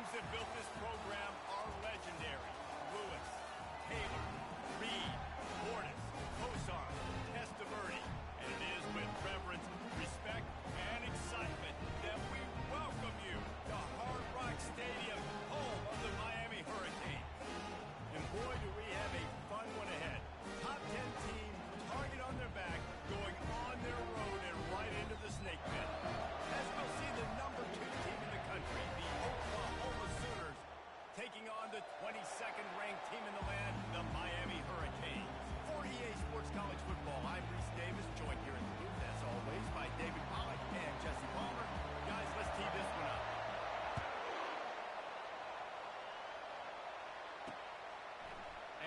names that built this program are legendary. Lewis, Taylor, Reed, Portis, Kosar, Testaverde. And it is with reverence, respect, and excitement that we welcome you to Hard Rock Stadium, home of the Miami Hurricanes. And boy, do we have a fun one ahead. Top 10 team, target on their back, going on their road and right into the snake pit. As we'll see the number 2 team in the country, the Oklahoma Sooners, taking on the 22nd ranked team in the land, the Miami Hurricanes. For EA Sports College Football, I'm Reese Davis, joined here in the booth, as always, by David Pollack and Jesse Palmer. Guys, let's tee this one up.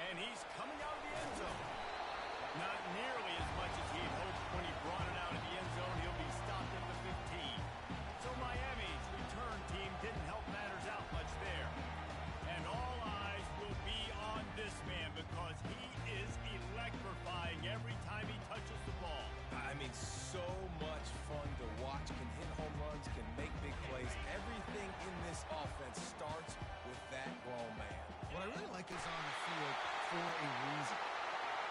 And he's coming out of the end zone. Not nearly as much as he'd hoped when he brought it out of the end zone. He'll be stopped at the 15. So Miami's return team didn't help matters out much there. And all eyes will be on this man because he is electrifying every time he touches the ball. I mean, so much fun to watch. Can hit home runs, can make big plays. Everything in this offense starts with that grown man. What I really like is on the field for a reason.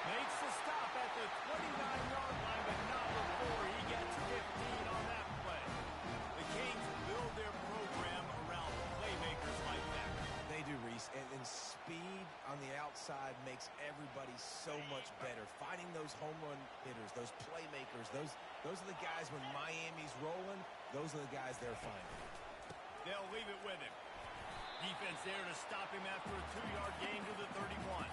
Makes the stop at the 29-yard line, but not before he gets 15 on that play. The Canes build their program around playmakers like that. They do, Reese, and speed on the outside makes everybody so much better. Finding those home run hitters, those playmakers, those are the guys when Miami's rolling, those are the guys they're finding. They'll leave it with him. Defense there to stop him after a 2-yard gain to the 31.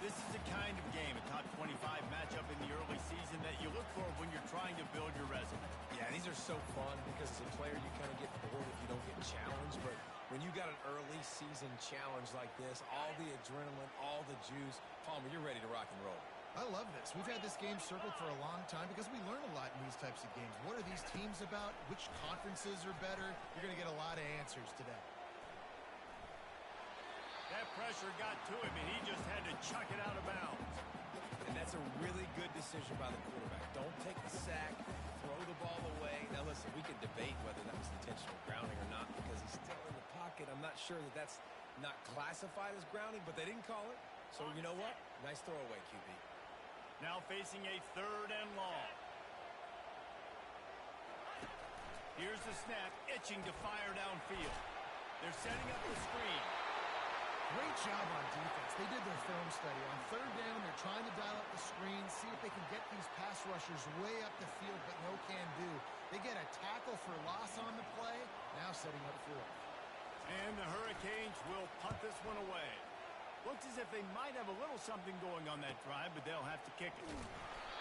This is the kind of game, a top 25 matchup in the early season that you look for when you're trying to build your resume. Yeah, these are so fun because as a player you kind of get bored if you don't get challenged, but when you got an early season challenge like this, all the adrenaline, all the juice, Palmer, you're ready to rock and roll. I love this. We've had this game circled for a long time because we learn a lot in these types of games. What are these teams about? Which conferences are better? You're going to get a lot of answers today. That pressure got to him, and he just had to chuck it out of bounds. And that's a really good decision by the quarterback. Don't take the sack, throw the ball away. Now, listen, we can debate whether that was intentional grounding or not because he's still in the pocket. I'm not sure that that's not classified as grounding, but they didn't call it. So, you know what? Nice throwaway, QB. Now facing a 3rd and long. Here's the snap, itching to fire downfield. They're setting up the screen. Great job on defense. They did their film study. On 3rd down, they're trying to dial up the screen, see if they can get these pass rushers way up the field, but no can do. They get a tackle for loss on the play, now setting up 4th. And the Hurricanes will punt this one away. Looks as if they might have a little something going on that drive, but they'll have to kick it.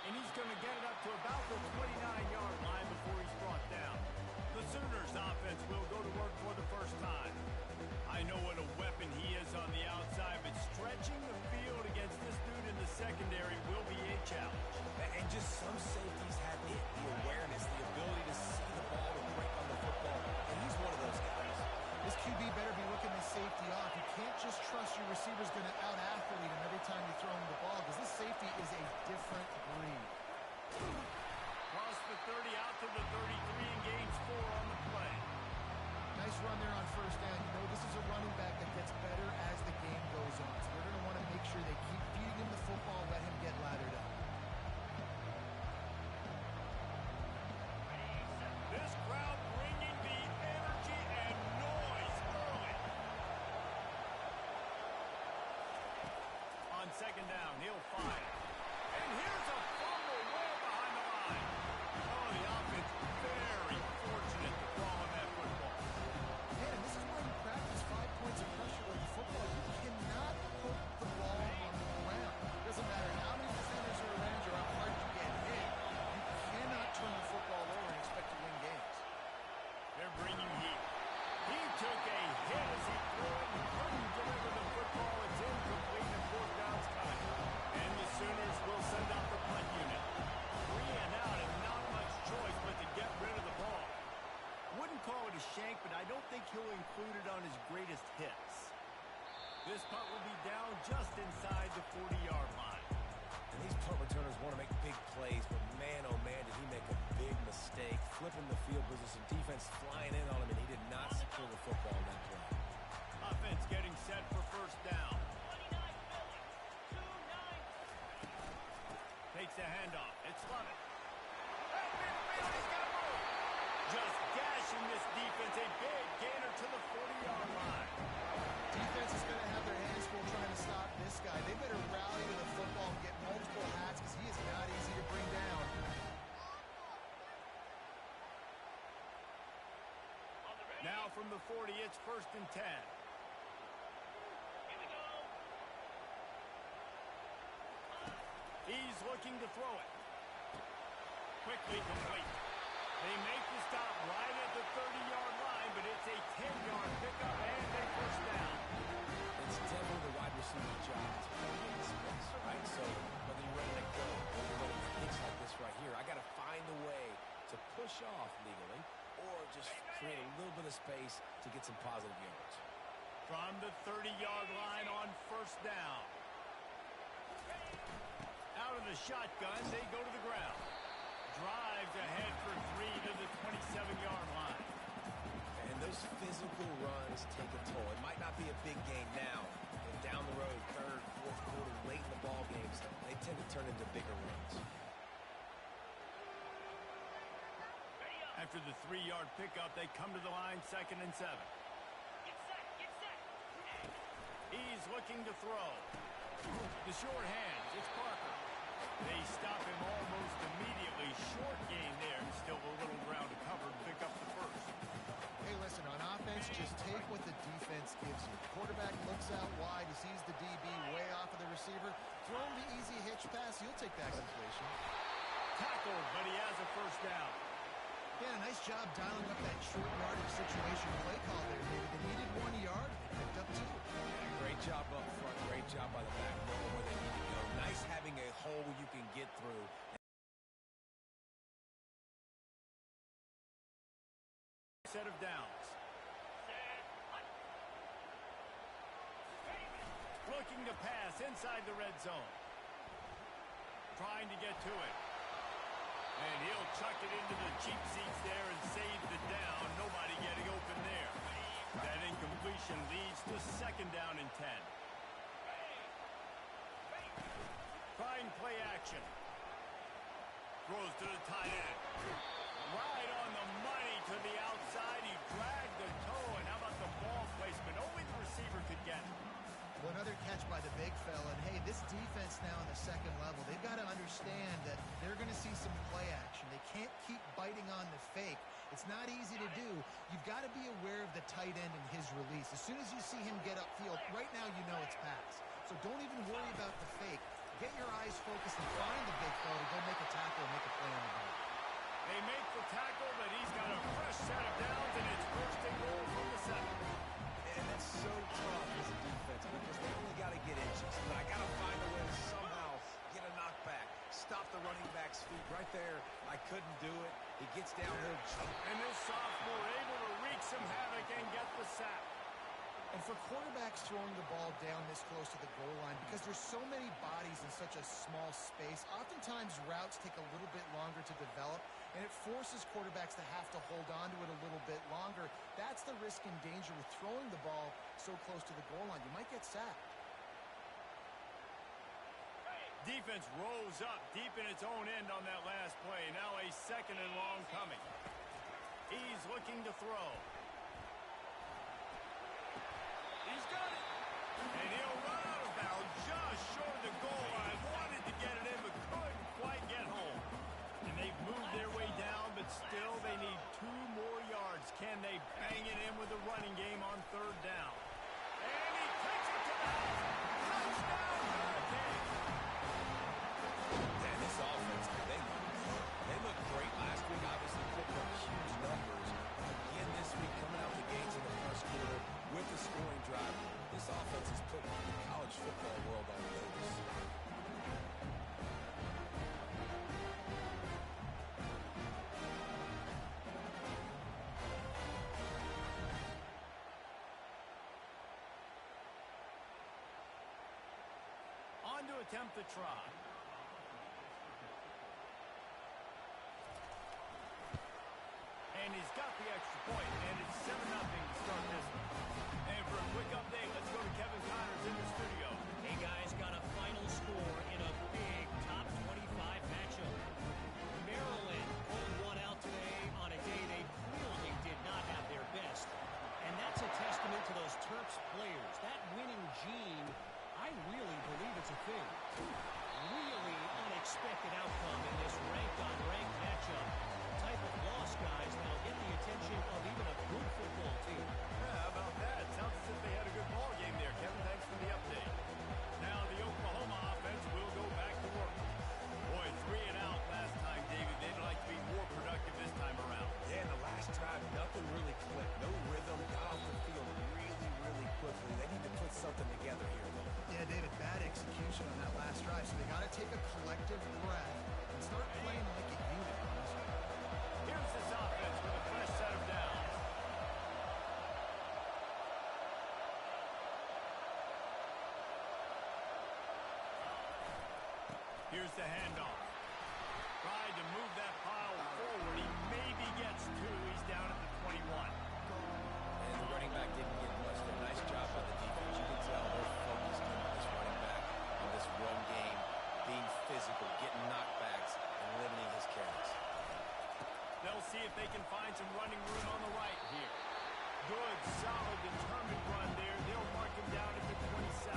And he's going to get it up to about the 29-yard line before he's brought down. The Sooners offense will go to work for the first time. I know what a weapon he is on the outside, but stretching the field against this dude in the secondary will be a challenge. And just some safeties have it, the awareness, the ability to see the ball, to break on the football, and he's one of those guys. This QB better be looking the safety off. You can't just trust your receiver's going to out-athlete him every time you throw him the ball because this safety is a different breed. Cross the 30 out to the 33 and gains 4 on the play. Nice run there on 1st down. You know this is a running back that gets better as the game goes on. So they're going to want to make sure they keep feeding him the football, let him get lathered up. This crowd bringing the energy and noise early. On 2nd down, he'll fire. And here's a fumble way behind the line. Oh, the offense very fortunate to fall on that football. Yeah, and this is why you practice 5 points of pressure with the football. You cannot put the ball on the ground. It doesn't matter how many defenders are around you or how hard you get hit. You cannot turn the football over and expect to win games. They're bringing heat. He took a hit as he threw it and couldn't deliver the football. It's incomplete and 4th down's coming. And the Sooners will send out the returners want to make big plays, but man, oh man, did he make a big mistake. Flipping the field position, defense flying in on him, and he did not secure the football in that play. Offense getting set for first down. Takes the handoff. It's Lovett. Just gashing this defense. A big gainer to the 40-yard line. Defense is going to have their hands full trying to stop this guy. They better rally to the football and get multiple hats because he is not easy to bring down. Now from the 40, it's 1st and 10. He's looking to throw it. Quickly complete. They make the stop right at the 30-yard line, but it's a 10-yard pickup and a first down. It's definitely the wide receiver's job to play in the space, right? So whether you're running a go or you're running a pitch like this right here, I got to find a way to push off legally or just create a little bit of space to get some positive yards. From the 30-yard line on first down. Out of the shotgun, they go to the ground. Drives ahead for 3 to the 27-yard line. And those physical runs take a toll. It might not be a big gain now, but down the road, 3rd, 4th quarter, late in the ball games, they tend to turn into bigger runs. After the 3-yard pickup, they come to the line 2nd and 7. Get set. He's looking to throw. The short hands, it's Parker. They stop him almost immediately. Short gain there. Still a little ground to cover to pick up the first. Hey, listen, on offense, just take what the defense gives you. Quarterback looks out wide. He sees the DB way off of the receiver. Throw him the easy hitch pass. You'll take that completion. Tackled, but he has a first down. Yeah, nice job dialing up that short yardage situation play call there, David. They needed 1 yard. They picked up 2. Great job up front. Great job by the back, knowing where they need to go. Nice having a hole you can get through. Set of downs. Looking to pass inside the red zone. Trying to get to it. And he'll chuck it into the cheap seats there and save the down. Nobody getting open there. That incompletion leads to 2nd down and 10. Trying play action. Throws to the tight end. Right on the money to the outside. He dragged the toe. And how about the ball placement? Only the receiver could get it. Well, another catch by the big fella. And, hey, this defense now on the 2nd level, they've got to understand that they're going to see some play action. They can't keep biting on the fake. It's not easy to do. You've got to be aware of the tight end and his release. As soon as you see him get upfield, right now you know it's pass. So don't even worry about the fake. Get your eyes focused and find the big fella to go make a tackle and make a play on the ball. They make the tackle, but he's got a fresh set of downs, and it's 1st and goal from the 7. And that's so tough as a defense because they only got to get inches. But I got to find a way to somehow get a knockback, stop the running back's feet right there. I couldn't do it. He gets downhill. And this sophomore able to wreak some havoc and get the sack. And for quarterbacks throwing the ball down this close to the goal line, because there's so many bodies in such a small space, oftentimes routes take a little bit longer to develop, and it forces quarterbacks to have to hold on to it a little bit longer. That's the risk and danger with throwing the ball so close to the goal line. You might get sacked. Defense rose up deep in its own end on that last play. Now a 2nd and long coming. He's looking to throw. He's got it. And he'll run out of bounds just short of the goal line. Wanted to get it in, but couldn't quite get home. And they've moved their way down, but still they need 2 more yards. Can they bang it in with the running game on 3rd down? And he takes it to the house. Touchdown, Hurricanes. Man, this offense, they looked great last week. Obviously putting up huge numbers. Again this week, coming out the gates in the 1st quarter with the scoring drive. This offense is putting the college football world on notice. On to attempt the try. and he's got the extra point, and it's 7-0 to start this one. And for a quick update, let's go to Kevin Connors in the studio. Hey guys, got a final score in a big top 25 matchup. Maryland pulled one out today on a day they clearly did not have their best. And that's a testament to those Terps players. That winning gene, I really believe it's a thing. Really unexpected outcome in this ranked-on-ranked matchup. The type of loss, guys, that'll get the attention of even a good football team. Yeah, how about that? Sounds as if they had a good ball game there, Kevin. Thanks for the update. Now the Oklahoma offense will go back to work. Boy, 3 and out last time, David. They'd like to be more productive this time around. Yeah, in the last drive, nothing really clicked. No rhythm. Got off the field really quickly. They need to put something together here, though. Yeah, David, bad execution on that last drive, so they got to take a collective breath and start playing like a unit. Here's this offense with a fresh set of downs. Here's the handoff. Tried to move that pile forward. He maybe gets 2. He's down at the 21. And the running back didn't get much there. Nice job by the defense. You can tell they're focused in on this running back, on this run game, being physical, getting knockbacks, and limiting his carries. They'll see if they can find some running room on the right here. Good, solid, determined run there. They'll mark him down at the 27.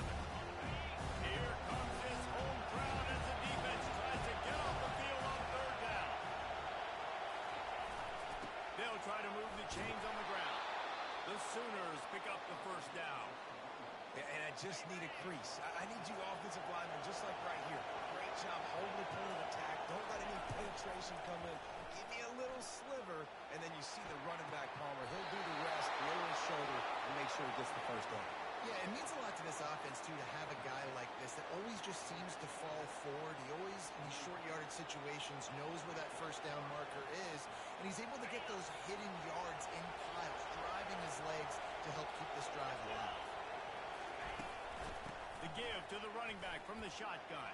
Here comes this home crowd as the defense tries to get off the field on 3rd down. They'll try to move the chains on the ground. The Sooners pick up the 1st down. And I just need a crease. I need you offensive linemen, just like right here. Great job holding the point of attack. Don't let any penetration come in. Give me a little sliver, and then you see the running back, Palmer. He'll do the rest, lower his shoulder, and make sure he gets the 1st down. Yeah, it means a lot to this offense, too, to have a guy like this that always just seems to fall forward. He always, in these short yardage situations, knows where that 1st down marker is, and he's able to get those hidden yards in piles, driving his legs to help keep this drive alive. The give to the running back from the shotgun.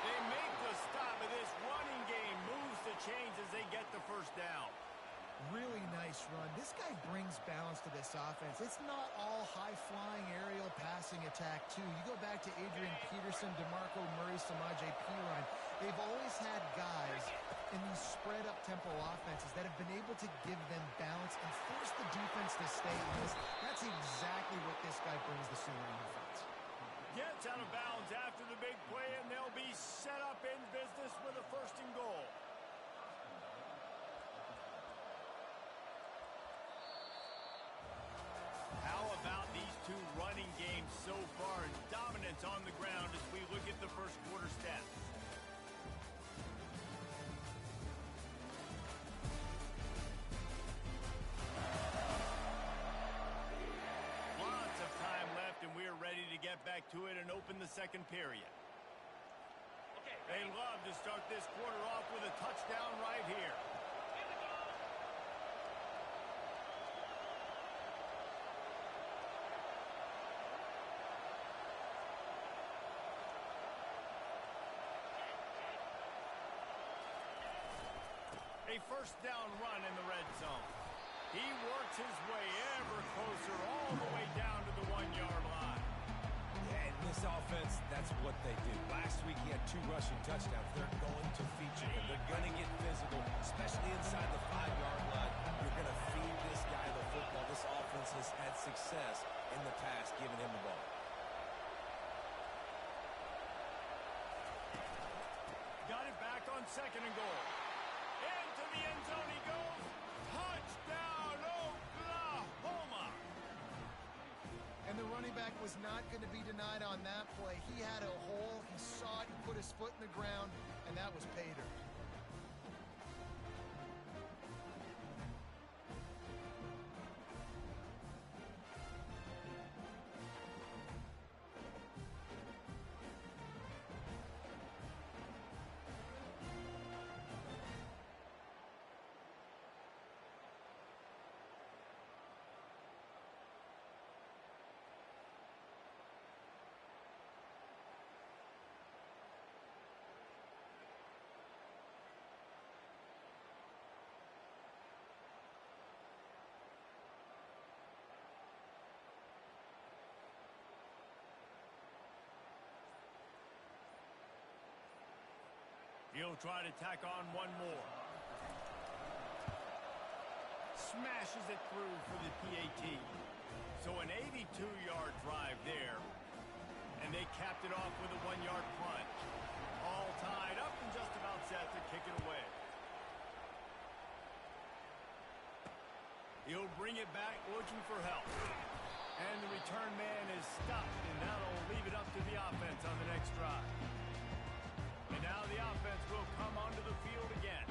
They make the stop of this running game, moves the chains as they get the 1st down. Really nice run. This guy brings balance to this offense. It's not all high-flying aerial passing attack, too. You go back to Adrian Peterson, DeMarco Murray, Samaje Perine. They've always had guys in these spread-up tempo offenses that have been able to give them balance and force the defense to stay honest. That's exactly what this guy brings the Sooner defense. Gets out of bounds after the big play, and they'll be set up in business with a 1st and goal. How about these two running games so far, and dominance on the ground as we look at the 1st quarter stats? Lots of time left, and we're ready to get back to it and open the 2nd period. They love to start this quarter off with a touchdown right here. A 1st down run in the red zone. He works his way ever closer all the way down to the 1-yard line. Yeah, in this offense, that's what they do. Last week he had 2 rushing touchdowns. They're going to feature him. They're going to get physical, especially inside the 5-yard line. You're going to feed this guy the football. This offense has had success in the past giving him the ball. Got it back on 2nd and goal. Into the end zone he goes. Touchdown, Oklahoma! And the running back was not going to be denied on that play. He had a hole. He saw it. He put his foot in the ground, and that was pay dirt. He'll try to tack on one more. Smashes it through for the PAT. So an 82-yard drive there. And they capped it off with a 1-yard punt. All tied up and just about set to kick it away. He'll bring it back looking for help. And the return man is stopped, and that'll leave it up to the offense on the next drive. And now the offense will come onto the field again.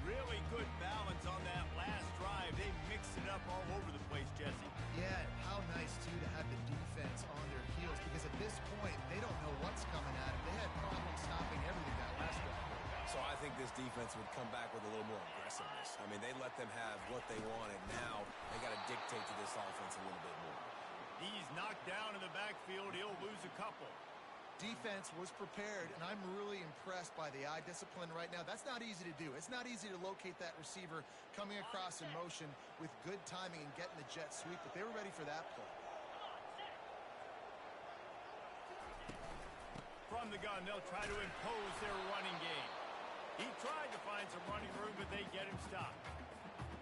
Really good balance on that last drive. They mixed it up all over the place, Jesse. Yeah, how nice, too, to have the defense on their heels, because at this point, they don't know what's coming at them. They had problems stopping everything that last drive. So I think this defense would come back with a little more aggressiveness. I mean, they let them have what they wanted. Now they got to dictate to this offense a little bit more. He's knocked down in the backfield. He'll lose a couple. Defense was prepared, and I'm really impressed by the eye discipline right now. That's not easy to do. It's not easy to locate that receiver coming across in motion with good timing and getting the jet sweep, but they were ready for that play. From the gun, they'll try to impose their running game. He tried to find some running room, but they get him stopped.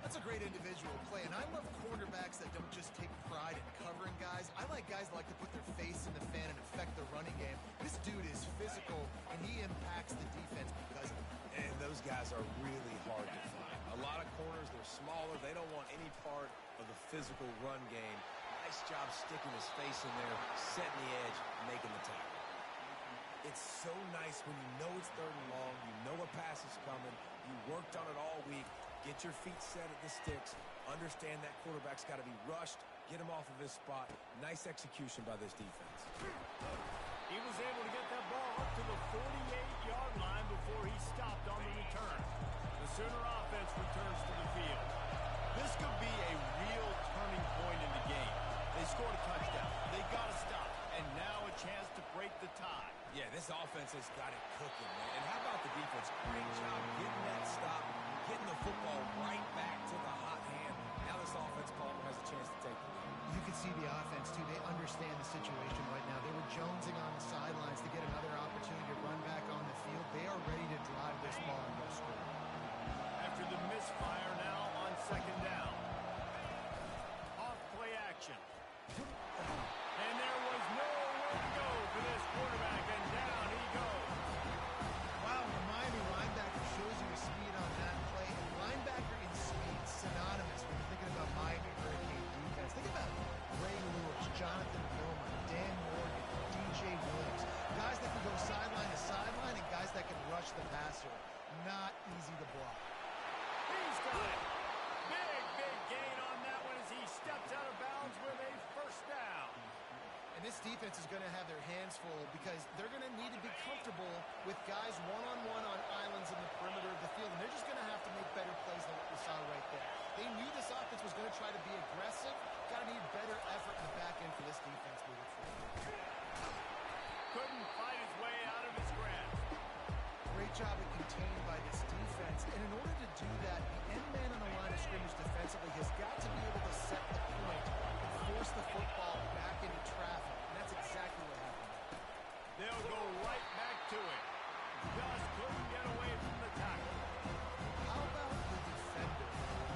That's a great individual play, and I love cornerbacks that don't just take pride in covering guys. I like guys that like to put their face in the fan and affect the running game. This dude is physical, and he impacts the defense because of it. And those guys are really hard to find. A lot of corners, they're smaller. They don't want any part of the physical run game. Nice job sticking his face in there, setting the edge, making the tackle. It's so nice when you know it's 3rd and long, you know a pass is coming, you worked on it all week. Get your feet set at the sticks. Understand that quarterback's got to be rushed. Get him off of his spot. Nice execution by this defense. He was able to get that ball up to the 48-yard line before he stopped on the return. The Sooner offense returns to the field. This could be a real turning point in the game. They scored a touchdown. They got to stop. And now a chance to break the tie. Yeah, this offense has got it cooking, man. And how about the defense? Great job getting that stop, getting the football right back to the hot hand. Now this offense, Palmer, has a chance to take the lead. You can see the offense, too. They understand the situation right now. They were jonesing on the sidelines to get another opportunity to run back on the field. They are ready to drive this ball and go score. After the misfire now on 2nd down. Off play action. And there was nowhere to go for this quarterback, and down he goes. Wow, the Miami linebacker shows you his speed on that play. And linebacker in speed, synonymous when you're thinking about Miami Hurricane defense. Think about Ray Lewis, Jonathan Wilmer, Dan Morgan, DJ Williams. Guys that can go sideline to sideline and guys that can rush the passer. Not easy to block. He's got it. Big gain on that one as he steps out of bounds with a 1st down. And this defense is going to have their hands full because they're going to need to be comfortable with guys one-on-one on islands in the perimeter of the field, and they're just going to have to make better plays than what we saw right there. They knew this offense was going to try to be aggressive. Got to need better effort in the back end for this defense moving forward. Couldn't fight his way out of his grasp. Great job at containing by this defense. And in order to do that, the end man on the line of scrimmage defensively has got to be able to set the point and force the football back into traffic. And that's exactly what happened. They'll go right back to it. Just couldn't get away from the tackle. How about the defender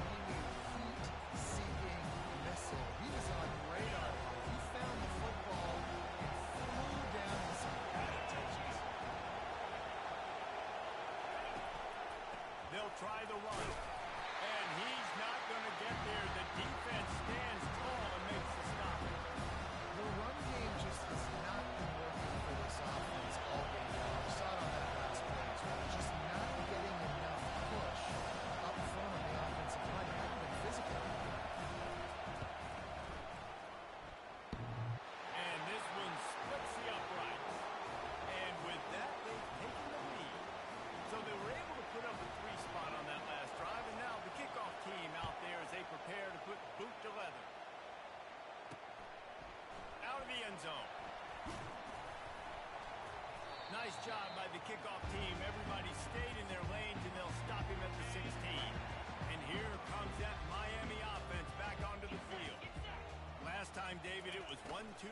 being a heat-seeking missile? He was on radar. He found the football and flew down with some bad touches. They'll try the run. And he's not going to get there. The defense stands tall and makes the stop. The run game just has not been working for this offense all game long. We saw it on that last play as well. Just not getting enough push up front on the offensive line. They haven't been physical. And this one splits the uprights. And with that, they've taken the lead. So they were able to put up a 3 spot on that last drive. And now the kickoff team out there as they prepare to put boot to leather. Out of the end zone. Nice job by the kickoff team. Everybody stayed in their lanes, and they'll stop him at the 16. And here comes that Miami offense back onto the field. Last time time, David, it was 1-2-3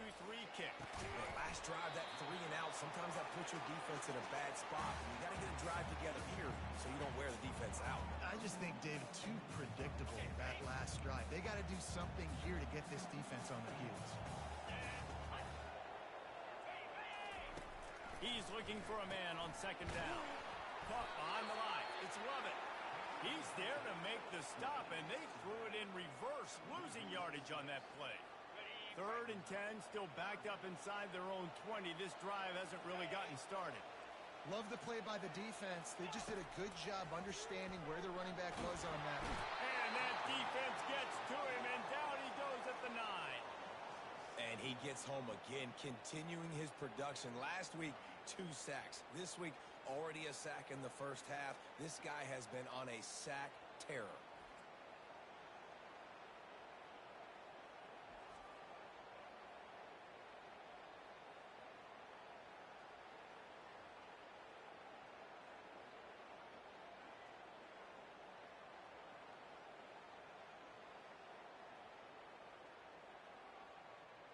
kick. That last drive, that 3 and out, sometimes that puts your defense in a bad spot. You got to get a drive together here so you don't wear the defense out. I just think, David, too predictable, that last drive. They got to do something here to get this defense on their heels. He's looking for a man on second down. Caught behind the line. It's Lovett. He's there to make the stop, and they threw it in reverse, losing yardage on that play. 3rd and 10, still backed up inside their own 20. This drive hasn't really gotten started. Love the play by the defense. They just did a good job understanding where the running back was on that. And that defense gets to him, and down he goes at the 9. And he gets home again, continuing his production. Last week, 2 sacks. This week, already a sack in the first half. This guy has been on a sack terror.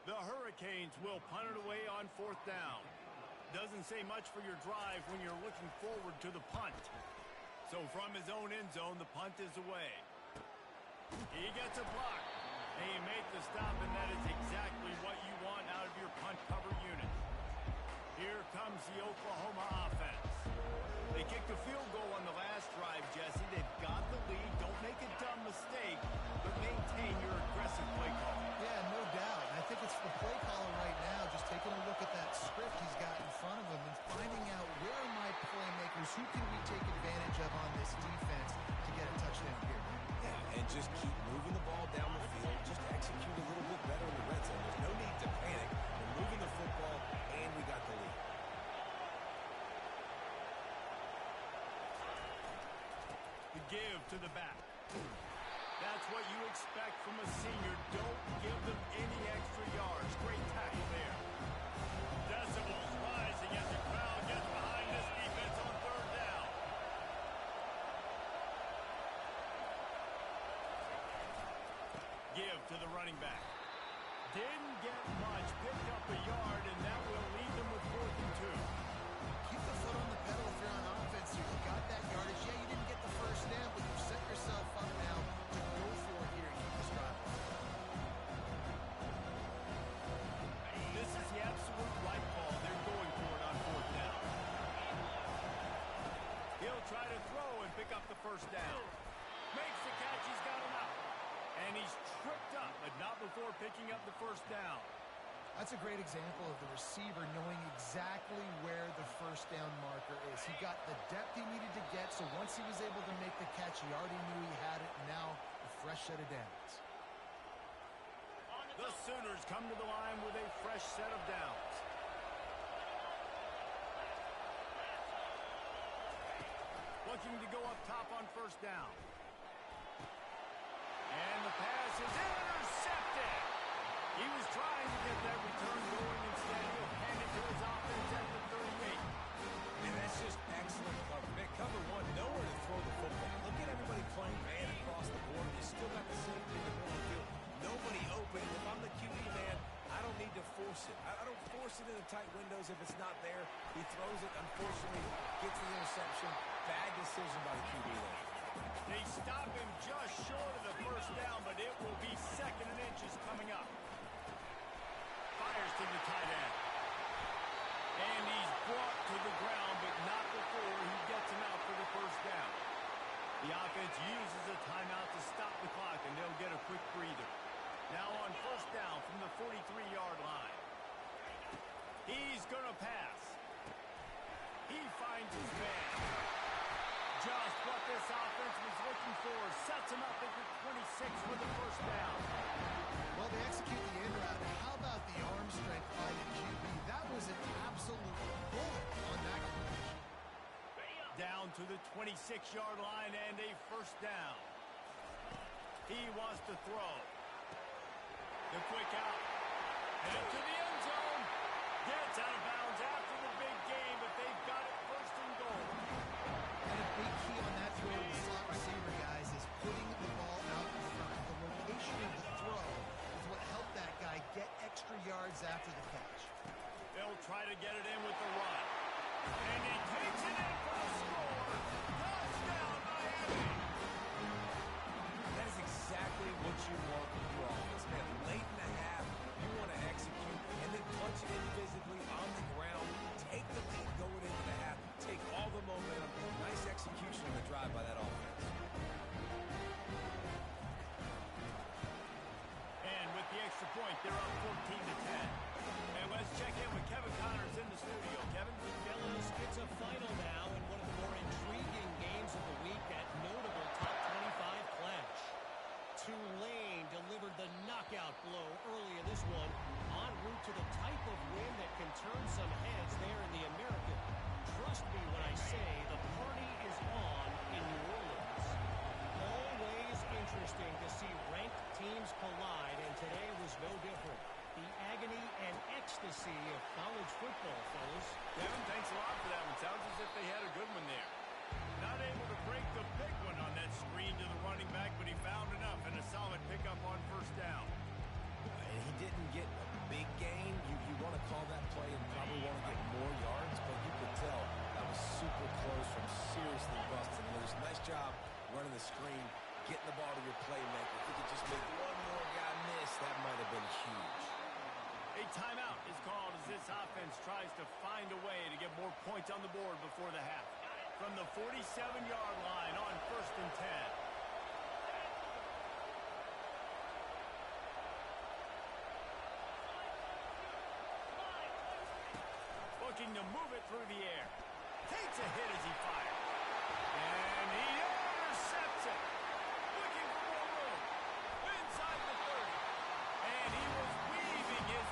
The Hurricanes will punt it away on 4th down. Doesn't say much for your drive when you're looking forward to the punt. So from his own end zone, the punt is away. He gets a block. They make the stop, and that is exactly what you want out of your punt cover unit. Here comes the Oklahoma offense. They kicked a field goal on the last drive, Jesse. They've got the lead. Don't make a dumb mistake, but maintain your aggressive play call. Yeah, no doubt. I think it's the play caller right now, just taking a look at that script he's got in front of him and finding out where are my playmakers, who can we take advantage of on this defense to get a touchdown here. Yeah, and just keep moving the ball down the field. Just execute a little bit better in the red zone. There's no need to panic. We're moving the football, and we got the lead. The give to the back. That's what you expect from a senior. Don't give them any extra yards. Great tackle there. Decibels rising as the crowd gets behind this defense on 3rd down. Give to the running back. Didn't get much. Picked up a yard, and that will leave them with 4th and 2. Keep the foot on the pedal if you're on offense here. You got that yardage. Yeah, you didn't get the first down, but you've set yourself up now to go for it here and keep this drive alive. This is the absolute right call. They're going for it on 4th down. He'll try to throw and pick up the first down. Makes the catch. He's got him out. And he's tripped up, but not before picking up the first down. That's a great example of the receiver knowing exactly where the first down marker is. He got the depth he needed to get, so once he was able to make the catch, he already knew he had it, and now a fresh set of downs. The Sooners come to the line with a fresh set of downs. Looking to go up top on 1st down. And the pass is intercepted. He was trying to get that return going. Instead, he'll hand it to his offense at the 38. And that's just excellent cover. Man, cover 1, nowhere to throw the football. Look at everybody playing man across the board. You still got the same thing in the middle of the field. Nobody open. If I'm the QB, man, I don't need to force it. I don't force it into tight windows if it's not there. He throws it, unfortunately, gets the interception. Bad decision by the QB there. They stop him just short of the first down, but it will be 2nd and inches coming up. Fires to the tight end. And he's brought to the ground, but not before he gets him out for the first down. The offense uses a timeout to stop the clock, and they'll get a quick breather. Now on 1st down from the 43-yard line. He's going to pass. He finds his man. Just what this offense was looking for. Sets him up at the 26 for the first down. Well, they execute the in route. How about the arm strength by the QB? That was an absolute bullet on that completion. Down to the 26-yard line and a first down. He wants to throw. The quick out. And to the end zone. Gets out of bounds after the big game, but they've got it 1st and goal. And a big key on that throw to the slot receiver, guys, is putting the ball out in front. The location of the throw is what helped that guy get yards after the catch. They'll try to get it in with the run. And he takes it in for a score. Touchdown, Miami! That is exactly what you want from your offense, man. Late in the half, you want to execute and then punch it in physically on the ground. Take the lead going into the half. Take all the momentum. Nice execution on the drive by that offense. And with the extra point, they're up 14-10. And let's check in with Kevin Connors in the studio. Kevin? Fellas, it's a final now in one of the more intriguing games of the week, that notable top 25 clash. Tulane delivered the knockout blow early in this one, en route to the type of win that can turn some heads there in the American. Trust me when I say the party is on in New Orleans. Always interesting to see ranked teams collide, and today was no different. The agony and ecstasy of college football, fellas. Kevin, thanks a lot for that one. Sounds as if they had a good one there. Not able to break the big one on that screen to the running back, but he found enough and a solid pickup on first down. And he didn't get a big gain. You want to call that play and probably want to get more yards, but you could tell that was super close from seriously busting loose. Nice job running the screen, getting the ball to your playmaker. If you could just make one more guy miss, that might have been huge. A timeout is called as this offense tries to find a way to get more points on the board before the half. From the 47-yard line on 1st and 10. Looking to move it through the air. Takes a hit as he fires. And he intercepts it. Looking for more room. Inside the 30. And he was weaving his...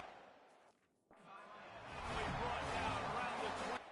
brought down around the 20.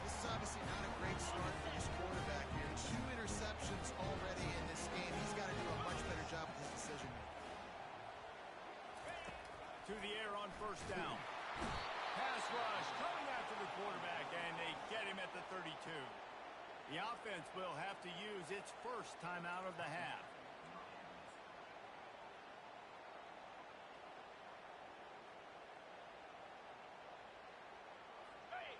This is obviously not a great start for this quarterback here. 2 interceptions already in this game. He's got to do a much better job with his decision making. To the air on first down. Pass rush coming after the quarterback, and they get him at the 32. The offense will have to use its first timeout of the half.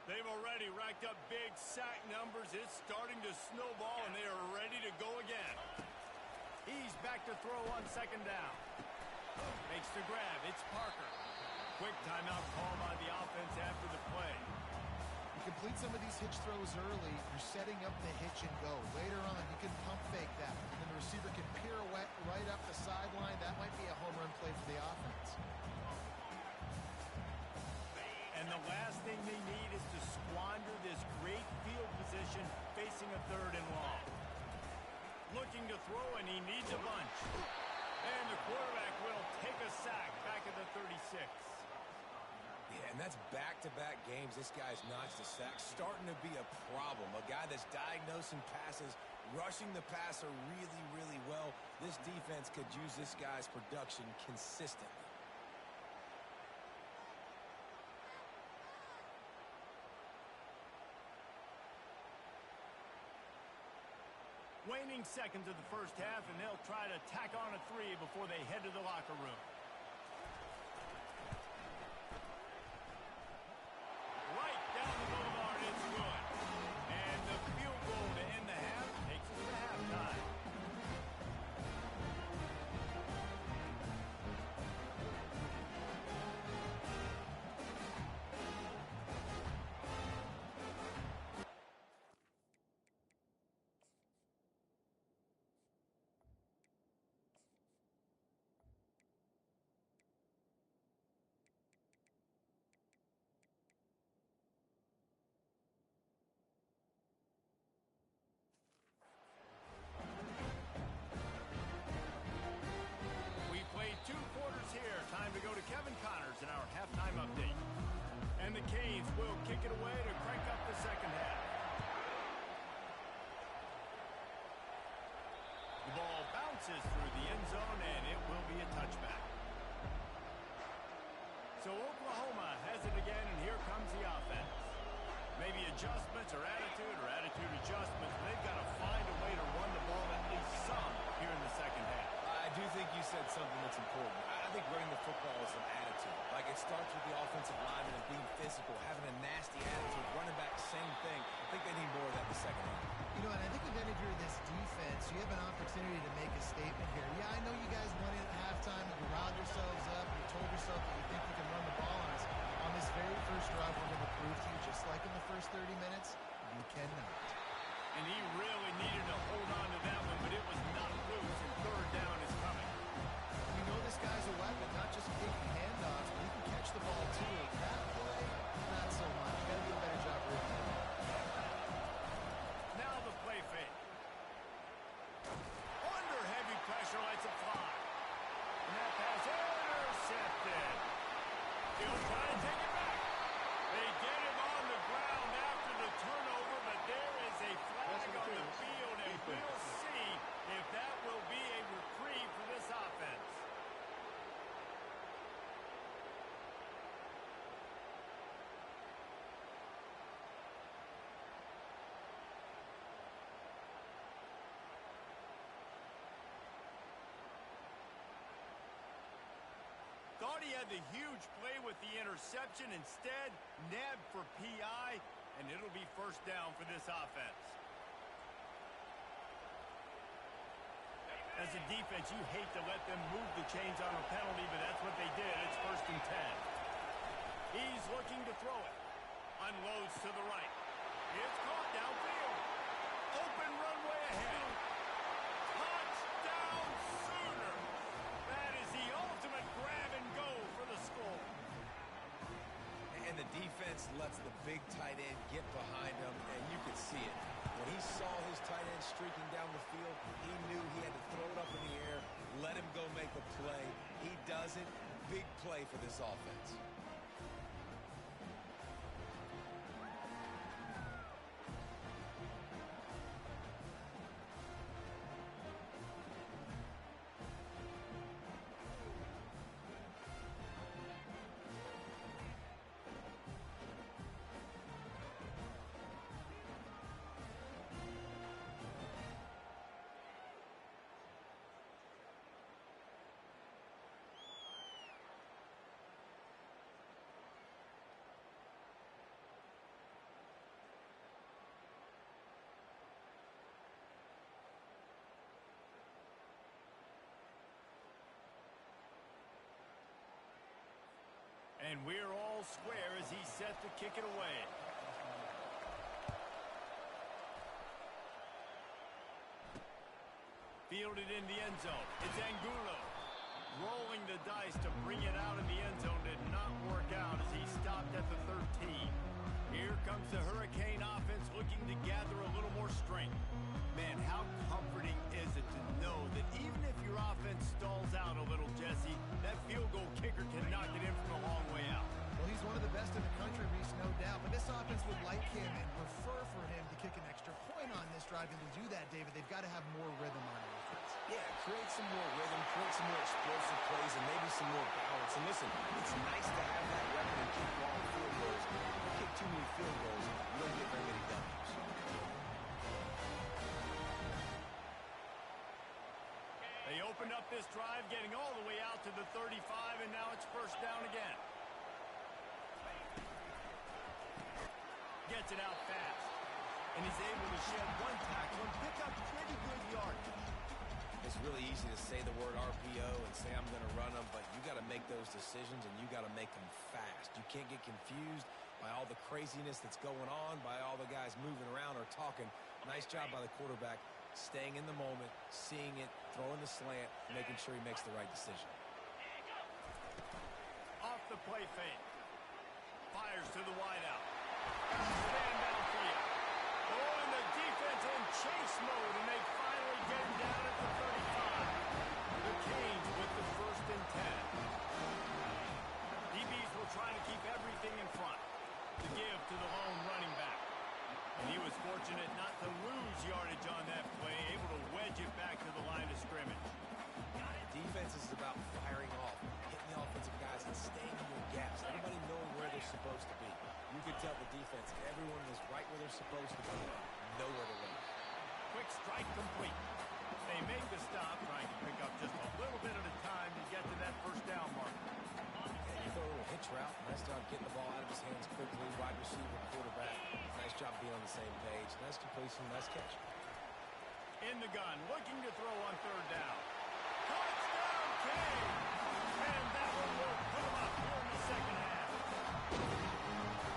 They've already racked up big sack numbers. It's starting to snowball, and they are ready to go again. He's back to throw on 2nd down. Makes the grab. It's Parker. Quick timeout call by the offense after the play. You complete some of these hitch throws early, you're setting up the hitch and go. Later on, you can pump fake that, and the receiver can pirouette right up the sideline. That might be a home run play for the offense. And the last thing they need is to squander this great field position facing a 3rd and long. Looking to throw, and he needs a bunch. And the quarterback will take a sack back at the 36. Yeah, and that's back-to-back games. This guy's notched a sack. Starting to be a problem. A guy that's diagnosing passes, rushing the passer really, really well. This defense could use this guy's production consistently. Waning seconds of the first half, and they'll try to tack on a 3 before they head to the locker room. Right down the boulevard, it's good. And the field goal to end the half takes us to halftime. And the Canes will kick it away to crank up the second half. The ball bounces through the end zone, and it will be a touchback. So Oklahoma has it again, and here comes the offense. Maybe adjustments or attitude adjustments. They've got to find a way to run the ball at least some here in the second half. I do think you said something that's important. I think running the football is an attitude. Like, it starts with the offensive lineman and being physical, having a nasty attitude. Running back, same thing. I think they need more of that in the second half. You know, and I think even if you're this defense, you have an opportunity to make a statement here. Yeah, I know you guys won it at halftime and you riled yourselves up and you told yourself that you think you can run the ball on us. On this very first drive, we're going to prove to you, just like in the first 30 minutes, you cannot. And he really needed to hold on to that one, but it was not loose, and third down is coming. You know this guy's a weapon, not just taking handoffs, but he can catch the ball too. That play, not so much. You got to do a better job reading it. Now the play fake. Under heavy pressure, lets it fly. And that pass intercepted. He'll try to take it back. They get him on the ground after the turnover, but there is a flag on the field, and we'll see if that will be a reprieve for this offense. Thought he had the huge play with the interception. Instead, nabbed for PI, and it'll be first down for this offense. As a defense, you hate to let them move the chains on a penalty, but that's what they did. It's 1st and 10. He's looking to throw it. Unloads to the right. It's caught downfield. Open runway ahead. Touchdown Sooner. That is the ultimate grab and go for the score. And the defense lets the big tight end get behind him, and you could see it. When he saw his tight end streaking down the field, he knew he had to throw it up in the air, let him go make a play. He does it. Big play for this offense. And we're all square as he's set to kick it away. Fielded in the end zone. It's Angulo. Rolling the dice to bring it out in the end zone. Did not work out as he stopped at the 13. Here comes the Hurricane offense looking to gather a little more strength. Man, how comforting is it to know that even if your offense stalls out a little, Jesse, that field goal kicker can knock it in from a long way out. Well, he's one of the best in the country, Reese, no doubt. But this offense would like him and prefer for him to kick an extra point on this drive. And to do that, David, they've got to have more rhythm on offense. Yeah, create some more rhythm, create some more explosive plays, and maybe some more balance. And listen, it's nice to have that record and kick long field goals. If you kick too many field goals, you don't get very many W's. They opened up this drive, getting all the way out to the 35, and now it's first down again. Gets it out fast. And he's able to shed one tackle and pick up pretty good yardage. It's really easy to say the word RPO and say I'm going to run them, but you got to make those decisions, and you got to make them fast. You can't get confused by all the craziness that's going on, by all the guys moving around or talking. Nice job by the quarterback, staying in the moment, seeing it, throwing the slant, making sure he makes the right decision. Off the play fake. Fires to the wideout. Stand downfield. Oh, and the defense in chase mode, and they finally get him down at the 35. The Canes with the 1st and 10. DBs will try to keep everything in front. they're supposed to be. Nowhere to run. Quick strike complete. They make the stop, trying to pick up just a little bit at a time to get to that first down mark. You throw a little hitch route. Nice job getting the ball out of his hands quickly. Wide receiver, quarterback. Nice job being on the same page. Nice completion, nice catch. In the gun, looking to throw on third down. Touchdown, King! And that one will put him up here in the second half.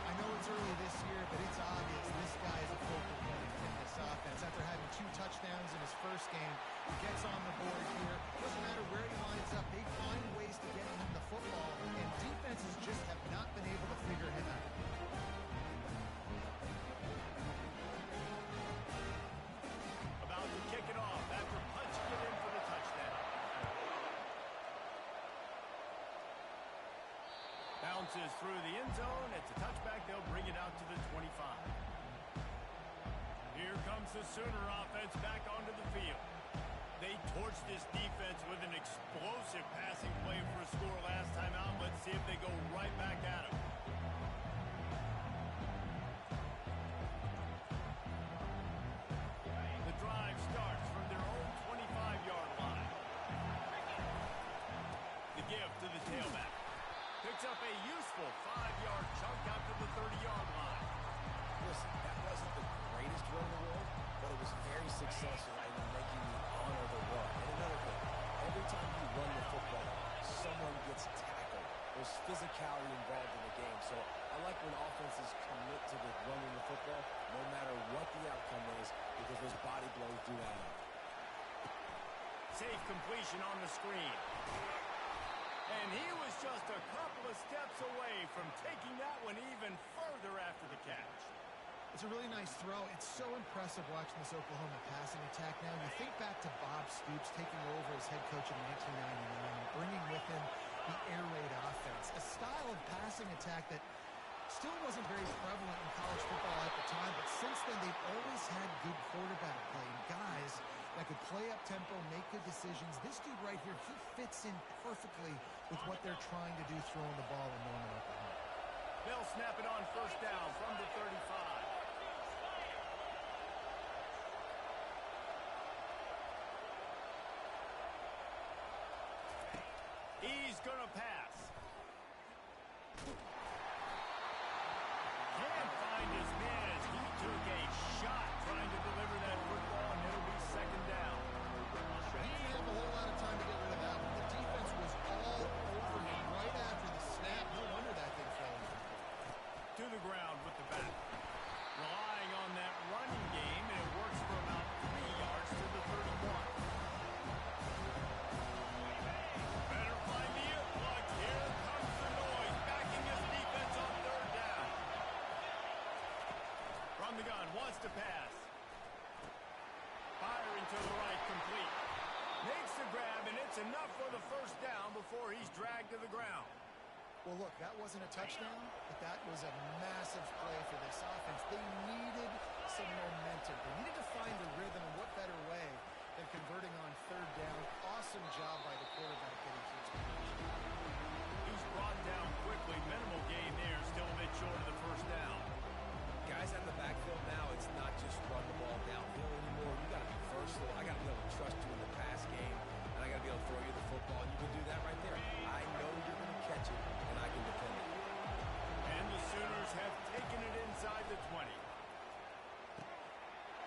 I know it's early this year, but it's obvious this guy is a focal point in this offense. After having 2 touchdowns in his first game, he gets on the board here. Doesn't matter where he lines up, they find ways to get him the football, and defenses just have not been able to figure him out. About to kick it off after punching it in for the touchdown. Bounces through the end zone. It's a touchback. They'll bring it out to the 25. Here comes the Sooner offense back onto the field. They torched this defense with an explosive passing play for a score last time out. Let's see if they go right back at him. The drive starts from their own 25-yard line. The give to the tailback. Picks up a useful 5-yard chunk out to the 30-yard line. Listen, that wasn't the greatest run in the world, but it was very successful in making the honor the run. And another thing, every time you run the football, someone gets tackled. There's physicality involved in the game. So I like when offenses commit to the running the football, no matter what the outcome is, because those body blows do add up. Safe completion on the screen. And he was just a couple of steps away from taking that one even further after the catch. It's a really nice throw. It's so impressive watching this Oklahoma passing attack now. You think back to Bob Stoops taking over as head coach in 1999 and bringing with him the air raid offense, a style of passing attack that still wasn't very prevalent in college football at the time, but since then they've always had good quarterback play and guys that could play up tempo, make good decisions. This dude right here, he fits in perfectly with what they're trying to do throwing the ball in Norman, Oklahoma. They'll snap it on first down from the 35. He's going to pass. Can't find his man as he took a shot trying to deliver that football, and it'll be second down. He didn't have a whole lot of time to get rid of that one. The defense was all over him right after the snap. No wonder that thing fell into the field. To the ground with the back. Relying on that running game, and it works for about 3 yards to the 31. Better find the earplug. Here comes the noise, backing his defense on third down. From the gun, wants to pass. Firing to the right, complete. Makes the grab, and it's enough for the first down before he's dragged to the ground. Well, look, that wasn't a touchdown, but that was a massive play for this offense. They needed some momentum. They needed to find a rhythm, and what better way than converting on third down. Awesome job by the quarterback getting to his position. He's brought down quickly. Minimal gain there, still a bit short of the first down. Guys out of the backfield now, it's not just run the ball downhill anymore. You got to be versatile. I got to be able to trust you in the pass game, and I got to be able to throw you the football. And you can do that right there. I know you're going to catch it, and I can defend it. And the Sooners have taken it inside the 20.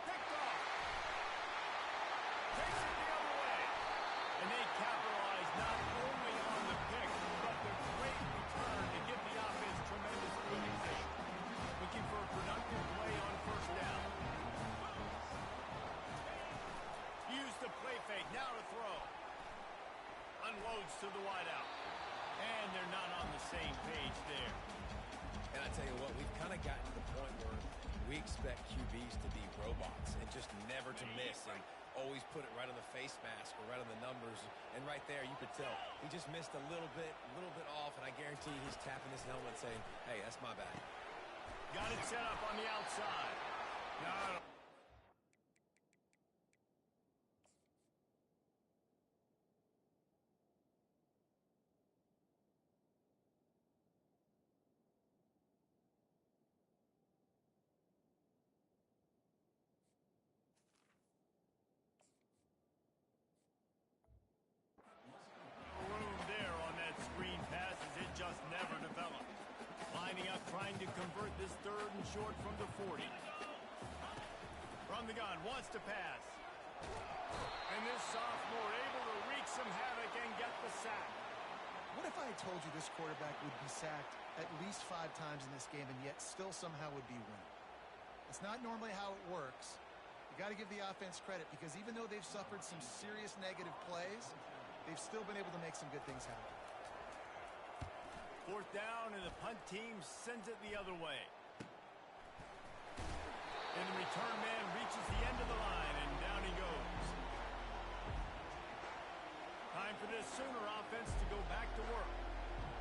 Picked off. Takes it the other way. And they capitalize not only on the pick, but the great return to give the offense tremendous field position. Looking for a productive play on first down. Use the play fake, now to throw. Unloads to the wideout. And they're not on the same page there. And I tell you what, we've kind of gotten to the point where we expect QBs to be robots and just never to miss and always put it right on the face mask or right on the numbers. And right there, you could tell he just missed a little bit off, and I guarantee he's tapping his helmet saying, hey, that's my bad. Got it set up on the outside. No. effort. This third and short from the 40. From the gun, wants to pass. And this sophomore able to wreak some havoc and get the sack. What if I had told you this quarterback would be sacked at least 5 times in this game and yet still somehow would be winning? It's not normally how it works. You got to give the offense credit because even though they've suffered some serious negative plays, they've still been able to make some good things happen. 4th down, and the punt team sends it the other way. And the return man reaches the end of the line, and down he goes. Time for this Sooner offense to go back to work.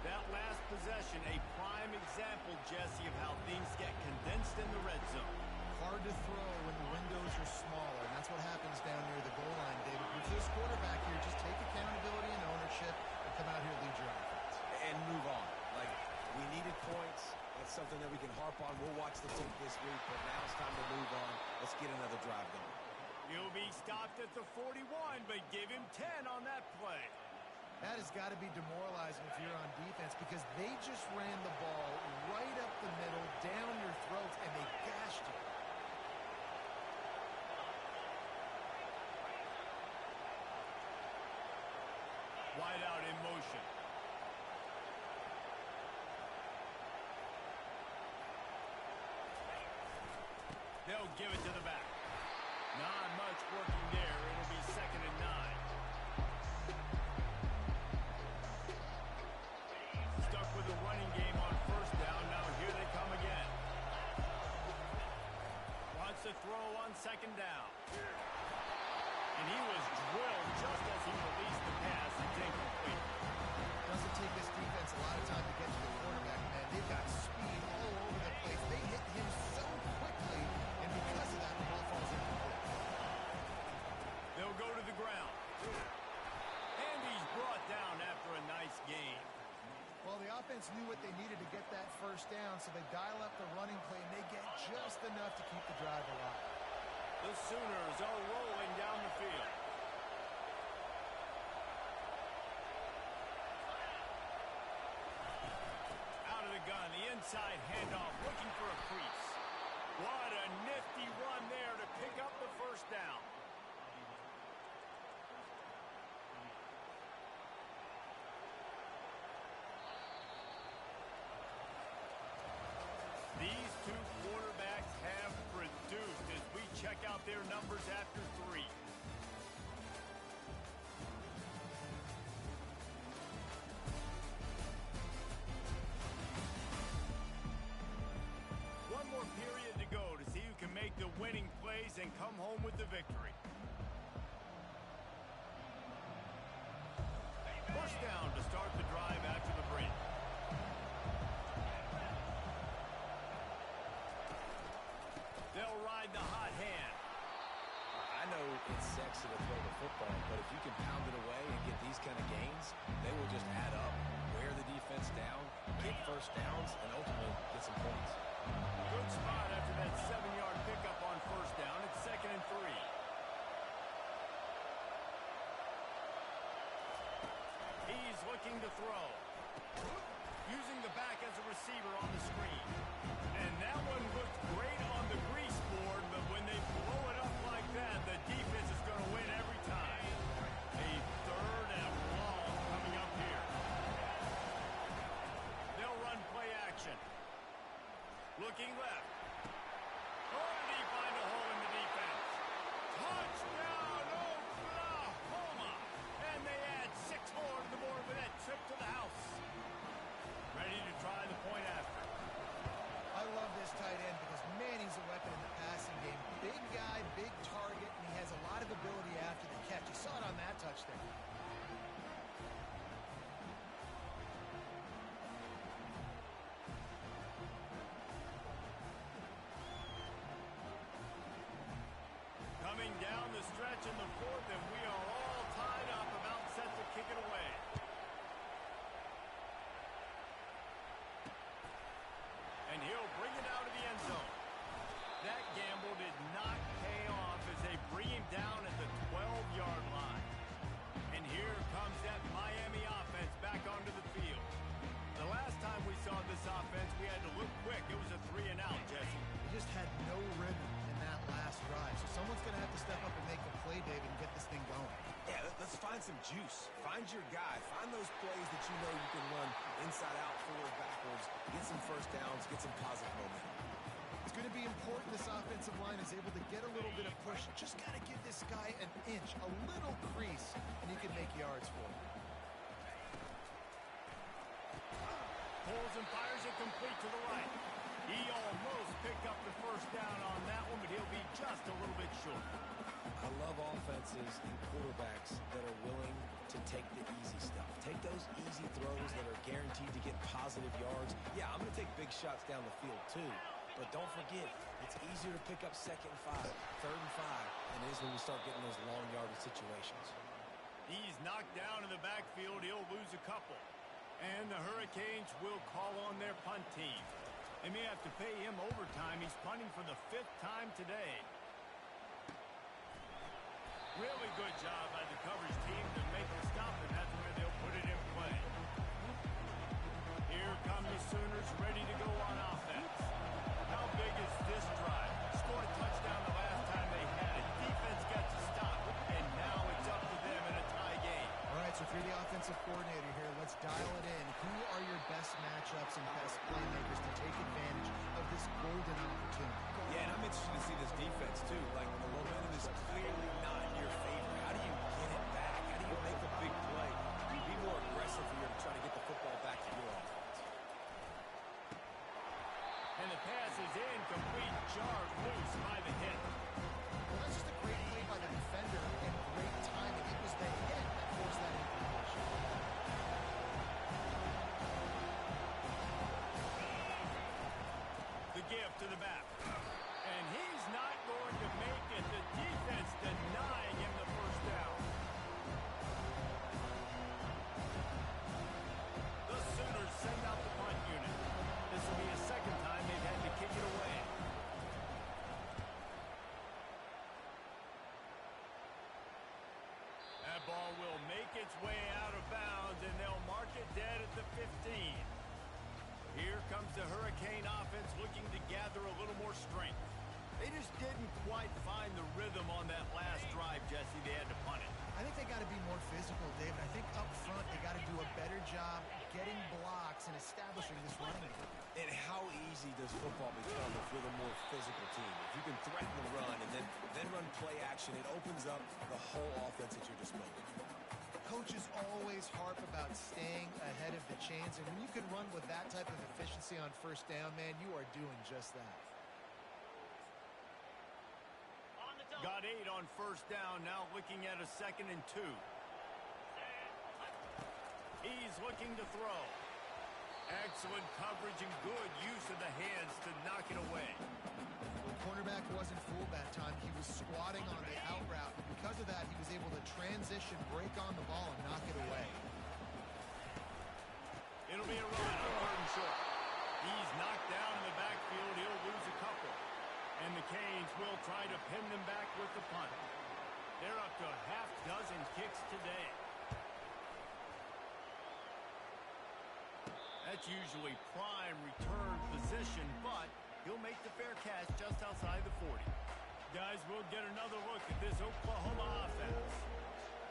That last possession, a prime example, Jesse, of how things get condensed in the red zone. Hard to throw when the windows are smaller, and that's what happens down near the goal line, David. With this quarterback here, just take accountability and ownership and come out here and lead your offense. And move on. Like, we needed points. That's something that we can harp on. We'll watch the tape this week, but now it's time to move on. Let's get another drive going. He'll be stopped at the 41, but give him 10 on that play. That has got to be demoralizing if you're on defense because they just ran the ball right up the middle, down your throats, and they gashed you. Wide out in motion. They'll give it to the back. Not much working there. It'll be 2nd and 9. Stuck with the running game on 1st down. Now here they come again. Wants to throw on 2nd down. And he was drilled just as he released the pass. It's incomplete. Doesn't take this defense a lot of time to get to the quarterback, man. They've got speed all over the place. They hit him so quickly, and because of that, the ball falls incomplete. They'll go to the ground. And he's brought down after a nice game. Well, the offense knew what they needed to get that 1st down, so they dial up the running play, and they get just enough to keep the drive alive. The Sooners are rolling down the field. Out of the gun, the inside handoff, looking for a crease. What a nifty run there to pick up the 1st down. These two quarterbacks have produced as we check out their numbers after 3. One more period to go to see who can make the winning plays and come home with the victory. 1st down to start the drive after the break. They'll ride the hot hand. I know it's sexy to throw the football, but if you can pound it away and get these kind of gains, they will just add up, wear the defense down, get 1st downs, and ultimately get some points. Good spot after that 7-yard pickup on 1st down. It's 2nd and 3. He's looking to throw. Using the back as a receiver on the screen. And that one looked great on the grease board, but when they blow it up like that, the defense is going to win every time. A 3rd and long coming up here. They'll run play action. Looking left. Oh, did he find a hole in the defense? Touchdown, Oklahoma! And they add 6 more to the board with that trip to the house. Ready to try the point after. I love this tight end because, man, he's a weapon in the passing game. Big guy, big target, and he has a lot of ability after the catch. You saw it on that touchdown. find some juice. Find your guy. Find those plays that you know you can run inside out, forward, backwards, get some first downs, get some positive momentum. It's going to be important this offensive line is able to get a little bit of push. Just got to give this guy an inch, a little crease, and he can make yards for him. Pulls and fires it complete to the right. He almost picked up the first down on that one, but he'll be just a little bit short. I love offenses and quarterbacks that are willing to take the easy stuff. Take those easy throws that are guaranteed to get positive yards. Yeah, I'm going to take big shots down the field too. But don't forget, it's easier to pick up 2nd and 5, 3rd and 5 than it is when we start getting those long yardage situations. He's knocked down in the backfield. He'll lose a couple. And the Hurricanes will call on their punt team. They may have to pay him overtime. He's punting for the 5th time today. Really good job by the coverage team to make the stop, and that's where they'll put it in play. Here come the Sooners ready to go on offense. How big is this drive? Scored a touchdown the last time they had it. Defense gets a stop, and now it's up to them in a tie game. All right, so if you're the offensive coordinator here, let's dial it in. Who are your best matchups and best playmakers to take advantage of this golden opportunity? Yeah, and I'm interested to see this defense too. Like when the momentum is clearly not in your favor, how do you get it back? How do you make a big play? Be more aggressive here to try to get the football back to your offense. And the pass is incomplete, jarred loose by the hit. Well, that's just a great play by the defender and great timing. It was the hit that forced that incompletion. The give to the back. And he's not going to make it. The defense denying him the first down. The Sooners send out the punt unit. This will be a 2nd time they've had to kick it away. That ball will make its way out of bounds, and they'll mark it dead at the 15. Here comes the Hurricane offense looking to gather a little more strength. They just didn't quite find the rhythm on that last drive, Jesse. They had to punt it. I think they got to be more physical, David. I think up front they got to do a better job getting blocks and establishing this running game. And how easy does football become if you're the more physical team? If you can threaten the run and then run play action, it opens up the whole offense at your disposal. Coaches always harp about staying ahead of the chains, and when you can run with that type of efficiency on first down, man, you are doing just that. Got 8 on first down, now looking at a 2nd and 2. He's looking to throw. Excellent coverage and good use of the hands to knock it away. The cornerback wasn't fooled that time. He was squatting on the out route. And because of that, he was able to transition, break on the ball, and knock it away. It'll be a run on 3rd and short. He's knocked down in the backfield. He'll lose a couple. And the Canes will try to pin them back with the punt. They're up to a half dozen kicks today. That's usually prime return position, but he'll make the fair catch just outside the 40. Guys, we'll get another look at this Oklahoma offense.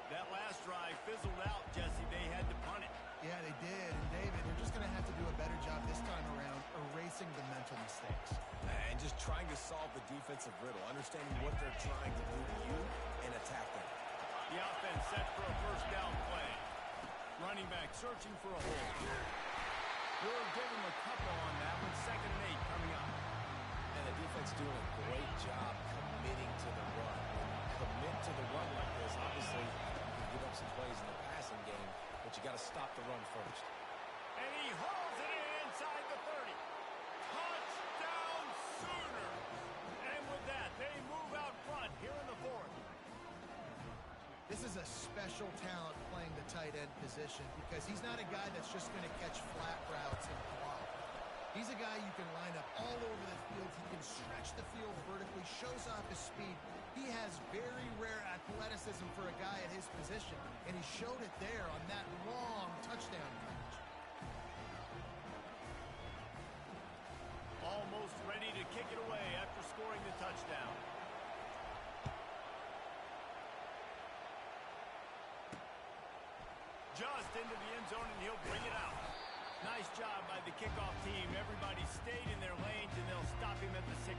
That last drive fizzled out, Jesse. They had to punt it. Yeah, they did. And David, they're just going to have to do a better job this time around erasing the mental mistakes. And just trying to solve the defensive riddle, understanding what they're trying to do to you and attack them. The offense set for a first down play. Running back searching for a hole. We'll give him a couple on that one. 2nd and 8 coming up. And the defense doing a great job committing to the run. When you commit to the run like this, obviously you can give up some plays in the passing game, but you got to stop the run first. And he hauls it in inside the 30. Touchdown Sooners! And with that, they move out front here in the 4th. This is a special talent playing the tight end position because he's not a guy that's just going to catch flat routes and block. He's a guy you can line up all over the field. He can stretch the field vertically, shows off his speed. He has very rare athleticism for a guy at his position, and he showed it there on that long touchdown catch. Almost ready to kick it away after scoring the touchdown. into the end zone, and he'll bring it out. Nice job by the kickoff team. Everybody stayed in their lanes, and they'll stop him at the 16.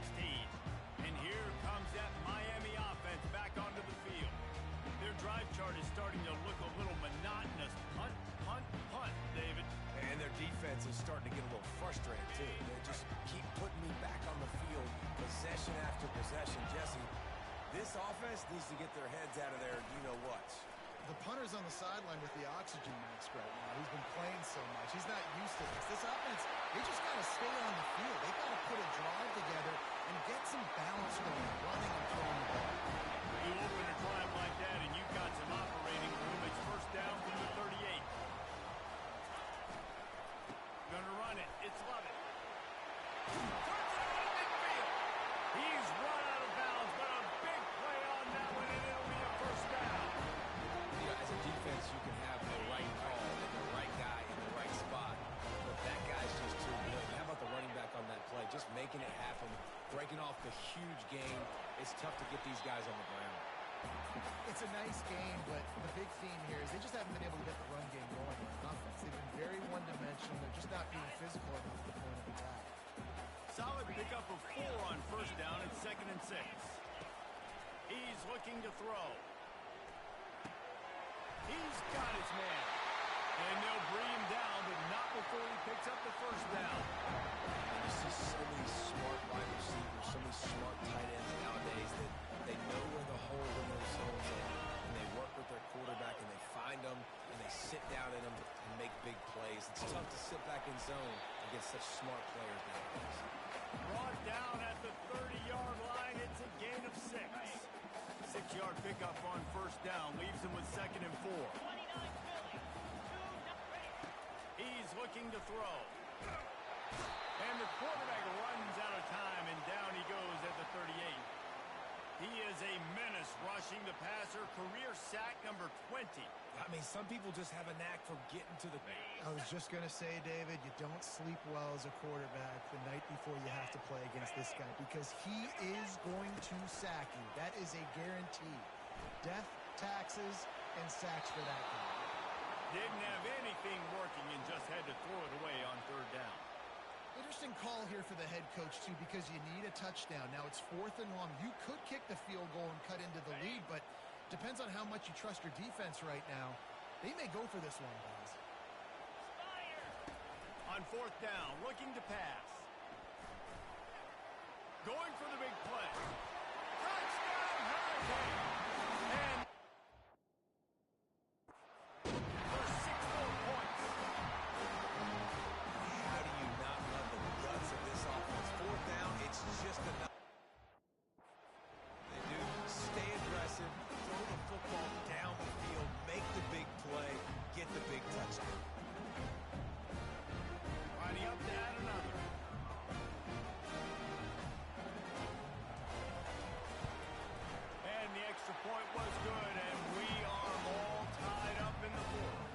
And here comes that Miami offense back onto the field. Their drive chart is starting to look a little monotonous. Punt, punt, punt, David. And their defense is starting to get a little frustrated, too. They just keep putting me back on the field, possession after possession. Jesse, this offense needs to get their heads out of their you-know-what. The punter's on the sideline with the oxygen mask right now. He's been playing so much. He's not used to this. This offense, they just got to stay on the field. They got to put a drive together and get some balance going, running and throwing the ball. You open a drive like that, and you've got some operating room. It's first down from the 38. Gonna run it. It's Lovett. Turns it over to midfield. He's run out of bounds, but a big play on that one, and it'll be a first down. As a defense, you can have the right call and the right guy in the right spot, but that guy's just too good. How about the running back on that play? Just making it happen, breaking off the huge game. It's tough to get these guys on the ground. It's a nice game, but the big theme here is they just haven't been able to get the run game going on offense. They've been very one-dimensional. They're just not being physical enough to point of attack. Solid pickup of 4 on first down and 2nd and 6. He's looking to throw. He's got his man. And they'll bring him down, but not before he picks up the first down. And you see so many smart wide receivers, so many smart tight ends nowadays that they know where the hole in those zones are. And they work with their quarterback, and they find them, and they sit down in them and make big plays. It's tough to sit back in zone against such smart players nowadays. Brought down at the 30-yard line. It's a gain of 6. 6-yard pickup on first down leaves him with 2nd and 4. He's looking to throw. And the quarterback runs out of time, and down he goes at the 38. He is a menace rushing the passer. Career sack number 20. I mean, some people just have a knack for getting to the... I was just going to say, David, you don't sleep well as a quarterback the night before you have to play against this guy because he is going to sack you. That is a guarantee. Death, taxes, and sacks for that guy. Didn't have anything working and just had to throw it away on 3rd down. Interesting call here for the head coach, too, because you need a touchdown. Now it's 4th and long. You could kick the field goal and cut into the lead, but depends on how much you trust your defense right now. They may go for this one, guys. On 4th down, looking to pass. Going for the big play. Touchdown, Hurricane! And for 6 more points. How do you not love the guts of this offense? 4th down, it's just enough. They do stay aggressive, throw the football down the field, make the big play, get the big touchdown. Lining up to add another. And the extra point was good, and we are all tied up in the 4th.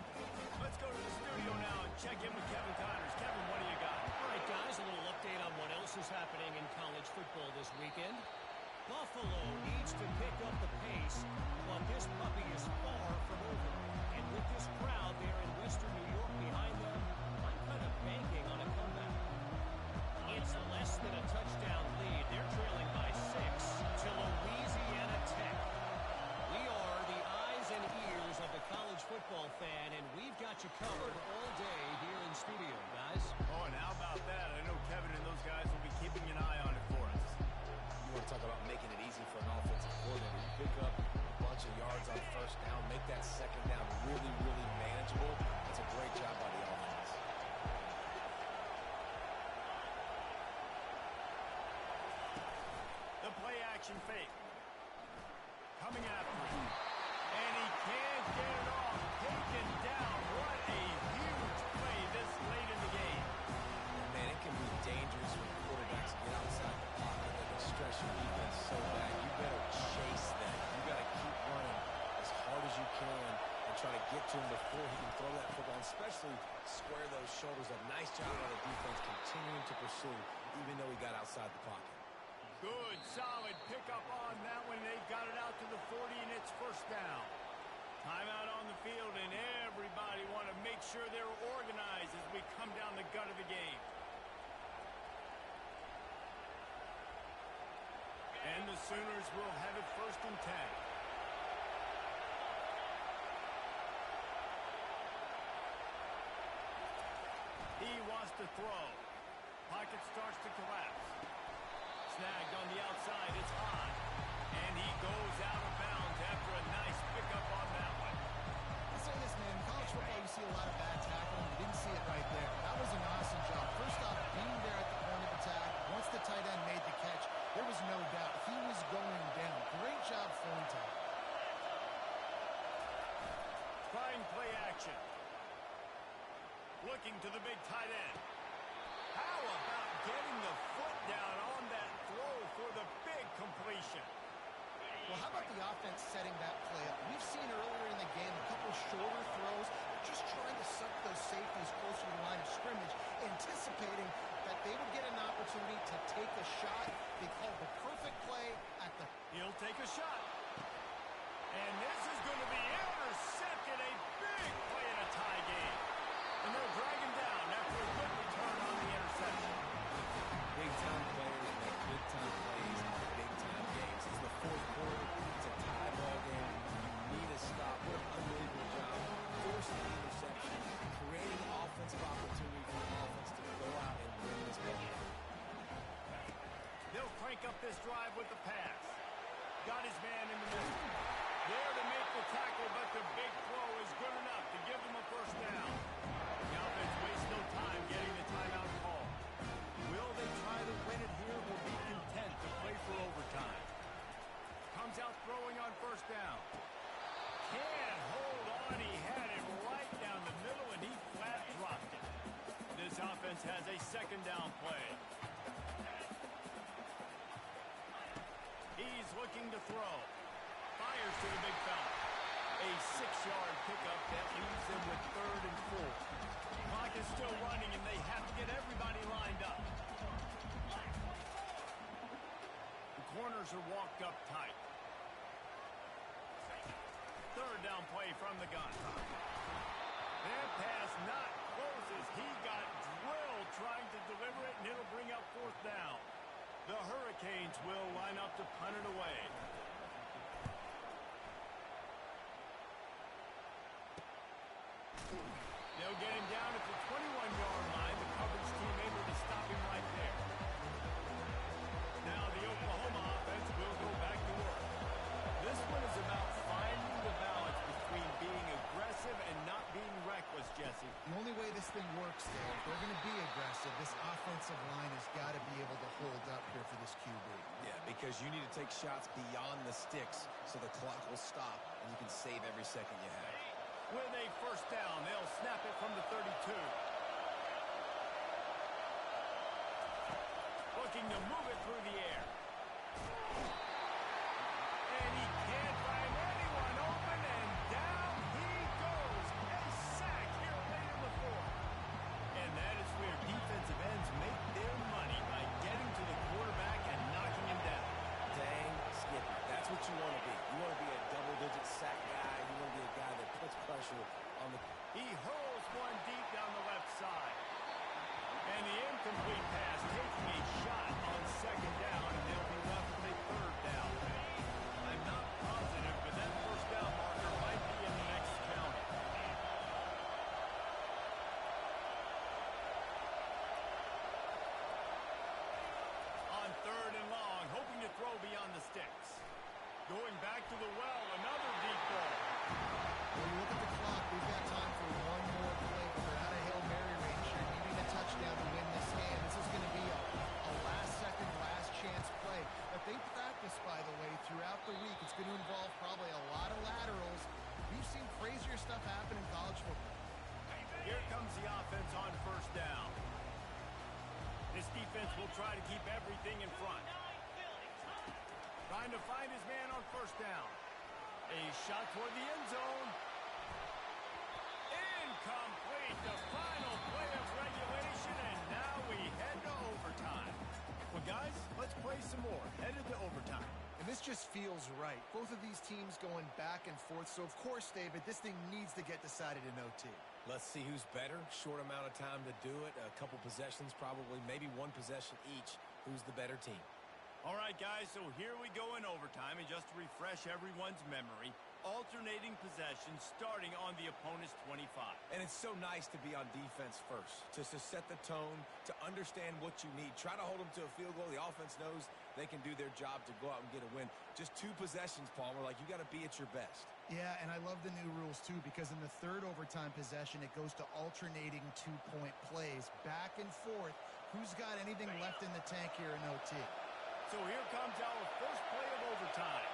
Let's go to the studio now and check in with Kevin Connors. Kevin, what do you got? All right, guys, a little update on what else is happening in college football this weekend. Buffalo needs to pick up the pace, but this puppy is far from over. And with this crowd there in Western New York behind them, I'm kind of banking on a comeback. It's less than a touchdown lead. They're trailing by 6 to Louisiana Tech. We are the eyes and ears of the college football fan, and we've got you covered all day here in studio, guys. Oh, and how about that? I know Kevin and those guys will be keeping an eye on it for us. You want to talk about making it easy for an offensive coordinator. You pick up a bunch of yards on first down, make that 2nd down really, really manageable. It's a great job by the offense. The play action fake. Coming after him. And he can't get it off. Taken down. What a huge play this late in the game. Man, it can be dangerous when quarterbacks get outside the pocket. They can stress your defense so bad. You better chase them. You got to keep running as hard as you can and try to get to him before he can throw that football, especially square those shoulders. A nice job by the defense continuing to pursue, even though he got outside the pocket. Good, solid pickup on that one. They got it out to the 40, and it's first down. Timeout on the field, and everybody want to make sure they're organized as we come down the gut of the game. And the Sooners will have it 1st and 10. He wants to throw. Pocket starts to collapse. Snagged on the outside. It's high. And he goes out of bounds after a nice pickup on that one. I'll say this, man. In college football, you see a lot of bad tackling. You didn't see it right there. That was an awesome job. First off, being there at the point of attack. Once the tight end made the catch, there was no doubt he was going down. Great job throwing time. Trying play action. Looking to the big tight end. How about getting the foot down on that throw for the big completion? Well, how about the offense setting that play up? We've seen earlier in the game a couple shorter throws, just trying to suck those safeties closer to the line of scrimmage, anticipating that they would get an opportunity to take a shot. They called the perfect play at the... He'll take a shot. And this is going to be intercepted. A big play in a tie game. And they'll drag him down after a good return on the interception. Big-time players make big-time plays in big-time games. It's the 4th quarter. It's a tie ball game. You need to stop. What an unbelievable job. Forcing the interception, creating offensive opportunity for the offense to go out and win this ball. They'll crank up this drive with the pass. Got his man in the middle. There to make the tackle, but the big throw is good enough to give them a 1st down. The offense wastes no time getting the timeout call. Will they try to win it here or be content to play for overtime? Comes out throwing on 1st down. Can't hold on. He had it right down the middle, and he flat dropped it. This offense has a 2nd down play. He's looking to throw. Fires to the big fella. A 6-yard pickup that leaves them with 3rd and 4. Clock is still running, and they have to get everybody lined up. The corners are walked up tight. 3rd down play from the gun. That pass not close as he got drilled trying to deliver it, and it'll bring up 4th down. The Hurricanes will line up to punt it away. They'll get him down at the 21-yard line. The coverage team able to stop him right there. Now the Oklahoma offense will go back to work. This one is about finding the balance between being aggressive and not being reckless, Jesse. The only way this thing works, though, if they're going to be aggressive, this offensive line has got to be able to hold up here for this QB. Yeah, because you need to take shots beyond the sticks so the clock will stop and you can save every second you have. With a 1st down, they'll snap it from the 32. Looking to move it through the air. And he can't find anyone open, and down he goes. A sack here late in the 4th. And that is where defensive ends make their money by getting to the quarterback and knocking him down. Dang, Skippy. That's what you want to be. You want to be a double-digit sack guy. You want to be a guy that puts pressure on the... He hurls one deep down the left side. And the incomplete pass taking a shot on 2nd down, and they'll be left with a 3rd down. I'm not positive, but that 1st down marker might be in the next county. On 3rd and long, hoping to throw beyond the sticks. Going back to the well, another deep ball. When you look at the clock, we've got time for one more play. We're out of Hail Mary range here, needing a touchdown to win this game. This is going to be a last-second, last-chance play that they practice, by the way, throughout the week. It's going to involve probably a lot of laterals. We've seen crazier stuff happen in college football. Here comes the offense on 1st down. This defense will try to keep everything in front. Trying to find his man on 1st down. A shot toward the end zone. Incomplete. The final play of regulation, and now we head to overtime. Well, guys, let's play some more. Headed to overtime. And this just feels right. Both of these teams going back and forth. So, of course, David, this thing needs to get decided in OT. Let's see who's better. Short amount of time to do it. A couple possessions, probably, maybe one possession each. Who's the better team? All right, guys, so here we go in overtime. And just to refresh everyone's memory, alternating possessions starting on the opponent's 25. And it's so nice to be on defense first, just to set the tone, to understand what you need. Try to hold them to a field goal. The offense knows they can do their job to go out and get a win. Just 2 possessions, Palmer, like you got to be at your best. Yeah, and I love the new rules, too, because in the third overtime possession, it goes to alternating 2-point plays, back and forth. Who's got anything left in the tank here in OT? So here comes our first play of overtime.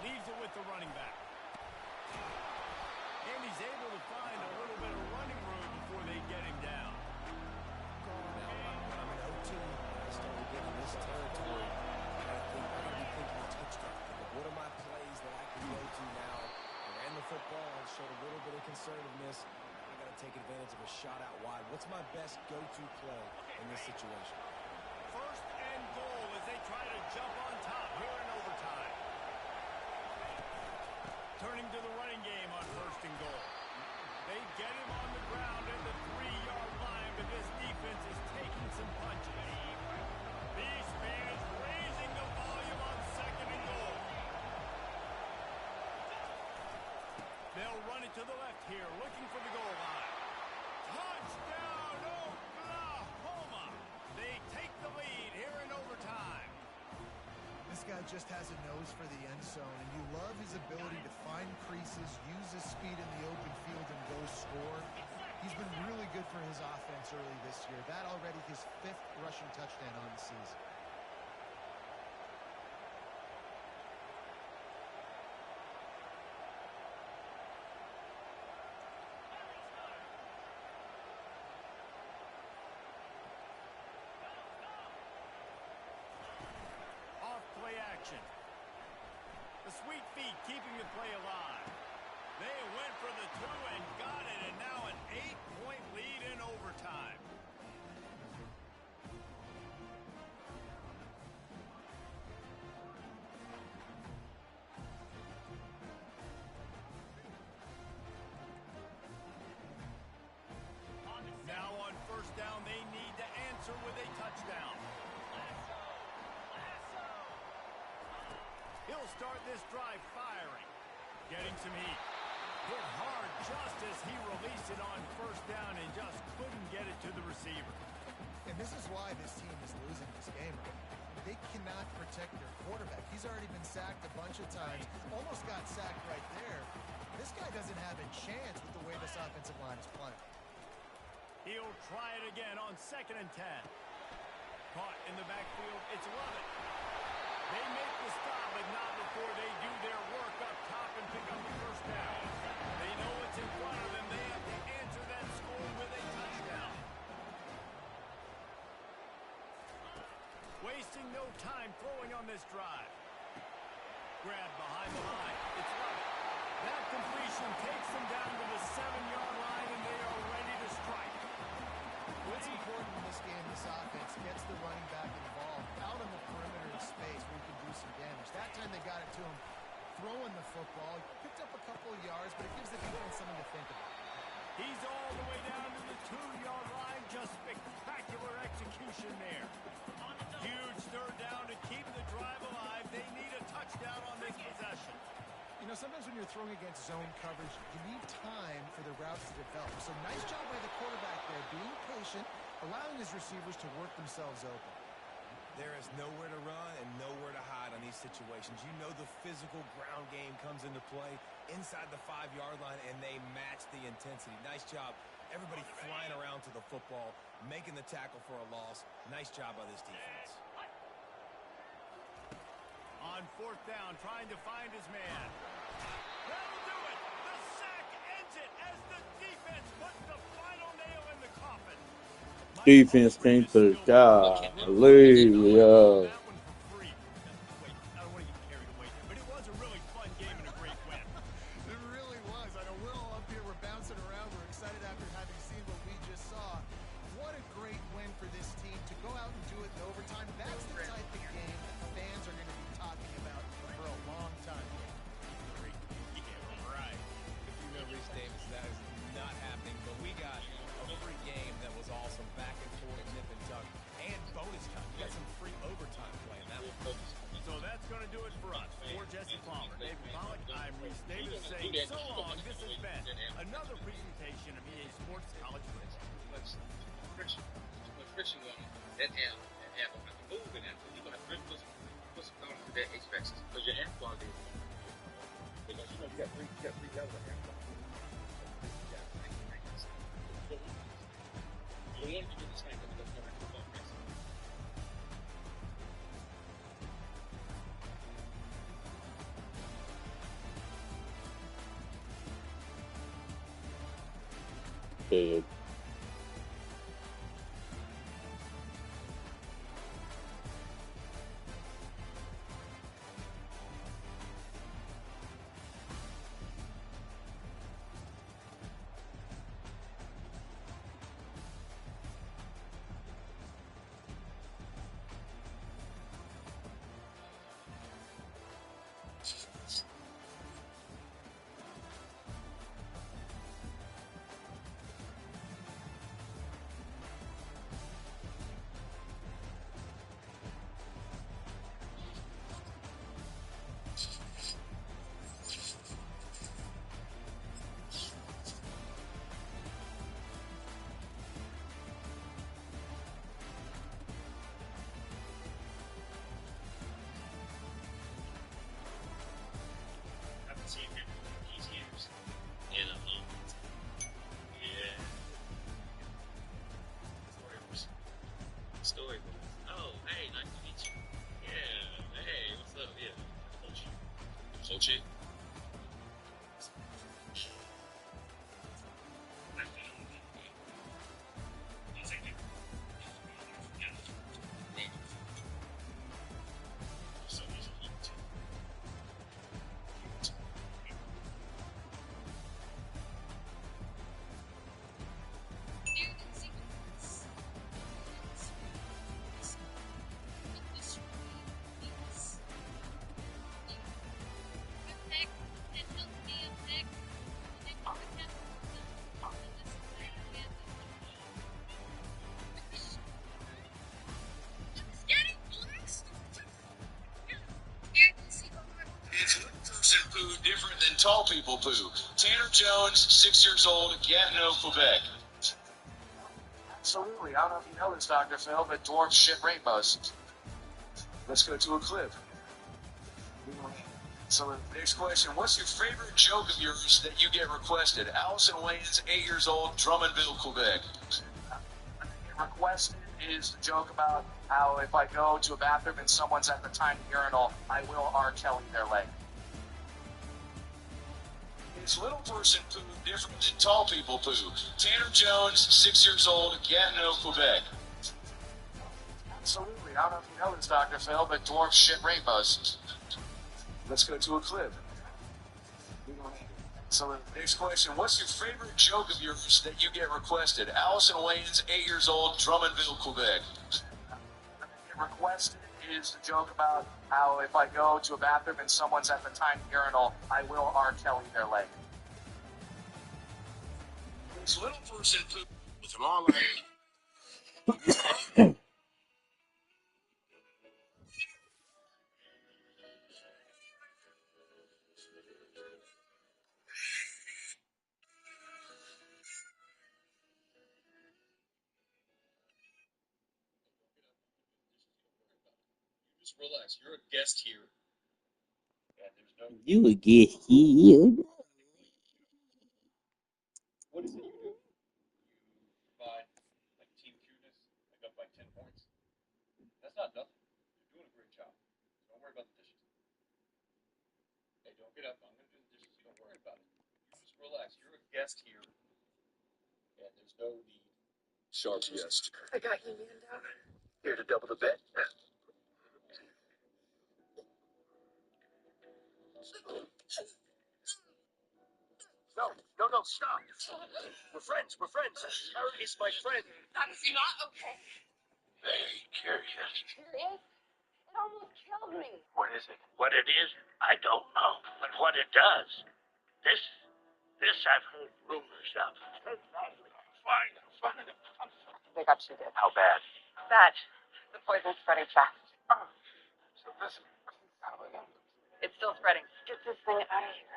Leaves it with the running back. And he's able to find a little bit of running room before they get him down. Now, when I'm in OT, I start to get in this territory. I gotta be thinking touchdown. What are my plays that I can go to now? I ran the football and showed a little bit of conservativeness. I gotta take advantage of a shot out wide. What's my best go-to play in this situation? First and goal as they try to jump on top here in overtime. Turning to the running game on first and goal. They get him on the ground at the 3-yard line, but this defense is taking some punches. These fans raising the volume on second and goal. They'll run it to the left here, looking for the goal line. Touchdown, Oklahoma! They take the lead here in overtime. This guy just has a nose for the end zone, and you love his ability to find creases, use his speed in the open field, and go score. He's been really good for his offense early this year. That already his 5th rushing touchdown on the season. The sweet feet keeping the play alive. They went for the 2 and got it, and now an 8-point lead in overtime. Now on first down, they need to answer with a touchdown. He'll start this drive firing. Getting some heat. Hit hard just as he released it on first down and just couldn't get it to the receiver. And this is why this team is losing this game. They cannot protect their quarterback. He's already been sacked a bunch of times. Almost got sacked right there. This guy doesn't have a chance with the way this offensive line is playing. He'll try it again on 2nd and 10. Caught in the backfield. It's Lovett. They make the stop, but not before they do their work up top and pick up the first down. They know what's in front of them. They have to answer that score with a touchdown. Wasting no time throwing on this drive. Grabbed behind the line. It's Lovett. That completion takes them down to the 7-yard line, and they are ready to strike. What's important in this game, this offense gets the running back involved out on the perimeter of space where he can do some damage. That time they got it to him throwing the football. Picked up a couple of yards, but it gives the defense something to think about. He's all the way down to the 2-yard line. Just spectacular execution there. Huge third down to keep the drive alive. They need a touchdown on this possession. You know, sometimes when you're throwing against zone coverage, you need time for the routes to develop. So nice job by the quarterback there, being patient, allowing his receivers to work themselves open. There is nowhere to run and nowhere to hide on these situations. You know the physical ground game comes into play inside the 5-yard line, and they match the intensity. Nice job. Everybody flying around to the football, making the tackle for a loss. Nice job by this defense. On 4th down, trying to find his man. That'll do it. The sack ends it as the defense puts the final nail in the coffin. Defense can't put it. Golly. What a great win for this team to go out and do it in overtime. That's the Dead. It's little person poo different than tall people poo. Tanner Jones, 6 years old, Gatineau, Quebec. Absolutely. I don't know if you know this, Dr. Phil, but dwarfs shit rainbows. Let's go to a clip. So the next question, what's your favorite joke of yours that you get requested? Allison Wayne's 8 years old, Drummondville, Quebec. Requested is the joke about how if I go to a bathroom and someone's at the tiny urinal, I will R. Kelly their leg. Is little person poo different than tall people poo? Tanner Jones, 6 years old, Gatineau, Quebec. Absolutely. I don't know if you know this, Dr. Phil, but dwarfs shit rainbows. Let's go to a clip. So the next question, what's your favorite joke of yours that you get requested? Allison Wayne's 8 years old, Drummondville, Quebec. Requested is the joke about how if I go to a bathroom and someone's at the tiny urinal, I will R. Kelly their leg. This little person poo with a long leg. Just relax. You're a guest here. And there's no. You would get healed. What is it you do? You provide like team cuteness, like up by 10 points. That's not nothing. You're doing a great job. Don't worry about the dishes. Hey, don't get up. I'm gonna do the dishes. You don't worry about it. You just relax. You're a guest here. And there's no need. Sharp guest. I got you, Mando. Here to double the bet. No, stop. We're friends. Kara is my friend. That's not okay. Very curious. Serious? It almost killed me. What is it? What it is, I don't know. But what it does, this I've heard rumors of. Fine. They got you good. How bad? Bad. The poison's spreading fast. So this, It's still spreading. Get this thing out of here.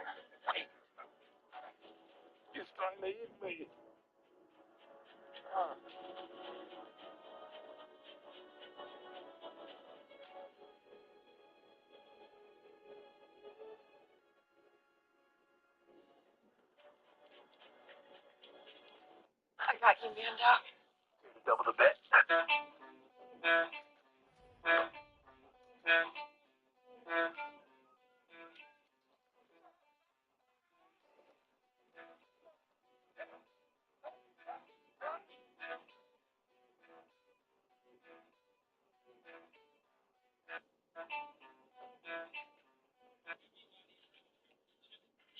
he's trying to eat me. Cracking me up. Double the bet.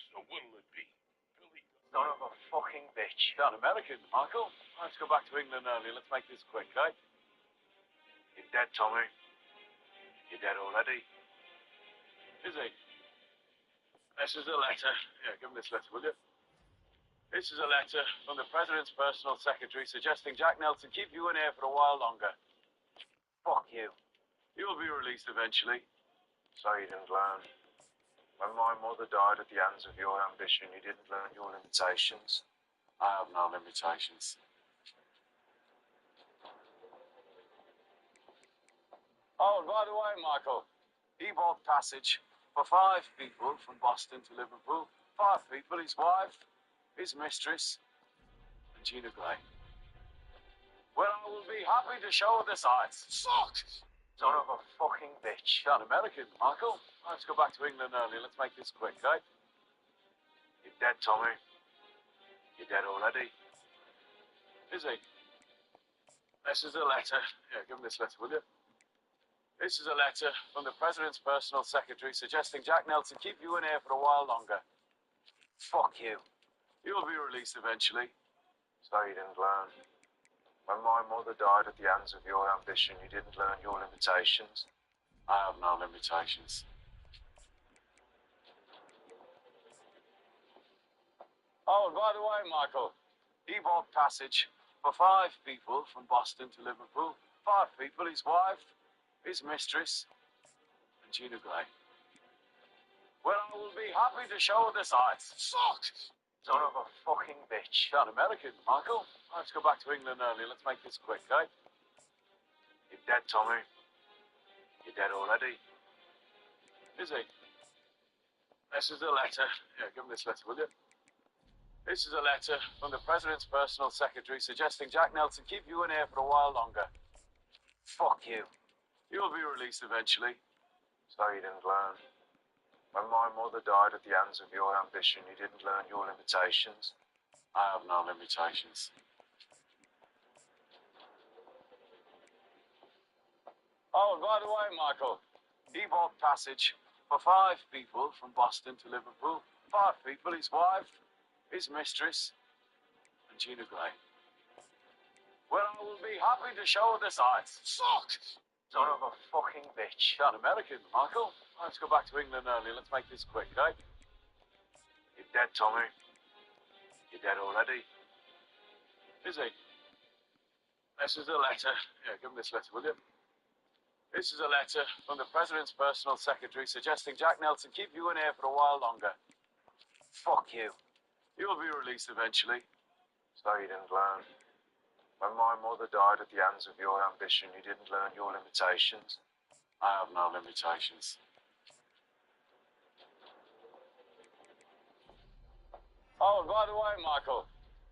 So what'll it be? Billy. Son of a fucking bitch. You're an American, Michael. Let's go back to England early. Let's make this quick, eh? You're dead, Tommy. You're dead already. Is he? This is a letter. Yeah, give him this letter, will you? This is a letter from the President's personal secretary suggesting Jack Nelson keep you in here for a while longer. Fuck you. You'll be released eventually. So you didn't learn. When my mother died at the hands of your ambition, you didn't learn your limitations. I have no limitations. Oh, and by the way, Michael, he bought passage for 5 people from Boston to Liverpool. 5 people, his wife, his mistress, and Gina Gray. Well, I will be happy to show her the sights. Sucks! Son of a fucking bitch. You're an American, Michael. Let's go back to England early. Let's make this quick, eh? You're dead, Tommy. You're dead already. Is he? This is a letter. Yeah, give him this letter, will you? This is a letter from the President's personal secretary suggesting Jack Nelson keep you in here for a while longer. Fuck you. You'll be released eventually. So you didn't learn. When my mother died at the hands of your ambition, you didn't learn your limitations. I have no limitations. Oh, and by the way, Michael, he bought passage for 5 people from Boston to Liverpool. 5 people, his wife, his mistress, and Gina Gray. Well, I will be happy to show her the sights. Sucks! Son of a fucking bitch. You're an American, Michael. Let's go back to England early. Let's make this quick, eh? You're dead, Tommy. You're dead already. Is he? This is a letter. Yeah, give him this letter, will you? This is a letter from the President's personal secretary suggesting Jack Nelson keep you in here for a while longer. Fuck you. You'll be released eventually. So you didn't learn. When my mother died at the hands of your ambition, you didn't learn your limitations. I have no limitations. Oh, and by the way, Michael, he bought passage for 5 people from Boston to Liverpool. 5 people, his wife, his mistress, and Gina Gray. Well, I will be happy to show her the sights. Sucks! Son of a fucking bitch. You're an American, Michael. Let's go back to England early. Let's make this quick, eh? You're dead, Tommy. You're dead already. Is he? This is a letter. Yeah, give him this letter, will you? This is a letter from the President's personal secretary suggesting Jack Nelson keep you in here for a while longer. Fuck you. You'll be released eventually. So you didn't learn. When my mother died at the hands of your ambition, you didn't learn your limitations. I have no limitations. Oh, and by the way, Michael,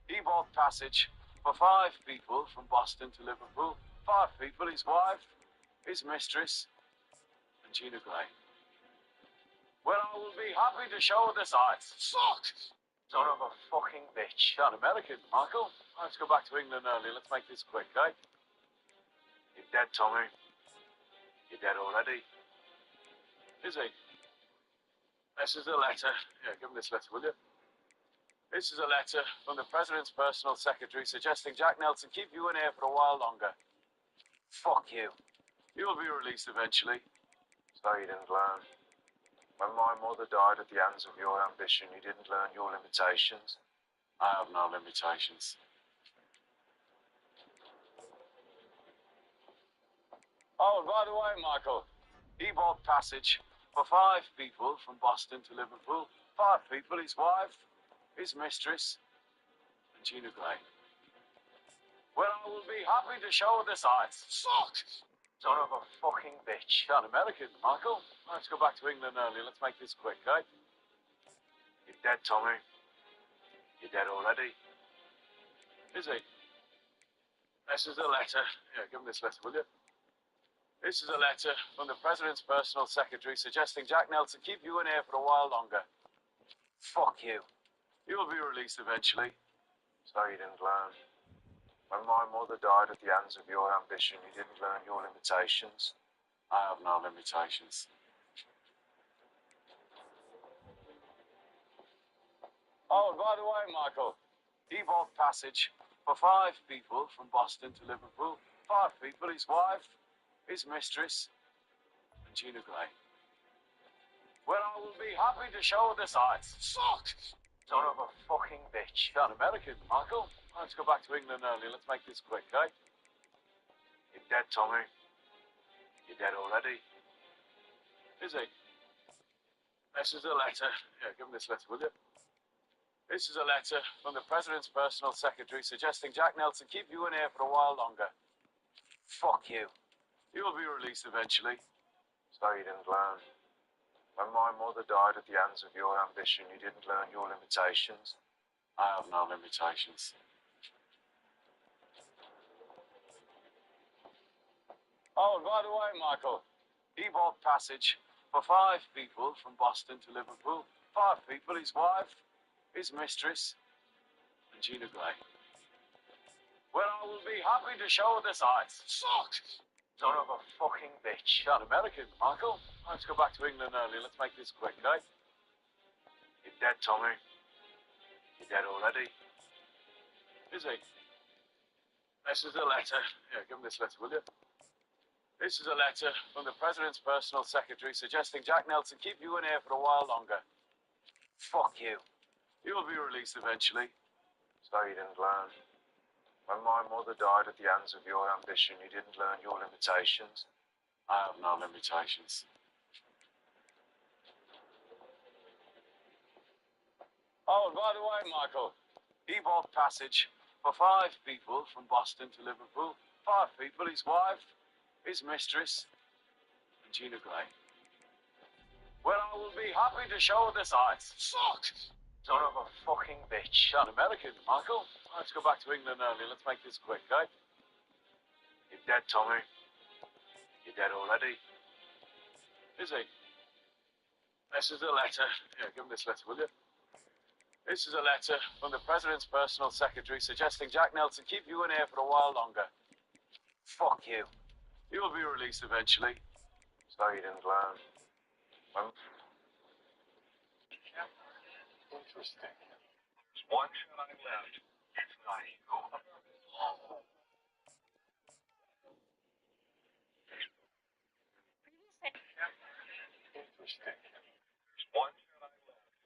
he bought passage for 5 people from Boston to Liverpool. 5 people, his wife, his mistress, and Gina Gray. Well, I will be happy to show her the sights. Sucks! Son of a fucking bitch. You're an American, Michael. Let's go back to England early. Let's make this quick, eh? You're dead, Tommy. You're dead already. Is he? This is a letter. Yeah, give him this letter, will you? This is a letter from the President's personal secretary suggesting Jack Nelson keep you in here for a while longer. Fuck you. You'll be released eventually. So you didn't learn. When my mother died at the hands of your ambition, you didn't learn your limitations. I have no limitations. Oh, and by the way, Michael, he bought passage for 5 people from Boston to Liverpool. 5 people, his wife, his mistress, and Gina Gray. Well, I will be happy to show her the sights. Sucks! Son of a fucking bitch. You're an American, Michael. Let's go back to England early. Let's make this quick, eh? You're dead, Tommy. You're dead already. Is he? This is a letter. Yeah, give him this letter, will you? This is a letter from the President's personal secretary suggesting Jack Nelson keep you in here for a while longer. Fuck you. You will be released eventually. Sorry you didn't learn. When my mother died at the hands of your ambition, you didn't learn your limitations. I have no limitations. Oh, and by the way, Michael, he bought passage for 5 people from Boston to Liverpool. 5 people, his wife, his mistress, and Gina Gray. Well, I will be happy to show the sights. Fuck! Son of a fucking bitch. You're an American, Michael. Let's go back to England early. Let's make this quick, eh? You're dead, Tommy. You're dead already. Is he? This is a letter. Yeah, give him this letter, will you? This is a letter from the President's personal secretary suggesting Jack Nelson keep you in here for a while longer. Fuck you. You will be released eventually. Sorry you didn't learn. When my mother died at the hands of your ambition, you didn't learn your limitations. I have no limitations. Oh, and by the way, Michael, he bought passage for 5 people from Boston to Liverpool. 5 people, his wife, his mistress, and Gina Gray. Well, I will be happy to show the sights. Fuck! Son of a fucking bitch. You're an American, Michael. Let's go back to England early. Let's make this quick, eh? You're dead, Tommy. You're dead already. Is he? This is a letter. Yeah, give him this letter, will you? This is a letter from the President's personal secretary suggesting Jack Nelson keep you in here for a while longer. Fuck you. You will be released eventually. Sorry you didn't learn. When my mother died at the hands of your ambition, you didn't learn your limitations. I have no limitations. Oh, and by the way, Michael, he bought passage for 5 people from Boston to Liverpool. 5 people, his wife, his mistress, and Gina Gray. Well, I will be happy to show the sights. Fuck! Son of a fucking bitch. You're an American, Michael. Let's go back to England early. Let's make this quick, eh? You're dead, Tommy. You're dead already. Is he? This is a letter. Yeah, give him this letter, will you? This is a letter from the President's personal secretary suggesting Jack Nelson keep you in here for a while longer. Fuck you. You will be released eventually. Sorry you didn't learn. Interesting. There's one shot I left. It's not you. Interesting. There's one shot I left.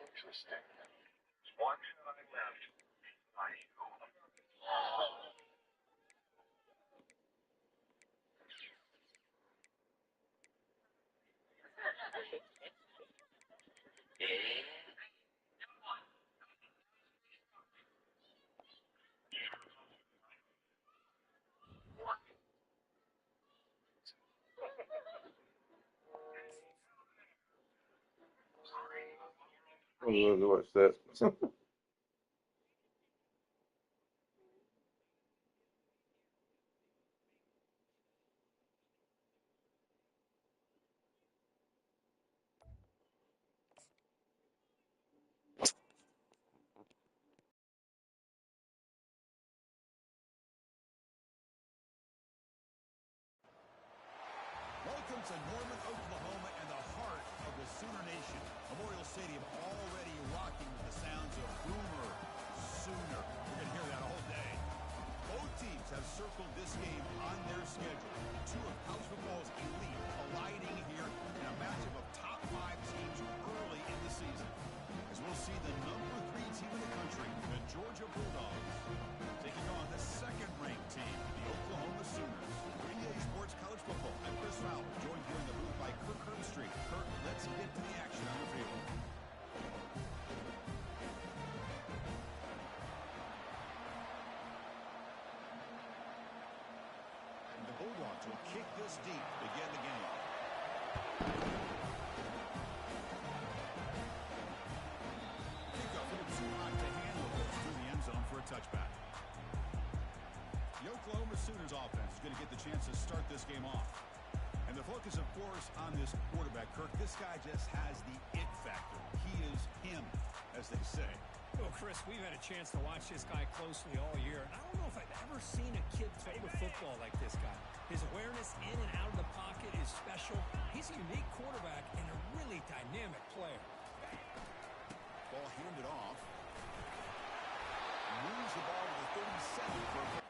Interesting. There's one shot I left. It's not you. What's that? Welcome to Norman, Oklahoma, and the heart of the Sooner Nation. Memorial this game on their schedule. Two of college football's elite colliding here in a matchup of top 5 teams early in the season. As we'll see the number 3 team in the country, the Georgia Bulldogs, taking on the second-ranked team, the Oklahoma Sooners. For EA Sports College Football, I'm Chris Fowler, joined here in the booth by Kirk Herbstreit. Kirk, let's get to the action on the field. The Bulldogs will kick this deep to begin the game. Kickoff a little too hot to handle, goes through the end zone for a touchback. The Oklahoma Sooners offense is going to get the chance to start this game off. And the focus, of course, on this quarterback, Kirk. This guy just has the it factor. He is him, as they say. Well, Chris, we've had a chance to watch this guy closely all year, and I don't know if I've ever seen a kid throw the football like this guy. His awareness in and out of the pocket is special. He's a unique quarterback and a really dynamic player. Ball handed off. Moves the ball to the 37 for a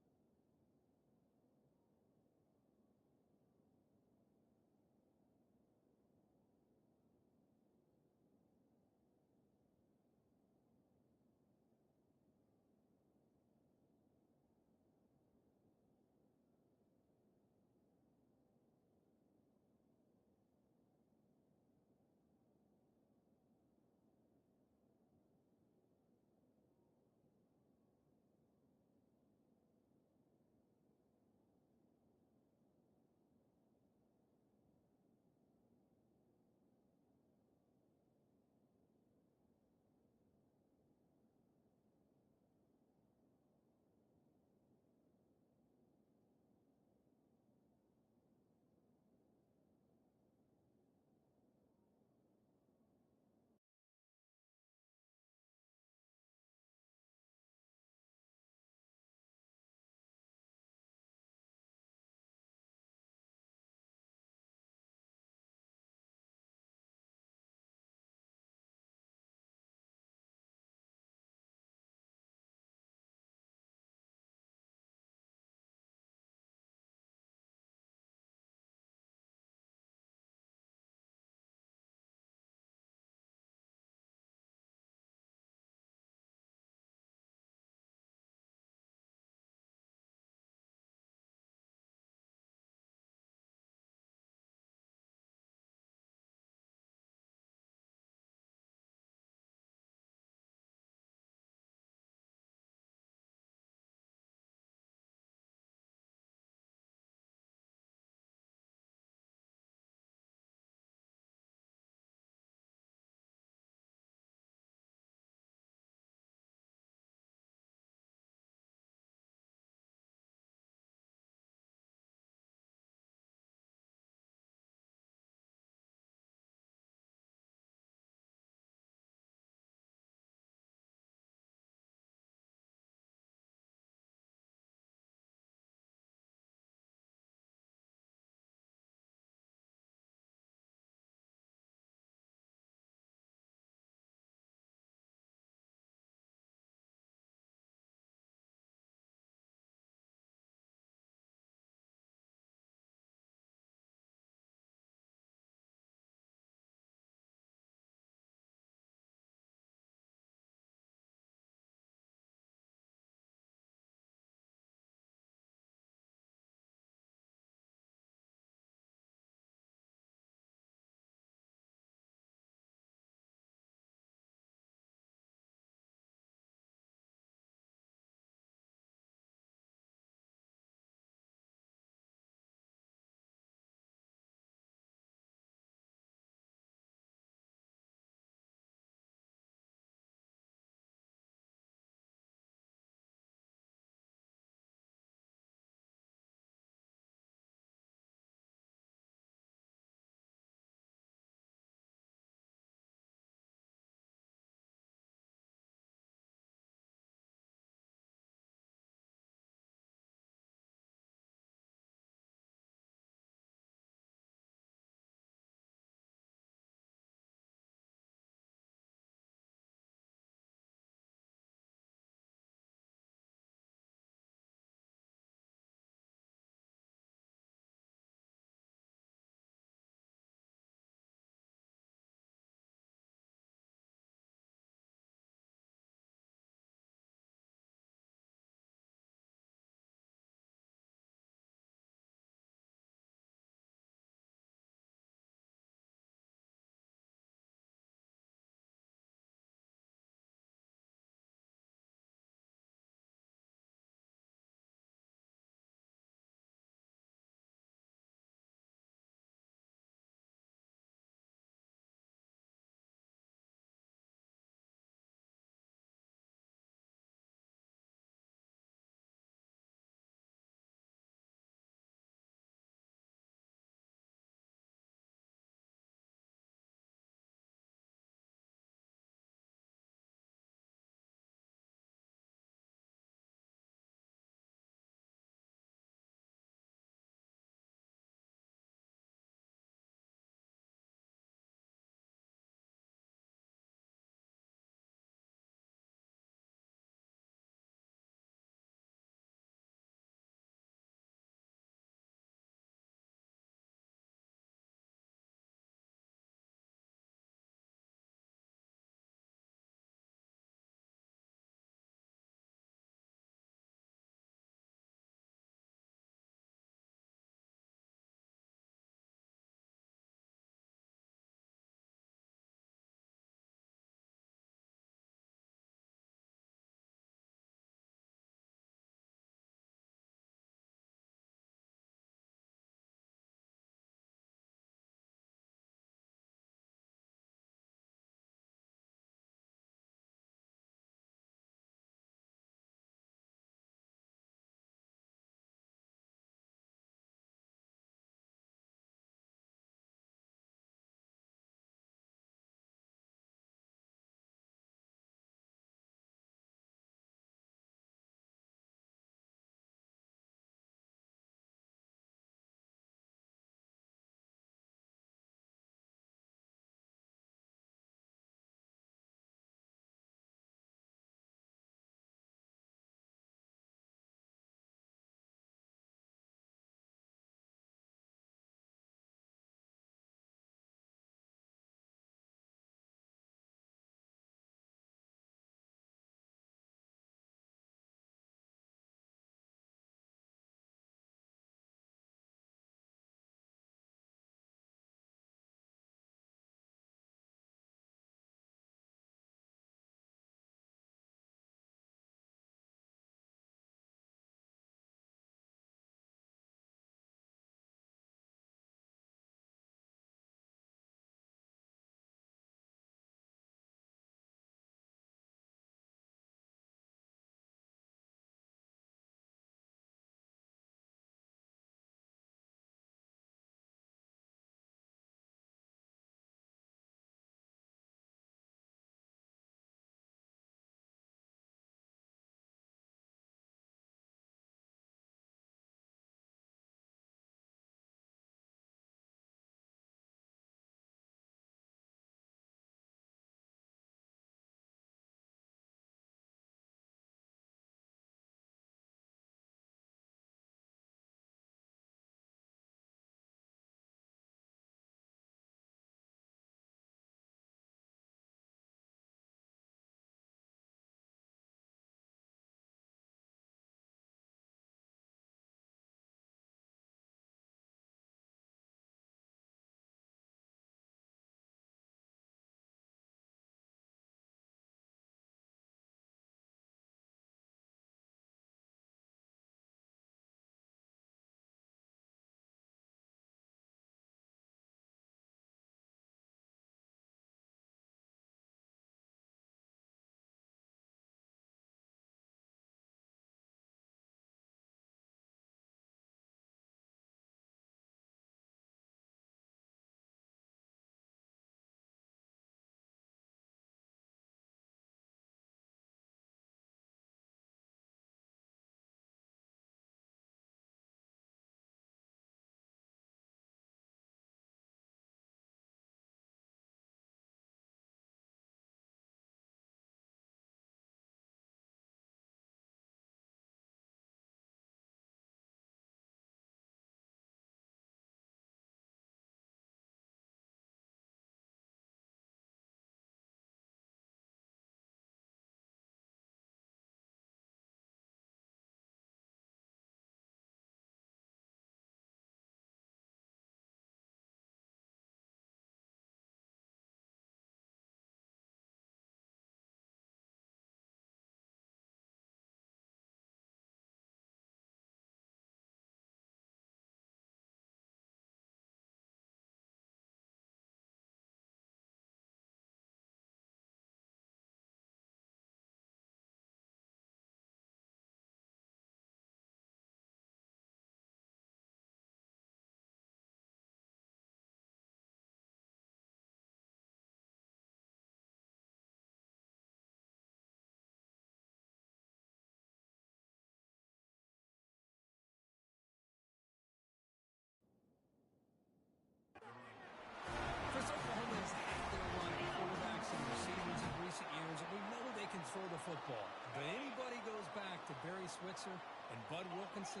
football. But anybody goes back to Barry Switzer and Bud Wilkinson,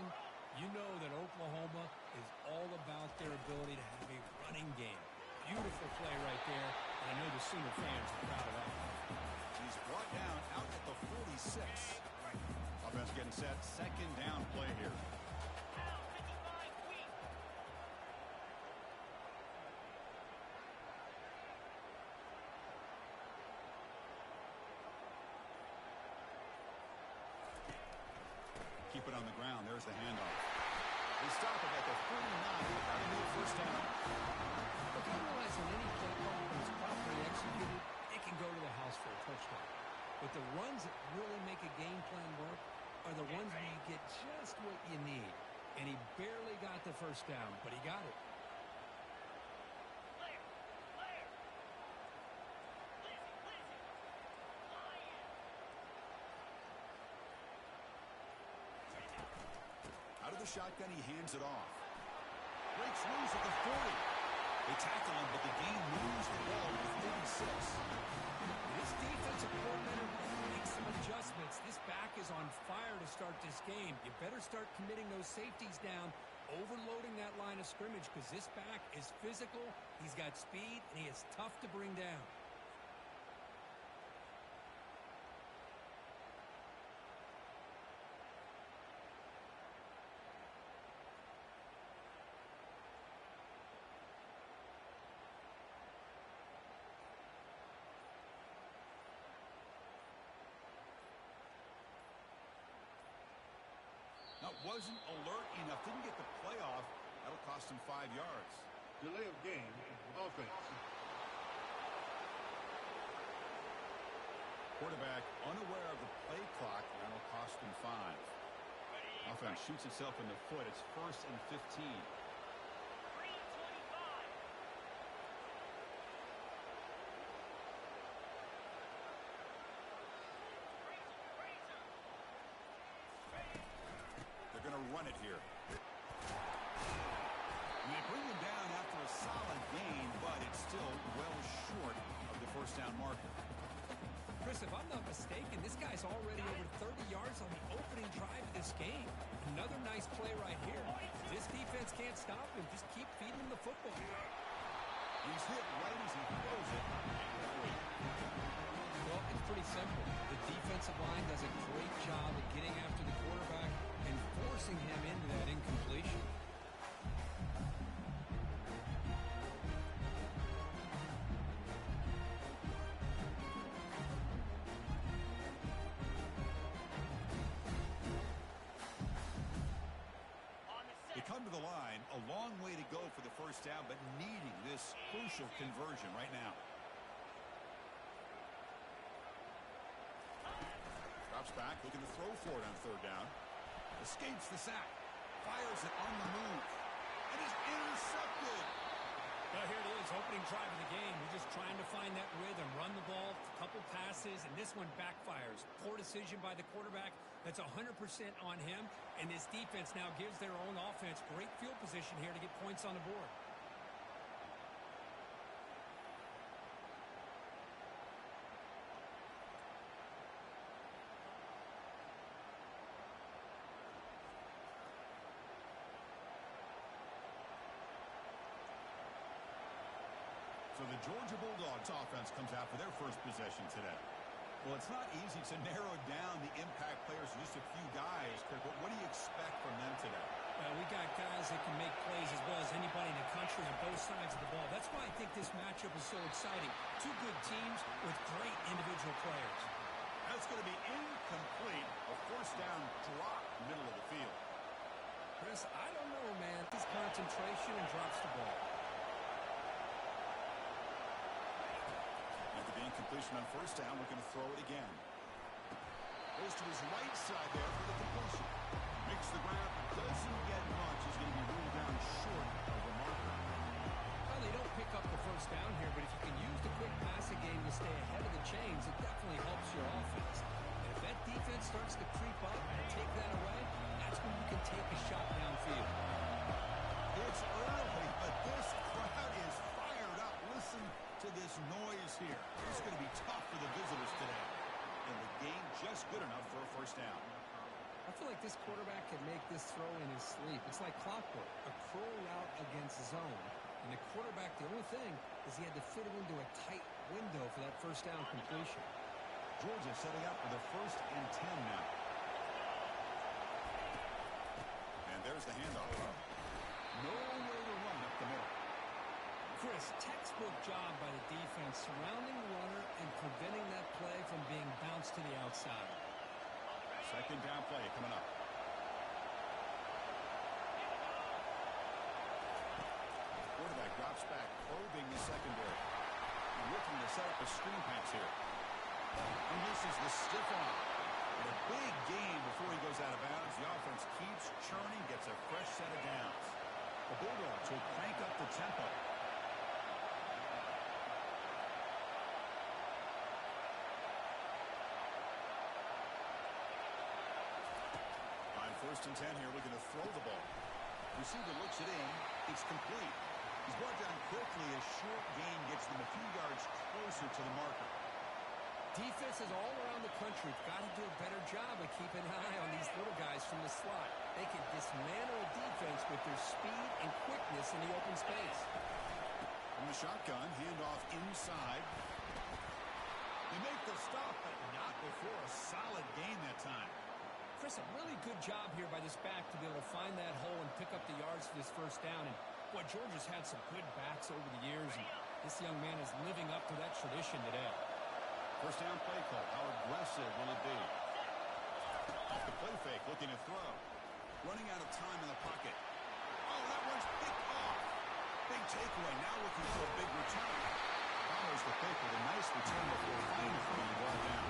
you know that Oklahoma is all about their ability to have a running game. Beautiful play right there, and I know the Sooner fans are proud of that. He's brought down out at the 46. Offense getting set. Second down play here. Keep it on the ground. There's the handoff. They stop it at the 49. That'll be a first down. Look, I realize on any play call, when it's properly executed, it can go to the house for a touchdown. But the runs that really make a game plan work are the ones where you get just what you need. And he barely got the first down, but he got it. Out of the shotgun, he hands it off. Breaks loose at the 40. They tackle him, but the game moves the ball to 36. This defensive coordinator makes some adjustments. This back is on fire to start this game. You better start committing those safeties down, overloading that line of scrimmage, because this back is physical, he's got speed, and he is tough to bring down. Now, wasn't alert enough. Didn't get the playoff. That'll cost him 5 yards. Delay of game, offense. Quarterback unaware of the play clock. That'll cost him 5. Offense shoots itself in the foot. It's 1st and 15. They're going to run it here. And they bring him down after a solid gain, but it's still well short of the first down marker. Chris, if I'm not mistaken, this guy's already over 30 yards on the opening drive of this game. Another nice play right here. This defense can't stop him. Just keep feeding him the football. He's hit right as he throws it. Well, it's pretty simple. The defensive line does a great job of getting after the quarterback and forcing him into that incompletion. They come to the line, a long way to go for the first down, but needing this crucial conversion right now. Drops back, looking to throw for it on third down. Escapes the sack. Fires it on the move. And is intercepted. Well, here it is, opening drive of the game. We're just trying to find that rhythm, run the ball, a couple passes, and this one backfires. Poor decision by the quarterback. That's 100% on him, and this defense now gives their own offense great field position here to get points on the board. So the Georgia Bulldogs offense comes out for their first possession today. Well, it's not easy to narrow down the impact players to just a few guys, Kirk, but what do you expect from them today? We got guys that can make plays as well as anybody in the country on both sides of the ball. That's why I think this matchup is so exciting. Two good teams with great individual players. That's going to be incomplete. A first down drop middle of the field. Chris, I don't know, man. His concentration and drops the ball. After the incompletion on first down, we're going to throw it again. Goes to his right side there for the completion. Makes the ground, doesn't get much. He's going to be ruled down short of the marker. Well, they don't pick up the first down here, but if you can use the quick passing game to stay ahead of the chains, it definitely helps your offense. And if that defense starts to creep up and take that away, that's when you can take a shot downfield. It's early, but this crowd is fired up. Listen to this noise here. It's going to be tough for the visitors today. and the game just good enough for a first down. I feel like this quarterback can make this throw in his sleep. It's like clockwork, a curl route against zone. And the quarterback, the only thing is he had to fit it into a tight window for that first down completion. Georgia setting up for the 1st and 10 now. And there's the handoff. No way to run up the middle. Chris, textbook job by the defense surrounding the runner and preventing that play from being bounced to the outside. 2nd down play coming up. Quarterback drops back, probing the secondary. Looking to set up a screen pass here. And this is the stiff arm. And a big gain before he goes out of bounds. The offense keeps churning, gets a fresh set of downs. The Bulldogs will crank up the tempo. On 1st and 10 here, looking to throw the ball. Receiver looks it in. It's complete. He's brought down quickly. A short gain gets them a few yards closer to the marker. Defenses all around the country have got to do a better job of keeping an eye on these little guys from the slot. They can dismantle a defense with their speed and quickness in the open space. From the shotgun, handoff inside. They make the stop, but not before a solid gain that time. Chris, a really good job here by this back to be able to find that hole and pick up the yards for this first down. And boy, Georgia's had some good backs over the years, and this young man is living up to that tradition today. First down play call. How aggressive will it be? Off the play fake, looking to throw. Running out of time in the pocket. Oh, that one's picked off. Big takeaway. Now looking for a big return. Follows the pick with a nice return before finally being brought down.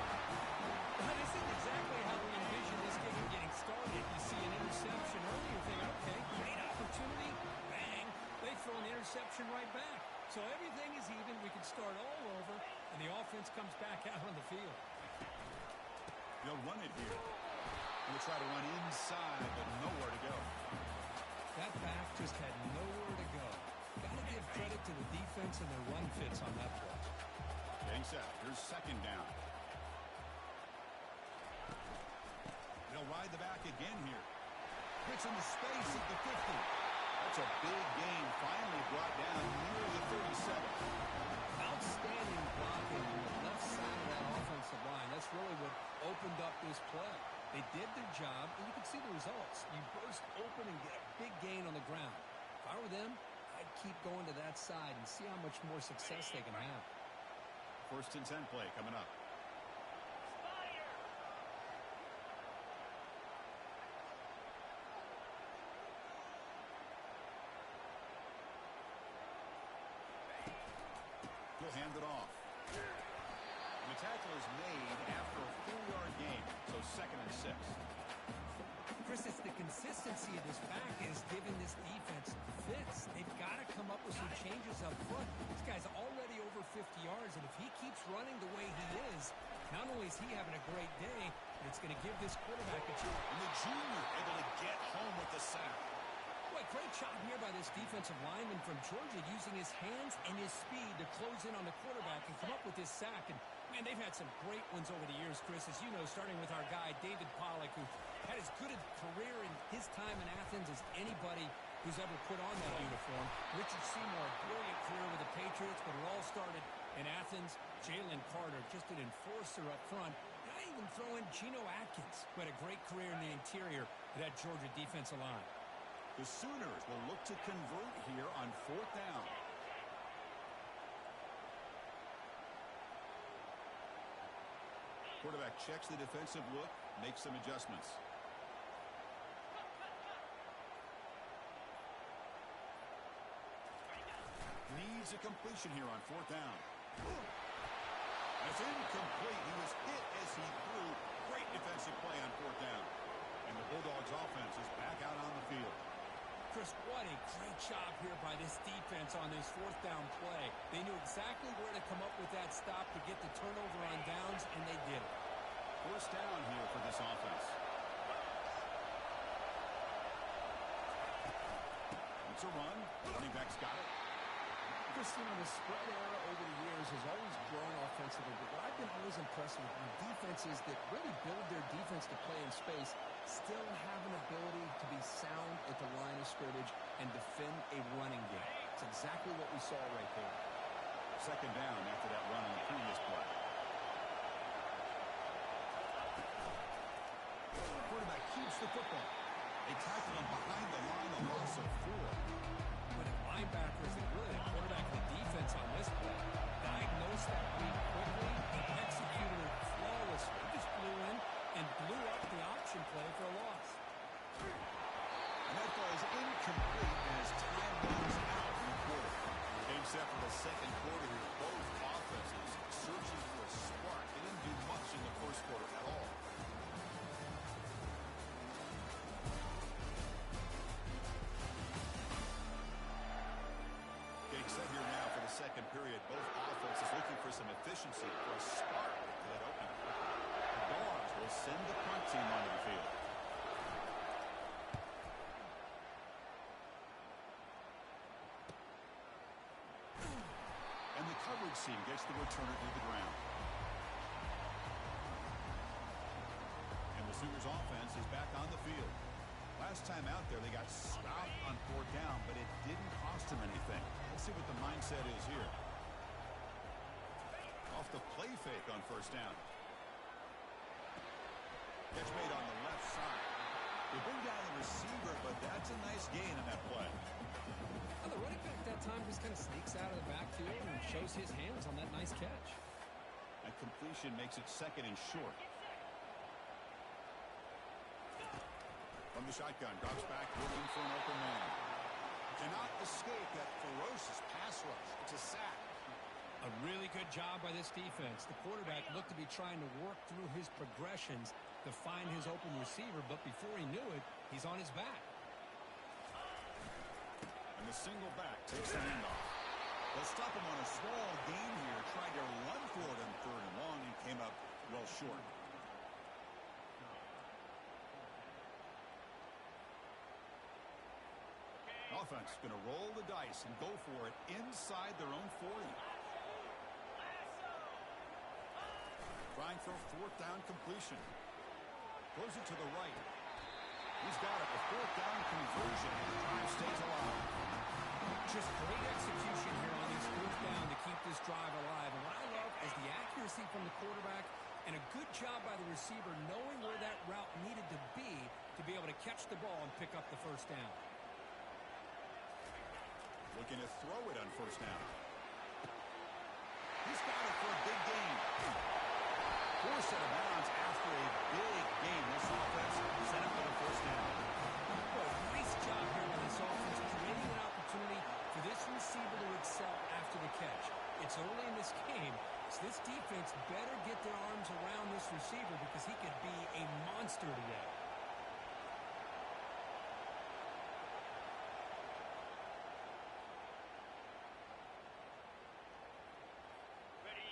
This is exactly how we envision this game getting started. You see an interception early, you think, okay, great opportunity. Bang. They throw an interception right back. So everything is even. We can start all over, and the offense comes back out on the field. They'll run it here. We'll try to run inside, but nowhere to go. That back just had nowhere to go. Got to give credit to the defense and their run fits on that play. Getting set. Here's 2nd down. They'll ride the back again here. Gets into space at the 50. That's a big gain. Finally brought down near the 37. Outstanding blocking on the left side of that offensive line. That's really what opened up this play. They did their job, and you can see the results. You burst open and get a big gain on the ground. If I were them, I'd keep going to that side and see how much more success they can have. 1st and 10 play coming up. He'll hand it off. And the tackle is made after a 4-yard gain, so 2nd and 6. Chris, it's the consistency of this back is giving this defense fits. They've got to come up with some changes up front. This guy's already over 50 yards, and if he keeps running the way he is, not only is he having a great day, but it's going to give this quarterback a chance. And the junior able to get home with the sack. Boy, great job here by this defensive lineman from Georgia using his hands and his speed to close in on the quarterback and come up with this sack. And, man, they've had some great ones over the years, Chris, as you know, starting with our guy, David Pollock, who had as good a career in his time in Athens as anybody who's ever put on that uniform. Richard Seymour, brilliant career with the Patriots, but it all started in Athens. Jalen Carter, just an enforcer up front. And I even throw in Geno Atkins, who had a great career in the interior of that Georgia defensive line. The Sooners will look to convert here on 4th down. Quarterback checks the defensive look, makes some adjustments. Needs a completion here on 4th down. That's incomplete. He was hit as he threw. Great defensive play on 4th down. And the Bulldogs offense is back out on the field. Chris, what a great job here by this defense on this 4th down play. They knew exactly where to come up with that stop to get the turnover on downs, and they did it. 1st down here for this offense. It's a run. Running back's got it. Christine, the spread era over the years has always grown offensively, but what I've been always impressed with defenses that really build their defense to play in space still have an ability to be sound at the line of scrimmage and defend a running game. It's exactly what we saw right there. Second down after that run on the previous play. Quarterback keeps the football. They tackle him behind the line, a loss of 4. But the linebackers and really the quarterback and the defense on this play diagnosed that read quickly and executed it flawlessly. They just blew in and blew up the option play for a loss. And that ball is incomplete as time runs out in the quarter. Game set for the second quarter here. Both offenses searching for a spark. They didn't do much in the first quarter at all. Game set here now for the second period. Both offenses looking for some efficiency, for a spark to that opening. The Dogs will send the punt team onto the field. And the coverage team gets the returner to the ground. And the Sooners offense is back on the field. Last time out there, they got stopped on 4th down, but it didn't cost them anything. Let's see what the mindset is here. Off the play fake on 1st down. Catch made on the left side. They bring down the receiver, but that's a nice gain on that play. Well, the running back that time just kind of sneaks out of the backfield and shows his hands on that nice catch. That completion makes it 2nd and short. From the shotgun, drops back, looking for an open man. Cannot escape that ferocious pass rush. It's a sack. A really good job by this defense. The quarterback looked to be trying to work through his progressions to find his open receiver, but before he knew it, he's on his back. And the single back takes the handoff. They'll stop him on a small gain here. Tried to run for it on 3rd and long and came up well short. Offense going to roll the dice and go for it inside their own 40. Trying for a 4th down completion. Throws it to the right. He's got it. A 4th down conversion. The drive stays alive. Just great execution here on this 4th down to keep this drive alive. And what I love is the accuracy from the quarterback and a good job by the receiver knowing where that route needed to be able to catch the ball and pick up the 1st down. Looking to throw it on 1st down. He's got it for a big gain. Forced out of bounds after a big gain. This offense set up for the 1st down. Well, nice job here by this offense, creating an opportunity for this receiver to excel after the catch. It's early in this game, so this defense better get their arms around this receiver because he could be a monster today.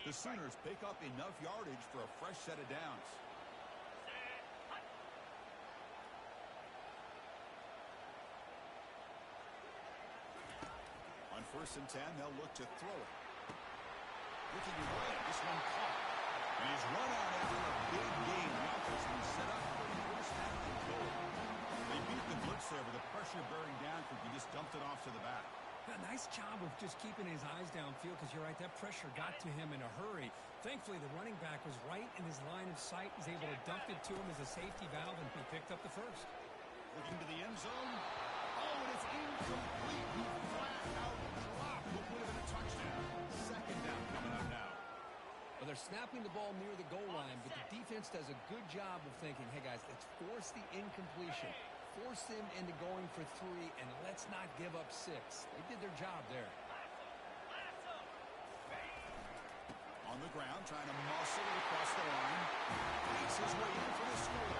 The Sooners pick up enough yardage for a fresh set of downs. On 1st and 10, they'll look to throw it. Looking away, this one caught. And he's run out after a big gain. The offense will set up for a 1st down and goal. They beat the blitz there with the pressure bearing down because he just dumped it off to the back. A nice job of just keeping his eyes downfield because you're right, that pressure got to him in a hurry. Thankfully, the running back was right in his line of sight. He's able to dump it to him as a safety valve, and he picked up the 1st. Looking to the end zone. Oh, and it's incomplete. He flat out dropped. What would have been a touchdown. 2nd down coming up now. Well, they're snapping the ball near the goal line, but the defense does a good job of thinking, hey, guys, let's force the incompletion. Force them into going for 3, and let's not give up 6. They did their job there. On the ground, trying to muscle it across the line. Makes his way in for the score.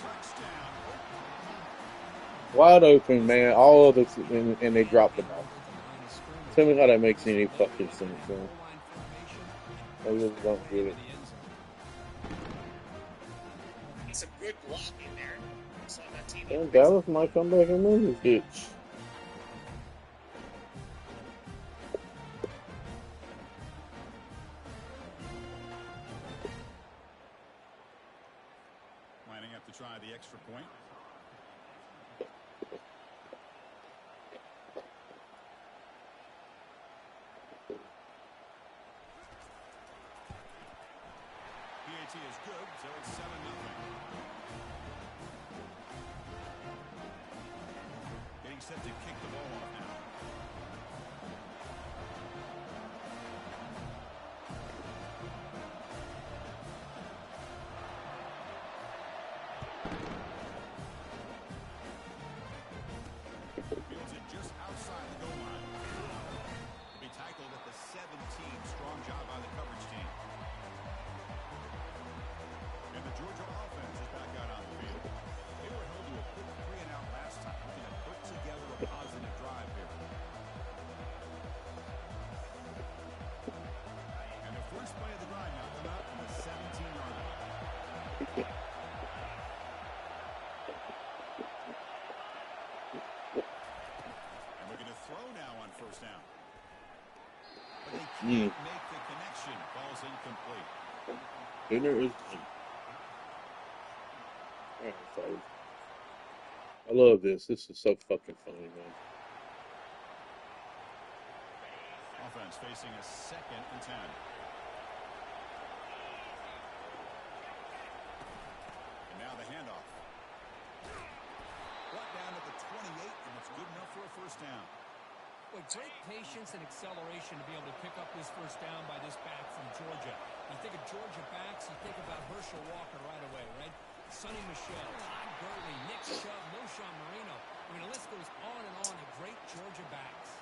Touchdown, Oklahoma. Wide open, man. All of this, and they dropped the ball. Tell me how that makes any fucking sense, man. I really don't get it. Some good blocking there. I saw that team. And Dallas might come back and win this bitch. Lining up to try the extra point. PAT is good, so it's 7-0. Getting set to kick the ball off now. Fields it just outside the goal line. To be tackled at the 17. Strong job by the coverage team. And the Georgia offense is back out on the field. They were held to a quick 3-and-out last time. Looking to put together a positive drive here. And the first play of the drive now come out from the 17-yard line. And looking to throw now on first down. But they can't make the connection. Ball's incomplete. Dinner is. I love this. This is so fucking funny, man. Offense facing a 2nd and 10. And now the handoff. Brought down at the 28, and it's good enough for a first down. With great patience and acceleration to be able to pick up this first down by this back from Georgia. You think of Georgia backs, you think about Herschel Walker right away, right? Sonny Michel, Todd Gurley, Nick Chubb, Moshawn Marino. I mean, the list goes on and on of great Georgia backs.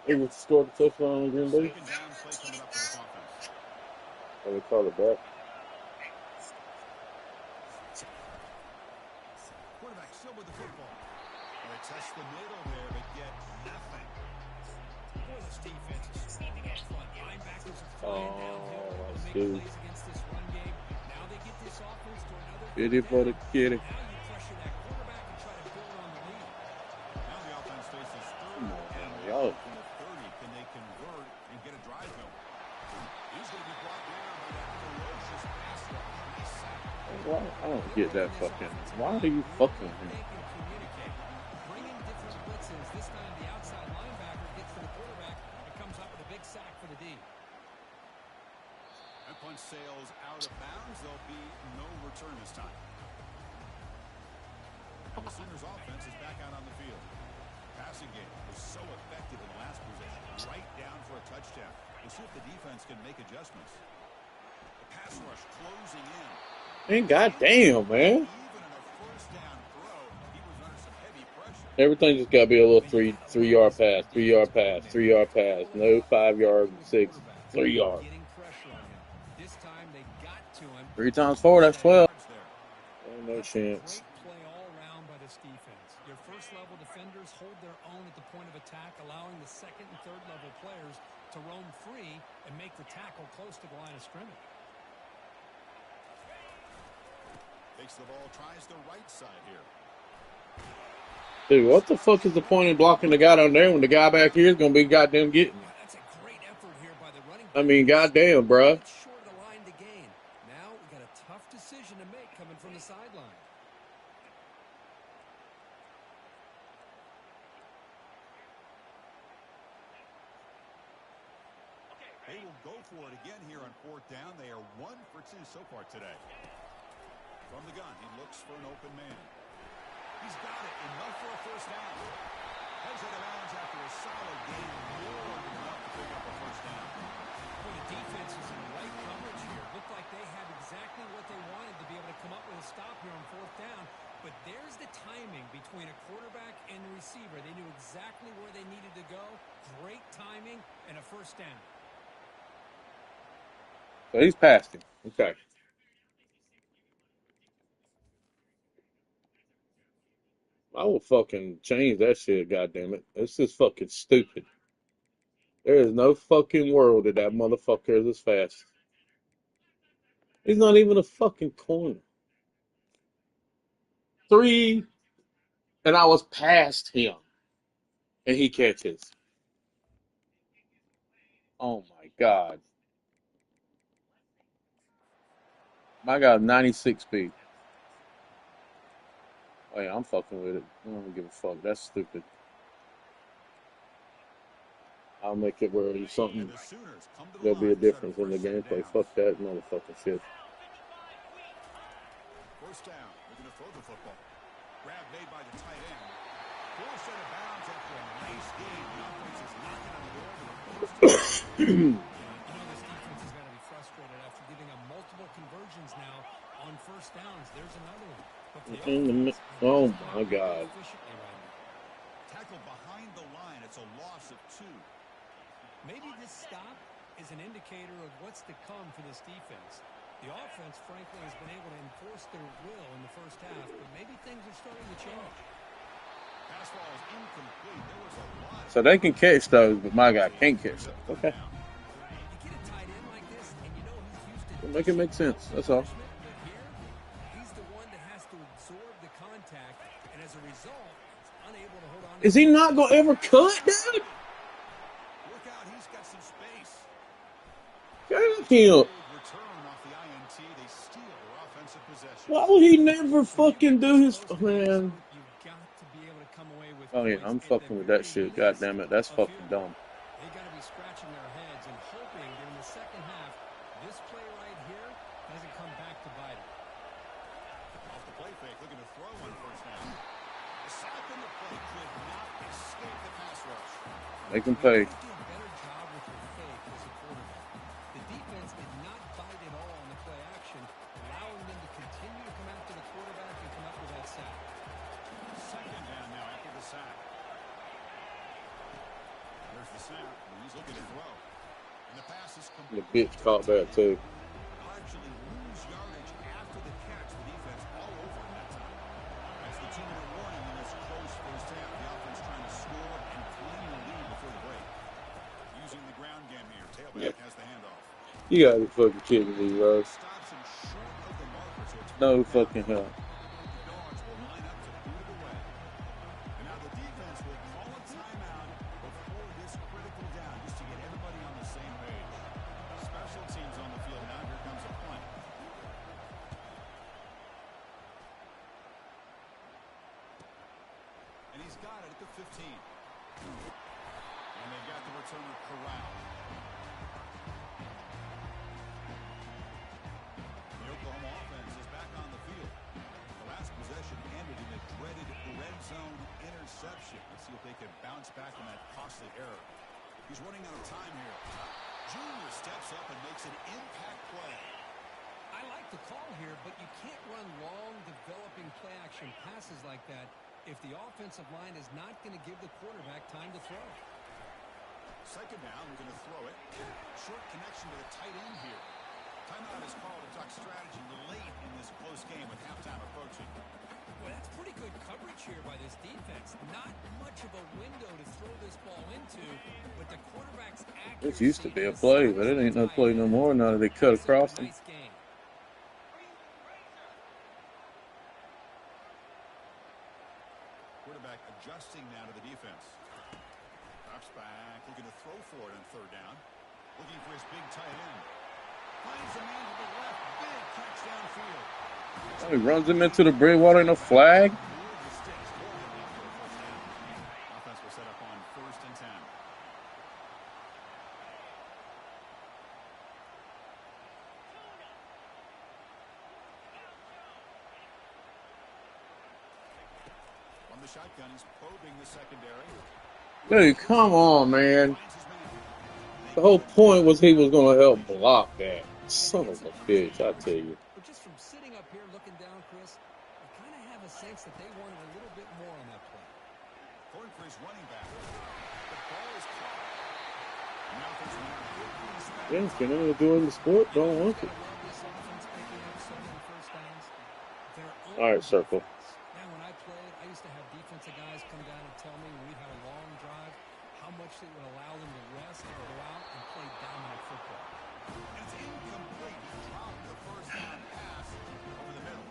They would score the touchdown on Green Bay. 2nd down play coming up for this offense. Oh, they call it back. Quarterback still with the football. They test the middle there, but get nothing. Boy, this defense is strong up front. Linebackers are flying downhill to make good. plays against this run game. Now they get this offense to another Get it for the kitty. Now you pressure that quarterback and try to build on the lead. Now the offense faces 3rd and Y'all. from the 30. Can they convert and get a drive going? He's going to be brought down by that ferocious pass rush. Nice sack. Why? I don't get that fucking. Why are you fucking with him? They can communicate. Bring in different blitzes. This time the outside linebacker gets to the quarterback and comes up with a big sack for the D. That punch sails out of bounds. There'll be no return this time. And the Sooners offense is back out on the field. Passing game was so effective in the last possession. Right down for a touchdown. We'll see if the defense can make adjustments. The pass rush closing in. Man, goddamn, man. Even in a first down throw, he was under some heavy pressure. Everything just got to be a little 3-yard pass, 3-yard pass, 3-yard pass. No 5 yards, 6, 3 yards. Getting pressure on him. This time they got to him. 3 times 4, that's 12. Ain't no chance. Great play all around by this defense. Your first level defenders hold their own at the point of attack, allowing the 2nd and 3rd level players to roam free and make the tackle close to the line of scrimmage. Takes the ball, tries the right side here. Dude, what the fuck is the point in blocking the guy down there when the guy back here is going to be goddamn getting him? That's a great effort here by the running I mean, goddamn, bruh. short of the line to gain. Now we got a tough decision to make coming from the sideline. They will go for it again here on 4th down. They are 1 for 2 so far today. From the gun, he looks for an open man. He's got it, enough for a first down. Heads out of bounds after a solid game, more than enough to pick up a first down. Well, the defense is in right coverage here. Looked like they had exactly what they wanted to be able to come up with a stop here on 4th down. But there's the timing between a quarterback and the receiver. They knew exactly where they needed to go. Great timing and a first down. So he's past him. Okay. I will fucking change that shit, goddammit. This is fucking stupid. There is no fucking world that that motherfucker is this fast. He's not even a fucking corner. 3 and I was past him, and he catches. Oh my God. My God, 96 speed. Oh yeah, I'm fucking with it. I don't give a fuck. That's stupid. I'll make it where there's something. The Sooners come to the There'll be a line to set difference up in the first and gameplay. down. Fuck that motherfucking shit. First down. Looking to throw the football. Grab made by the tight end. Forced out of bounds after a nice game. The offense is knocking on the door with a first down. You know this defense is going to be frustrated after giving up multiple conversions now on first downs. There's another one. But the offense Oh is my God. efficiently right now. Tackled behind the line. It's a loss of 2. Maybe this stop is an indicator of what's to come for this defense. The offense, frankly, has been able to enforce their will in the first half, but maybe things are starting to change. Pass ball is incomplete. There was a lot. So they can catch those, but my guy can't catch those. Okay. You get a tight end like this, and you know he's used to Make it make sense. That's all. but here, he's the one that has to absorb the contact, and as a result, he's unable to hold on to Is he not gonna ever cut, dude? Look out, he's got some space. God damn. Return off the INT. They steal their offensive possession. Why would he never fucking do his man? You've got to be able to come away with Oh yeah, points I'm at fucking the with that very shit. God least damn it, that's a fucking field dumb. goal. They got to be scratching their heads and hoping during the second half this play right here doesn't come back to bite them. Off the play fake, looking to throw on first down. The sack in the play could not escape the pass rush. Make him pay. You have to do a better job with your fake as a quarterback. The defense did not bite at all on the play action, allowing them to continue to come after the quarterback and come up with that sack. Second down now after the sack. There's the snap, and he's looking to throw. And the pass is The complete. bitch caught that too. They'll actually lose yardage after the catch. The defense all over him that time. That's the 2-minute warning in this close first half. The offense trying to score and claim the lead before the break. Using the ground game here. Tailback has the handoff. You gotta be fucking kidding me, bro. Stops him short of the marker, so it's No fucking hell. the Dogs will line up to boot it away. And now the defense will call a timeout before this critical down, just to get everybody on the same page. Special teams on the field now. Here comes a punt. And he's got it at the 15. And they've got the returner corralled. The Oklahoma offense is back on the field. The last possession ended in a dreaded red zone interception. Let's see if they can bounce back from that costly error. He's running out of time here. Junior steps up and makes an impact play. I like the call here, but you can't run long, developing play-action passes like that if the offensive line is not going to give the quarterback time to throw. Second down, we're going to throw it. Short connection to the tight end here. Timeout is called to talk strategy late in this close game with halftime approaching. Well, that's pretty good coverage here by this defense. Not much of a window to throw this ball into, but the quarterback's accuracy... This used to be a play, but it ain't no play no more now that they cut across them. Nice game. Quarterback adjusting now to the defense. Drops back, looking to throw for it on third down. Looking for his big tight end. Finds a man to the left. Big catch downfield. Oh, he runs him into the Bridgewater in a flag. Offense will set up on 1st and 10. On the shotgun, he's probing the secondary. Dude, come on, man. The whole point was he was going to help block that. Son of a bitch, I tell you. But just from sitting up here looking down, Chris, I kind of have a sense that they wanted a little bit more on that play. Going for his running back. The ball is caught. Now there's an Yeah, can I do in the sport? Don't want to. All right, circle. Now, when I played, I used to have defensive guys come down and tell me when we'd have a long drive how much it would allow them to rest and go out and play dominant football. And it's incomplete. He dropped the first down pass over the middle.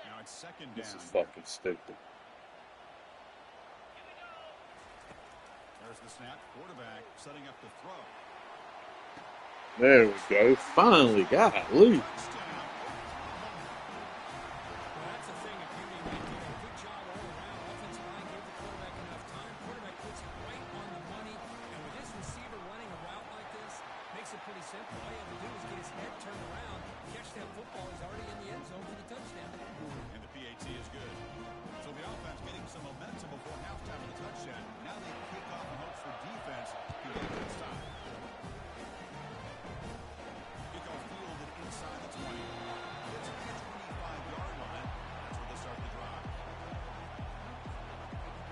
Now Now it's second This down. is fucking stupid. There's the snap. Quarterback setting up the throw. There we go. Finally, golly. Touchdown. Well, that's the thing of beauty right there. Good job all around. Offensive line gave the quarterback enough time. Quarterback puts it right on the money. And with this receiver running a route like this, makes it pretty simple. All you have to do is get his head turned around, catch that football. He's already in the end zone for the touchdown. And the PAT is good. So the offense getting some momentum before halftime of the touchdown. Now they kick off in hopes for defense to get a good stop. Kickoff fielded inside the 20. It's at the 25-yard line. That's where they start the drive.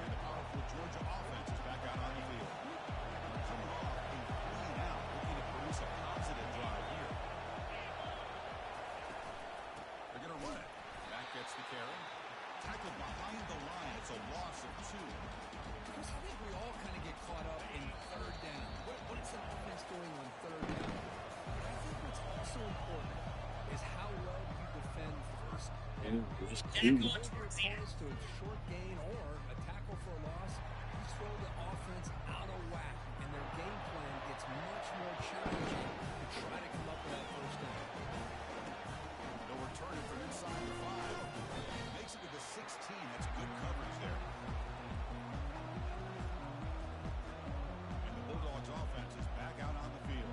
And the powerful Georgia offense is back out on the field. They're coming off a 3-and-out, looking to produce a positive drive here. They're going to run it. Back gets the carry. Tackled behind the line. It's a loss of 2. Chris, I think we all kind of get caught up in third down. What is an offense doing on third down? I think what's also important is how well you defend first. And we're just You cool. hold your opponents to a short gain or a tackle for a loss. You throw the offense out of whack, and their game plan gets much more challenging to try to come up with that first down. They'll return it from inside the 5. Makes it to the 16. That's good coverage there. And the Bulldogs offense is back out on the field.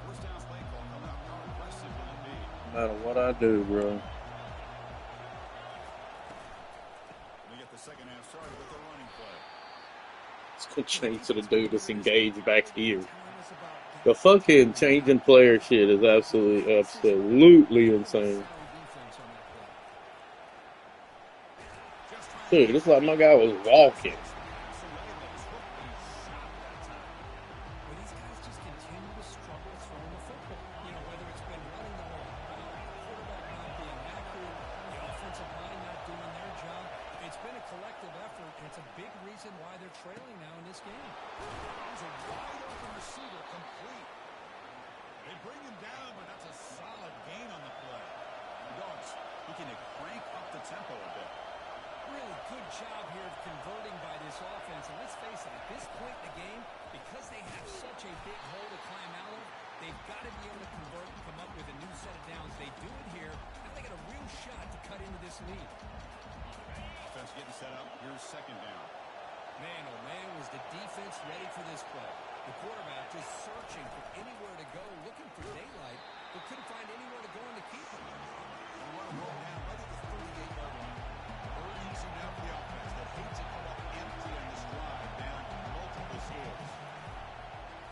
First down play call coming up. How aggressive will it be? No matter what I do, bro. We get the second half started with a running play. It's gonna change to the dude that's engaged back here. The fucking changing player shit is absolutely insane. Dude, it's like my guy was walking. Well, these guys just continue to struggle throwing the football. You know, whether it's been running the ball, quarterback not being accurate, the offensive line not doing their job. It's been a collective effort, and it's a big reason why they're trailing now in this game. There's a wide open receiver complete. They bring him down, but that's a solid gain on the play. The Dogs looking to crank up the tempo a bit. Really good job here of converting by this offense. And let's face it, at this point in the game, because they have such a big hole to climb out of, they've got to be able to convert and come up with a new set of downs. They do it here. Now they got a real shot to cut into this lead. Offense getting set up. Here's second down. Man, oh man, was the defense ready for this play. The quarterback just searching for anywhere to go, looking for daylight, but couldn't find anywhere to go in the keeper. And run a roll down right at the 38-yard line. Easy now for the offense. They hate to come up empty on this drive, down multiple scores.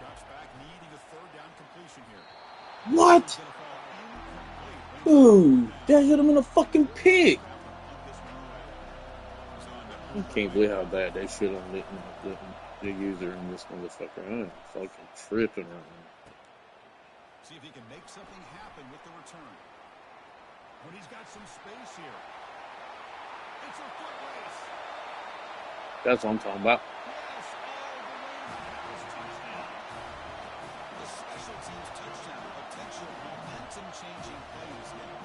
Drops back, needing a third down completion here. What? Dude, that hit him in a fucking pick. I can't believe how bad they shit on the user in this motherfucker. I'm fucking tripping right now. See if he can make something happen with the return. When he's got some space here. It's a foot race. That's what I'm talking about. Yes, touchdown. The special teams touchdown, potential momentum-changing play this game.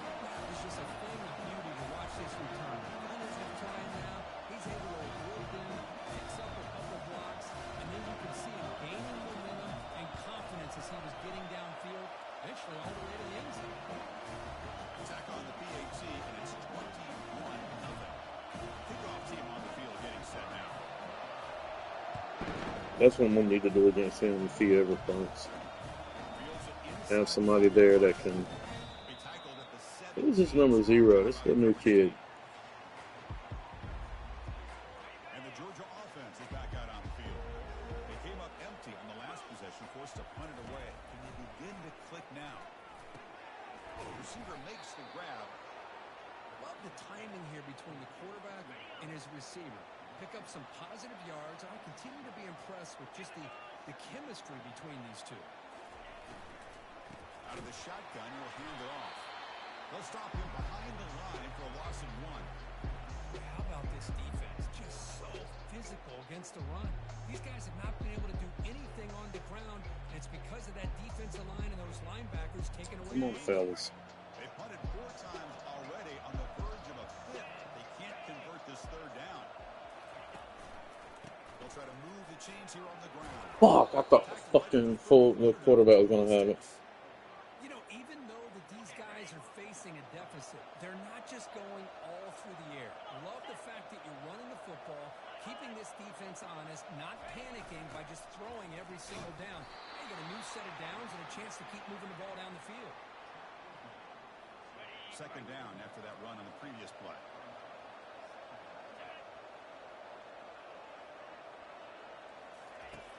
It's just a thing of beauty to watch this return. Runners have tried now. He's able to avoid them, picks up a couple blocks, and then you can see him gaining momentum and confidence as he was getting downfield, eventually all the way to the end zone. Attack on the PAT, and it's 21-0. Kickoff team on the field getting set now. That's what we'll need to do against him if he ever punts. Have somebody there that can. Who's this number 0? This is a new kid. And the Georgia offense is back out on the field. They came up empty on the last possession, forced to punt it away. And they begin to click now. The receiver makes the grab. Love the timing here between the quarterback and his receiver. Pick up some positive yards. I continue to be impressed with just the chemistry between these two. Out of the shotgun, he'll hand it off. They'll stop him behind the line for a loss of 1. How about this defense? Just so physical against the run. These guys have not been able to do anything on the ground, and it's because of that defensive line and those linebackers taking away. Come on, fellas. They punted 4 times already on the verge of a this third down. They'll try to move the chains here on the ground. Fuck, I thought the quarterback was gonna have it. You know, even though that these guys are facing a deficit, they're not just going all through the air. Love the fact that you're running the football, keeping this defense honest, not panicking by just throwing every single down. They get a new set of downs and a chance to keep moving the ball down the field. Second down after that run on the previous play.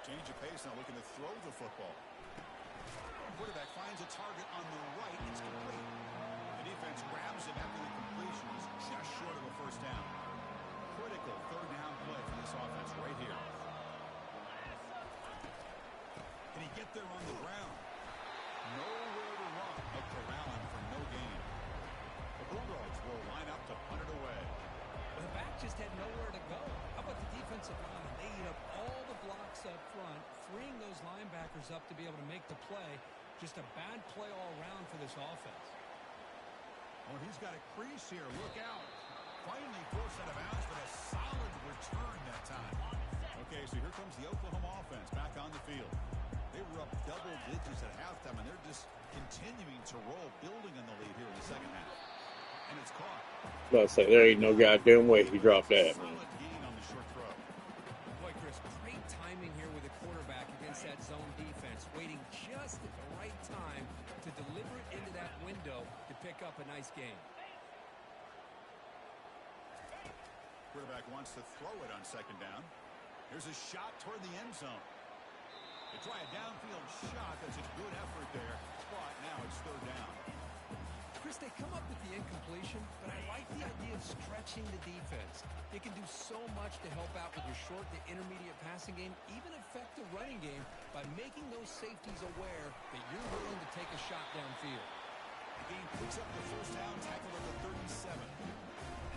Change of pace, now looking to throw the football. Quarterback finds a target on the right. It's complete. The defense grabs it after the completion. Is just short of a first down. Critical third down play for this offense right here. Can he get there on the ground? Nowhere to run. A corralling for no gain. The Bulldogs will line up to punt it away. Well, the back just had nowhere to go. How about the defensive line? They eat up all the blocks up front, freeing those linebackers up to be able to make the play. Just a bad play all around for this offense. Oh, he's got a crease here. Look out. Finally forced out of bounds, but a solid return that time. Okay, so here comes the Oklahoma offense back on the field. They were up double digits at halftime, and they're just continuing to roll, building on the lead here in the second half. And it's caught. I say there ain't no goddamn way he dropped that, man. Solid gain on the short throw. Boy, Chris, great timing here with the quarterback against that zone defense, waiting just at the right time to deliver it into that window to pick up a nice game. Quarterback wants to throw it on second down. Here's a shot toward the end zone. They try a downfield shot. That's a good effort there, but now it's third down. Chris, they come up with the incompletion, but I like the idea of stretching the defense. They can do so much to help out with your short to intermediate passing game, even affect the running game by making those safeties aware that you're willing to take a shot downfield. The game picks up the first down, tackle at the 37.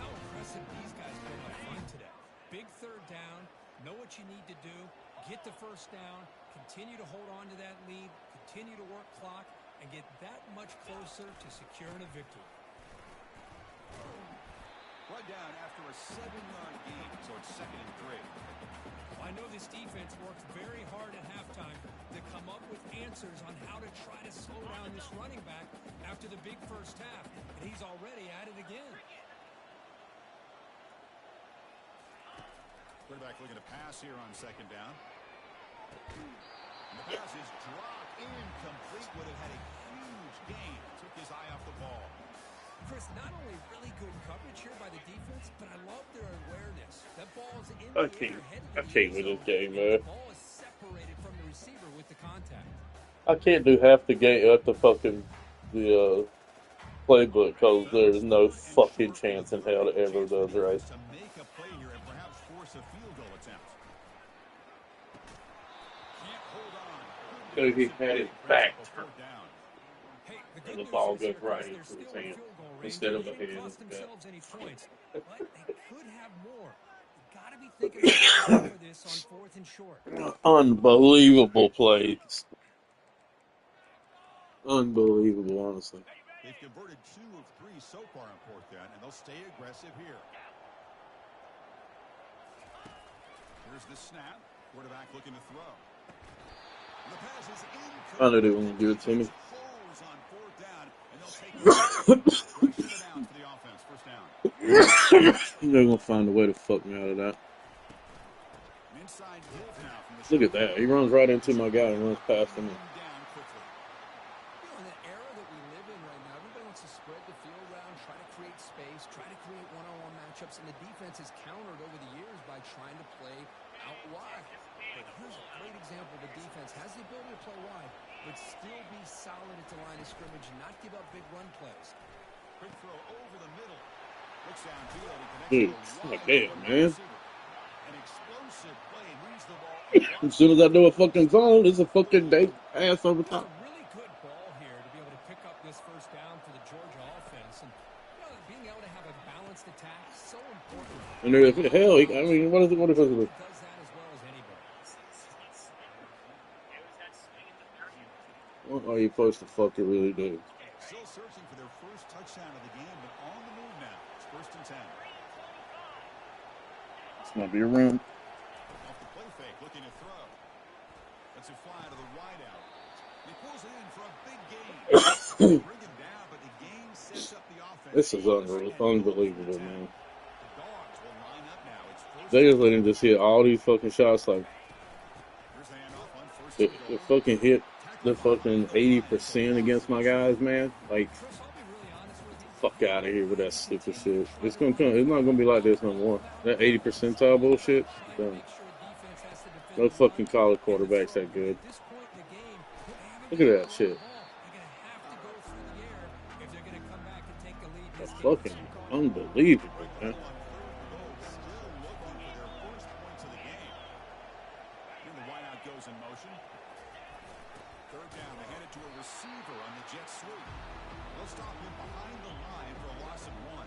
How impressive these guys put up front today. Big third down, know what you need to do, get the first down, continue to hold on to that lead, continue to work clock, and get that much closer to securing a victory. Right down after a 7-yard gain, so it's 2nd and 3. Well, I know this defense worked very hard at halftime to come up with answers on how to try to slow down this running back after the big first half, and he's already at it again. Quarterback looking to pass here on second down. And the pass is dropped incomplete. Would have had a huge gain. Took his eye off the ball. Chris, not only really good coverage here by the defense, but I love their awareness. That ball's in I the can't. air, headed I to the can't end with this zone, game, and man. the ball is separated from the receiver with the contact. I can't do half the game at the fucking playbook because there's no fucking chance in hell to ever does right. To make a play here and perhaps force a field goal attempt. Can't hold on. So he had his back turned Hey, the and good the ball news is goes here, right Chris, into they're his still in hand field goal range. instead of They a didn't hand. cost Yeah. themselves any points, but they could have more. You got to be thinking about going for this on 4th and short. Unbelievable plays. Unbelievable, honestly. They've converted 2 of 3 so far on 4th down, and they'll stay aggressive here. Here's the snap. Quarterback looking to throw. The pass is incomplete. I knew they were going to do it to me. Holes on 4th down, and they'll take it down for the offense. First down. They're going to find a way to fuck me out of that. An inside give now from the Look at that. He runs right into my guy and runs past him. down quickly. You know, in the era that we live in right now, everybody wants to spread the field around, try to create space, try to create one-on-one matchups, and the defense has countered over the years by trying to play out wide. But here's a great example. The defense has the ability to play wide, but still be solid at the line of scrimmage and not give up big run plays. Quick throw over the middle. Looks downfield and connects Dude, to a like, wide damn, open man. receiver. An explosive play and moves the ball. As soon as I do a fucking zone, it's a fucking day ass over It's top. a really good ball here to be able to pick up this first down for the Georgia offense. And you know, being able to have a balanced attack is so important. And they're like, hell, I mean, what is it? What is it? He does that as well as anybody. What are you supposed to fucking really do? Still searching for their first touchdown of the game, but on the move now. It's 1st and 10. It's gonna be a run. Off the play fake, looking to throw. That's a fly to the wideout. He pulls it in for a big gain. Bring him down, but the gain sets up the offense. This is unbelievable, man. The Dogs will line up now. It's first They and just let him goal. just hit all these fucking shots. Like Here's the handoff on first they, and they goal. fucking hit the Tackled behind fucking the line at the 80% loss against of my the guys, shoulder. man. Like Chris, I'll be really honest with you. fuck out of here with that stupid shit. Try It's to gonna run come. It's not gonna be like this no more. That 80 percentile bullshit. trying to Done. make sure defense has to defend No the run fucking college and the quarterbacks throw. that good. At this point in the game, they haven't Look been at able that to run the shit. ball. They're going to have to go through the air if they're going to come back and take the lead in That's this game. fucking unbelievable, man. Still looking for their first points of the game. And the wideout goes in motion. Third down, they hand it to a receiver on the jet sweep. They'll stop him behind the line for a loss of 1.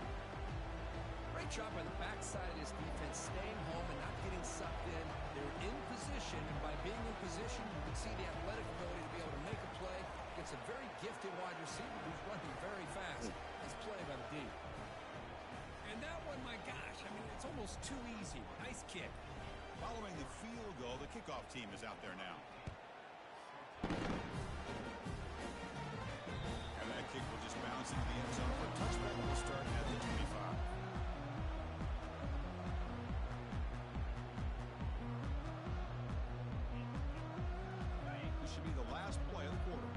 Great job by the backside of this defense, staying home and not getting sucked in. They're in position, and by being in position, you can see the athletic ability to be able to make a play against a very gifted wide receiver who's running very fast. Nice play by the D. And that one, my gosh, I mean, it's almost too easy. Nice kick. Following the field goal, the kickoff team is out there now. And that kick will just bounce into the end zone for a touchback. Will start at the 25. This should be the last play of the quarter.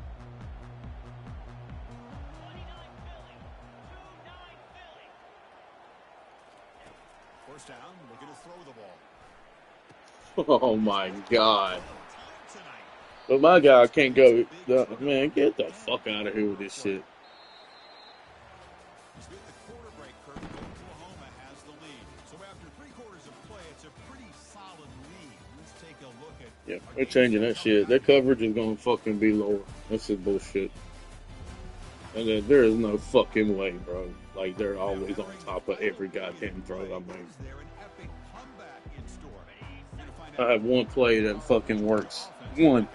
First down, looking to throw the ball. Oh my god. But my guy can't go. Man, get the fuck out of here with this shit. He's hit the quarter break curve. Oklahoma has the lead. So after 3 quarters of play, it's a pretty solid lead. Let's take a look at. Yeah, they're changing that shit. Their coverage is gonna fucking be lower. That's just bullshit. And then there is no fucking way, bro. Like they're always on top of every goddamn throw I make. I have one play that fucking works. One.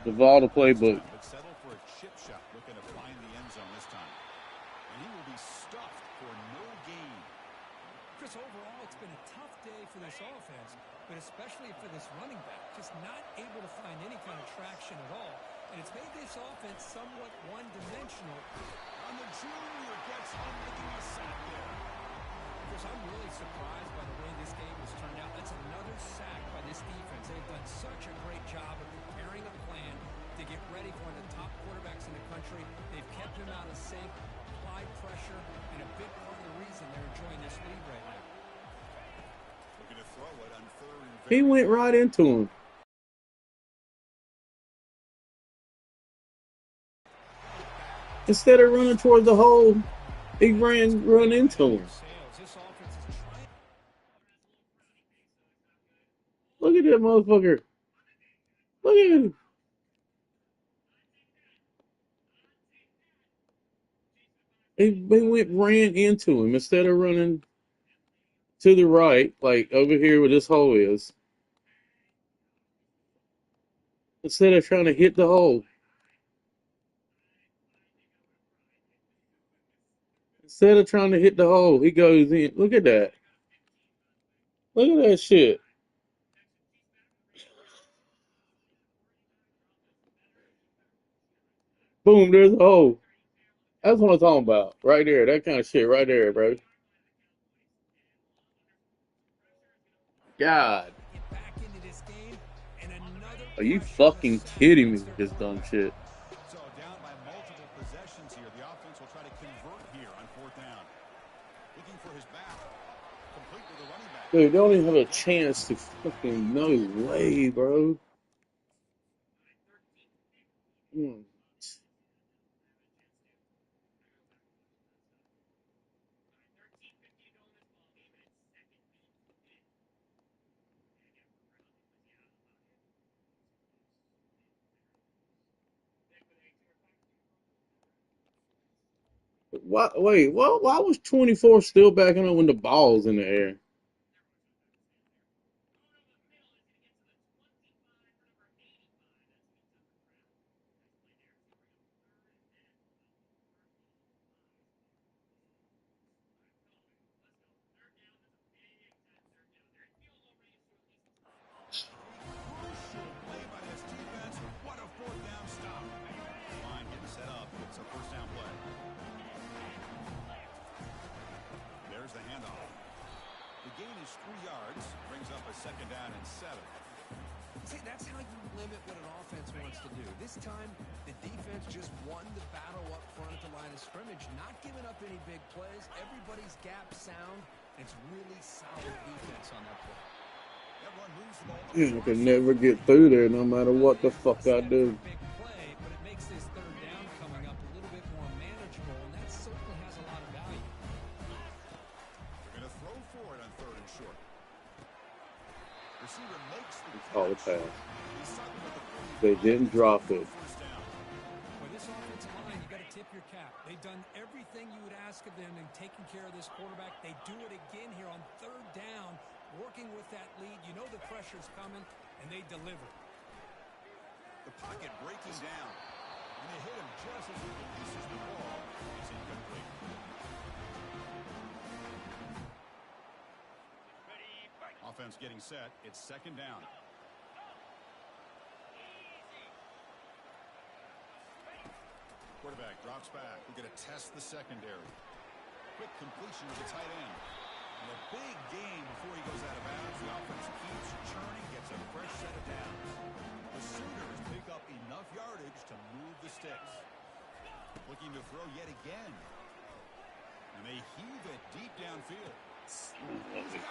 The Valda playbook. Settle for a chip shot, looking to find the end zone this time. And he will be stuffed for no gain. Chris, overall, it's been a tough day for this offense, but especially for this running back. Just not able to find any kind of traction at all. And it's made this offense somewhat one-dimensional. And the junior gets home making a sack there. Chris, I'm really surprised by the way this game has turned out. That's another sack by this defense. They've done such a great job of preparing a plan to get ready for one of the top quarterbacks in the country. They've kept him out of sync, applied pressure, and a big part of the reason they're enjoying this lead right now. Looking to throw it on third and He went right into him. Instead of running towards the hole, he run into him. Look at that motherfucker. Look at him. Ran into him instead of running to the right, like over here where this hole is. Instead of trying to hit the hole. Instead of trying to hit the hole, he goes in. Look at that. Look at that shit. Boom, there's a hole. That's what I'm talking about. Right there. That kind of shit right there, bro. God. Are you fucking kidding me with this dumb shit? So down by multiple possessions here. The offense will try to convert here on 4th down. Looking for his back. Complete with the running back. Dude, they don't even have a chance to fucking no way, bro. Why was 24 still backing up when the ball's in the air? set up. It's a first down play. There's the handoff. The gain is 3 yards. Brings up a second down and 7. See, that's how you limit what an offense wants to do. This time, the defense just won the battle up front at the line of scrimmage, not giving up any big plays. Everybody's gap sound. It's really solid defense on that play. Everyone moves the ball. I can never get through there no matter what the fuck I do. Big play, but it makes this third down coming up a little bit more manageable, and that certainly has a lot of value. They're going to throw for it on 3rd and short. Receiver makes the Call a catch. pass. They didn't drop it. For this offensive line, you got to tip your cap. They've done everything you would ask of them in taking care of this quarterback. They do it again here on 3rd down, working with that lead. You know the pressure's coming, and they deliver. The pocket breaking down. And they hit him just as he releases the ball. It's incomplete. Offense getting set. It's 2nd down. Quarterback drops back. We're going to test the secondary. Quick completion to the tight end. And a big gain before he goes out of bounds. The offense keeps churning, gets a fresh set of downs. The Sooners pick up enough yardage to move the sticks. Looking to throw yet again. And they heave it deep downfield.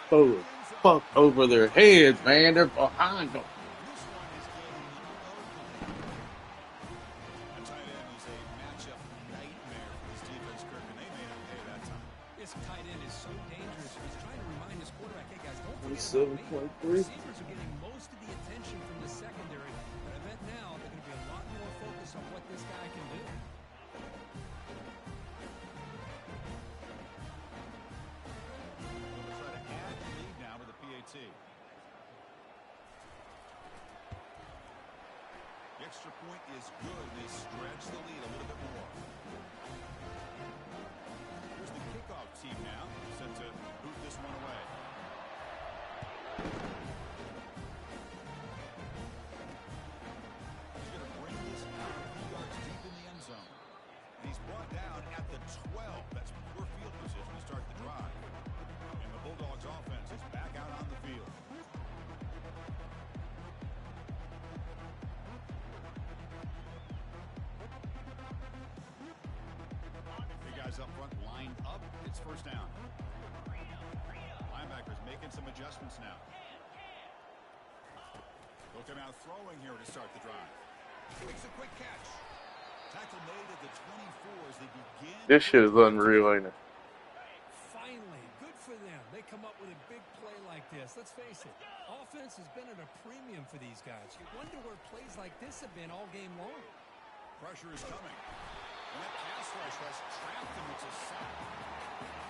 Throw the fuck over their heads, man. They're behind them. This one is getting ugly. A tight end is a matchup nightmare for this defense, Kirk, and they made him pay that time. This tight end is so dangerous. He's trying to remind his quarterback, hey, guys, don't forget about me. 7.3. Receivers are getting most of the attention from the secondary, but I bet now they're going to be a lot more focused on what this guy can do. They'll try to add the lead now with a PAT. The extra point is good. They stretch the lead a little bit more. Here's the kickoff team now, set to boot this one away. He's going to bring this out a few yards deep in the end zone. And he's brought down at the 12. That's poor field position to start the drive. And the Bulldogs offense is back out on the field. The guys up front lined up. It's 1st down. Linebackers making some adjustments now. They'll come out throwing here to start the drive. Makes a quick catch. Tackle made at the 24 as they begin. This shit is unreal, ain't it? Finally, good for them. They come up with a big play like this. Let's face it, offense has been at a premium for these guys. You wonder where plays like this have been all game long. Pressure is coming. And that pass rush has trapped him. It's a sack.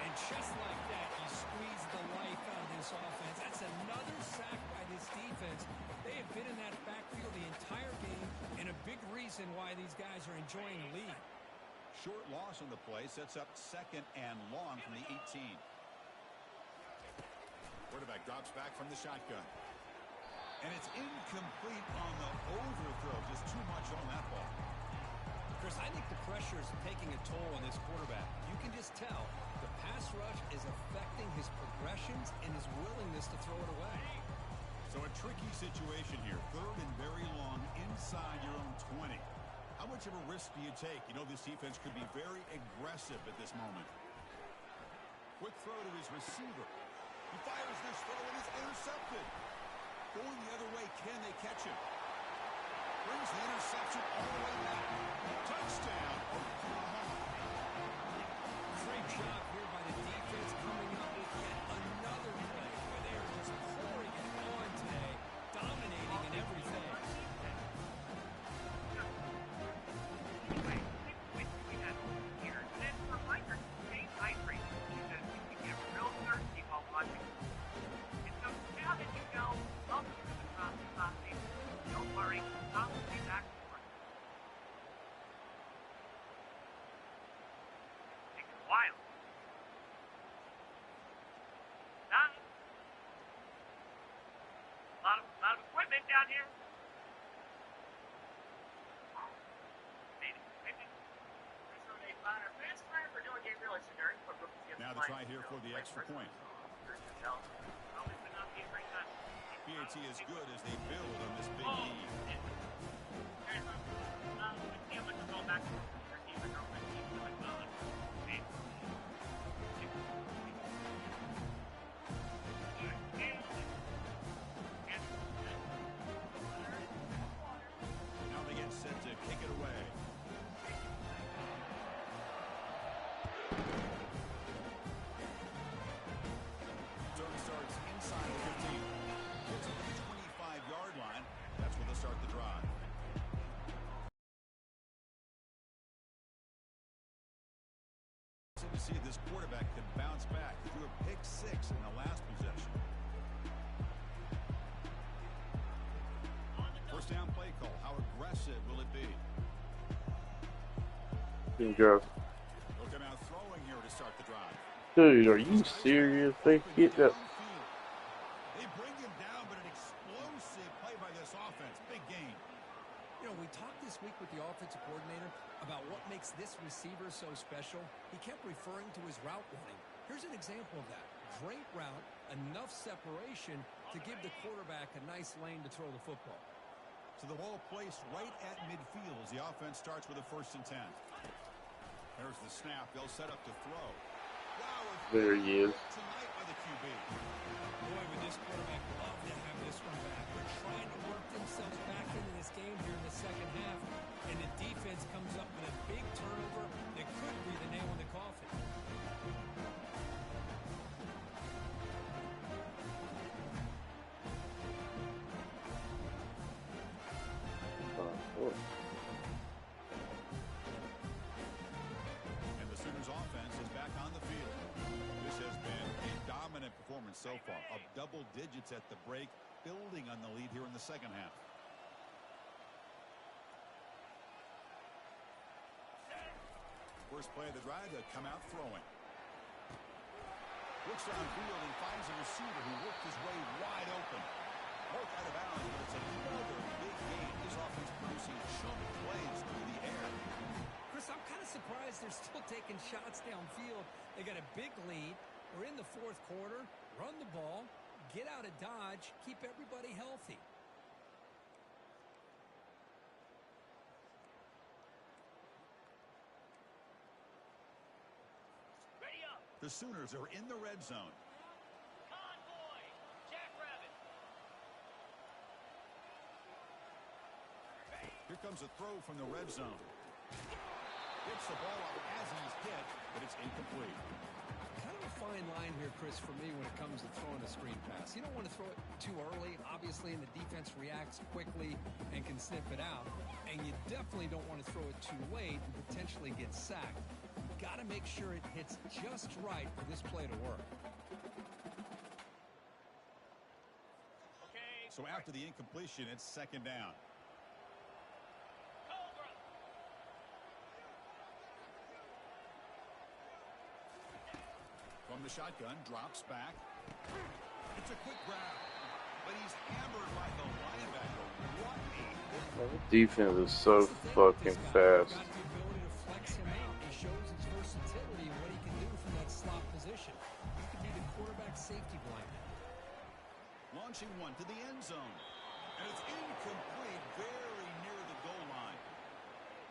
And just like that, you squeeze the life out of this offense. That's another sack by this defense. They have been in that backfield the entire game, and a big reason why these guys are enjoying the lead. Short loss on the play sets up 2nd and long from the 18. Quarterback drops back from the shotgun. And it's incomplete on the overthrow. Just too much on that ball. Chris, I think the pressure is taking a toll on this quarterback. You can just tell the pass rush is affecting his progressions and his willingness to throw it away. So a tricky situation here. 3rd and very long inside your own 20. How much of a risk do you take? You know this defense could be very aggressive at this moment. Quick throw to his receiver. He fires this throw and it's intercepted. Going the other way, can they catch him? Brings the interception all the way back. Touchdown, Oklahoma. Great job here by the defense coming up with yet another play where they are just pouring it on today, dominating in every phase. Wild. Now, a lot of equipment down here. Maybe try here for the extra point. PAT is good as they build on this big lead. Now they get set to kick it away. Turn starts inside the 15. Gets it to the 25-yard line. That's where they'll start the drive. To see if this quarterback can bounce back. He threw a pick 6 in the last possession. First down play call. How aggressive will it be? Good job. They'll come out throwing here to start the drive. Dude, are you serious? They get that. They bring him down, but an explosive play by this offense. Big game. You know, we talked this week with the offensive coordinator about what makes this receiver so special. He kept referring to his route running. Here's an example of that. Great route, enough separation to give the quarterback a nice lane to throw the football. So the ball placed right at midfield as the offense starts with a 1st and 10. There's the snap. They'll set up to throw. Wow, There he is. tonight by the QB. Boy, would this quarterback love to have this one back. They're trying to work themselves back into this game here in the second half, and the defense comes up with a big turnover that could be the nail in the coffin. And the Sooners offense is back on the field. This has been a dominant performance so far, of double digits at the break, building on the lead here in the second half. First play of the drive, to come out throwing. Looks downfield and finds a receiver who worked his way wide open. Broke out of bounds, but it's another big game. This offense producing chunk plays through the air. Chris, I'm kind of surprised they're still taking shots downfield. They got a big lead. We're in the 4th quarter. Run the ball. Get out of Dodge. Keep everybody healthy. The Sooners are in the red zone. Convoy, Jackrabbit. Here comes a throw from the red zone. Gets the ball up as he's hit, but it's incomplete. Kind of a fine line here, Chris, for me when it comes to throwing a screen pass. You don't want to throw it too early, obviously, and the defense reacts quickly and can sniff it out. And you definitely don't want to throw it too late and potentially get sacked. Got to make sure it hits just right for this play to work. Okay. So after the incompletion, it's 2nd down. Cobra. From the shotgun, drops back. It's a quick grab, but he's hammered by the linebacker. What a hit. Defense is so fucking fast. Got the ability to flex him out. He shows his versatility and what he can do from that slot position. He could be the quarterback safety blanket. Launching one to the end zone. And it's incomplete, very near the goal line.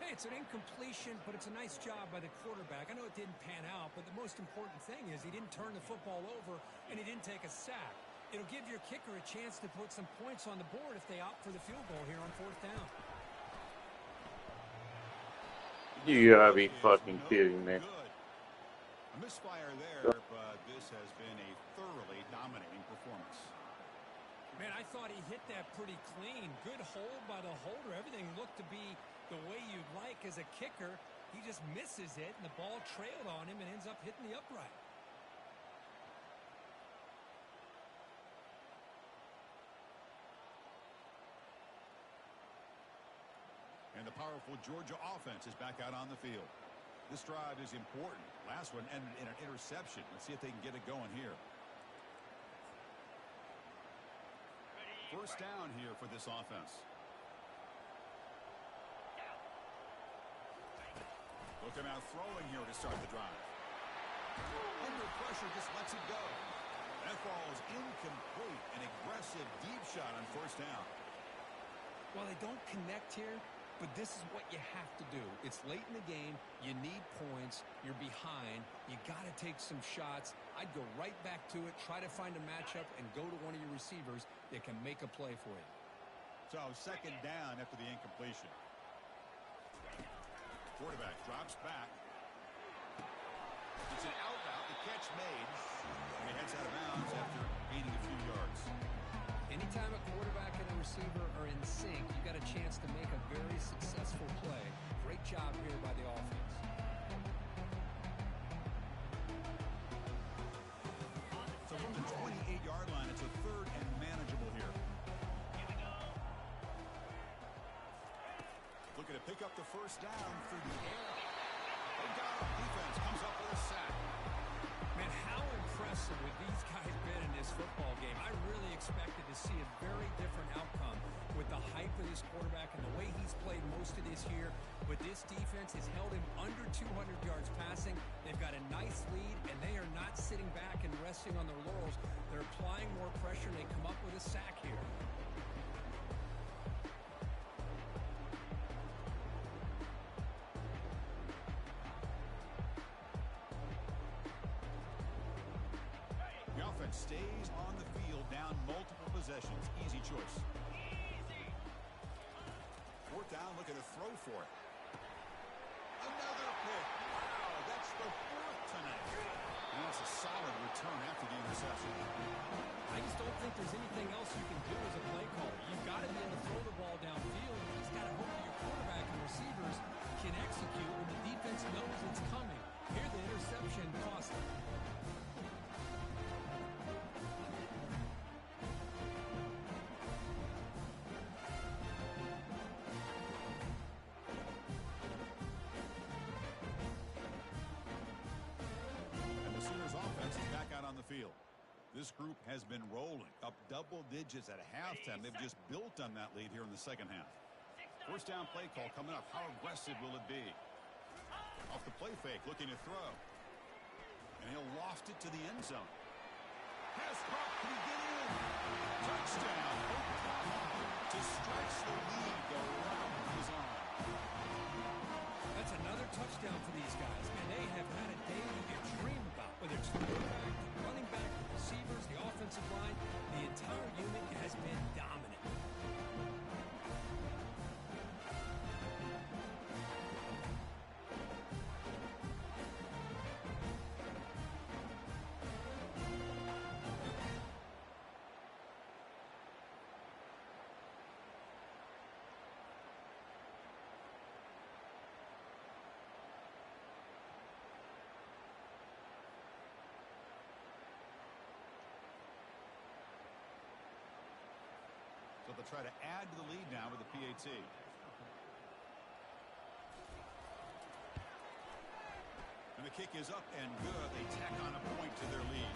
Hey, it's an incompletion, but it's a nice job by the quarterback. I know it didn't pan out, but the most important thing is he didn't turn the football over and he didn't take a sack. It'll give your kicker a chance to put some points on the board if they opt for the field goal here on 4th down. You gotta be fucking kidding me. A misfire there, but this has been a thoroughly dominating performance. Man, I thought he hit that pretty clean. Good hold by the holder. Everything looked to be the way you'd like as a kicker. He just misses it, and the ball trailed on him and ends up hitting the upright. And the powerful Georgia offense is back out on the field. This drive is important. Last one ended in an interception. Let's see if they can get it going here. First down here for this offense. They'll come out throwing here to start the drive. Under pressure, just lets it go. That ball is incomplete. An aggressive deep shot on first down. Well, they don't connect here, but this is what you have to do. It's late in the game. You need points. You're behind. You got to take some shots. I'd go right back to it, try to find a matchup, and go to one of your receivers that can make a play for you. So second down after the incompletion. Quarterback drops back. It's an out route. The catch made. And he heads out of bounds after gaining a few yards. Anytime a quarterback and a receiver are in sync, you got a chance to make a very successful play. Great job here by the offense. So from the 28-yard line, it's a third and manageable here. Looking to pick up the first down through the air. They got him. Defense comes up with a sack. Man, how impressive would these guys been in this football game? I really expected to see a very different outcome with the hype of this quarterback and the way he's played most of this year. But this defense has held him under 200 yards passing. They've got a nice lead, and they are not sitting back and resting on their laurels. They're applying more pressure, and they come up with a sack here. The offense stays on the field, down multiple possessions. Easy choice. Fourth down, looking to throw for it. Another pick. Wow, that's the fourth tonight. And that's a solid return after the interception. I just don't think there's anything else you can do as a play caller. You've got to be able to throw the ball downfield. You just got to hope that your quarterback and receivers can execute when the defense knows it's coming. Here, the interception cost them. Field. This group has been rolling up double digits at halftime. They've just built on that lead here in the second half. First down play call coming up. How aggressive will it be? Off the play fake, looking to throw. And he'll loft it to the end zone. Has caught. Can he get in? Touchdown. To stretch the lead. The route is on. That's another touchdown for these guys. And they have had a day you can dream about. Whether it's the quarterback, the running back, the receivers, the offensive line, the entire unit has been dominant. So they'll try to add to the lead now with the PAT. And the kick is up and good. They tack on a point to their lead.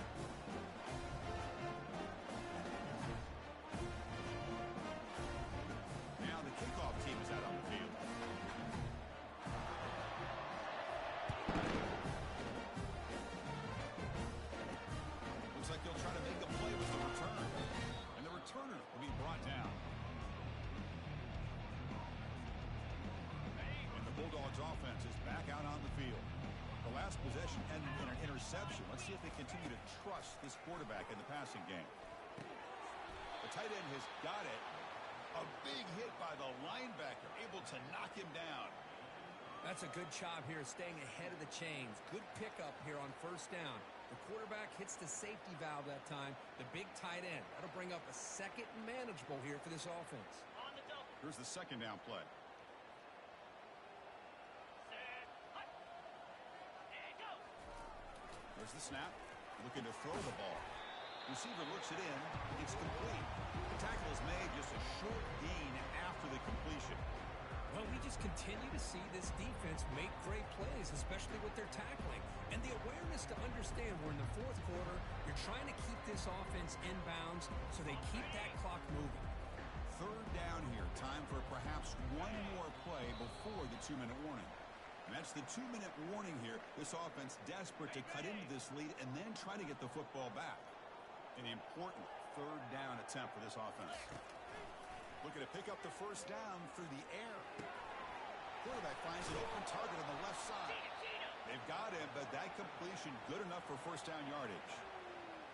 Now the kickoff team is out on the field. Looks like they'll try to make a play with the return. And the returner will be brought down. And the Bulldogs offense is back out on the field. The last possession and an interception. Let's see if they continue to trust this quarterback in the passing game. The tight end has got it. A big hit by the linebacker, able to knock him down. That's a good job here, staying ahead of the chains. Good pickup here on first down. The quarterback hits the safety valve that time. The big tight end. That'll bring up a second and manageable here for this offense. Here's the second down play. There's the snap. Looking to throw the ball. Receiver looks it in. It's complete. The tackle is made, just a short gain after the completion. Well, we just continue to see this defense make great plays, especially with their tackling. And the awareness to understand we're in the fourth quarter. You're trying to keep this offense in bounds so they keep that clock moving. Third down here. Time for perhaps one more play before the 2-minute warning. And that's the 2-minute warning here. This offense desperate to cut into this lead and then try to get the football back. An important third down attempt for this offense. Looking to pick up the first down through the air. Quarterback finds an open target on the left side. They've got him, but that completion good enough for first down yardage.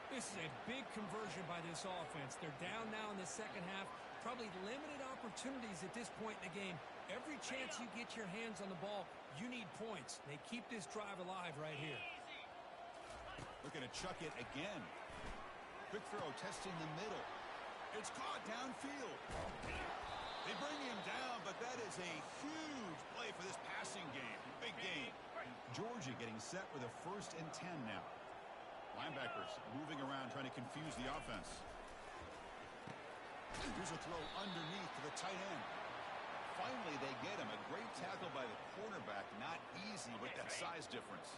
This is a big conversion by this offense. They're down now in the second half. Probably limited opportunities at this point in the game. Every chance you get your hands on the ball, you need points. They keep this drive alive right here. Looking to chuck it again. Quick throw, testing the middle. It's caught downfield. They bring him down, but that is a huge play for this passing game. Big game. Georgia getting set with a 1st and 10 now. Linebackers moving around trying to confuse the offense. Here's a throw underneath to the tight end. Finally, they get him. A great tackle by the cornerback. Not easy with that size difference.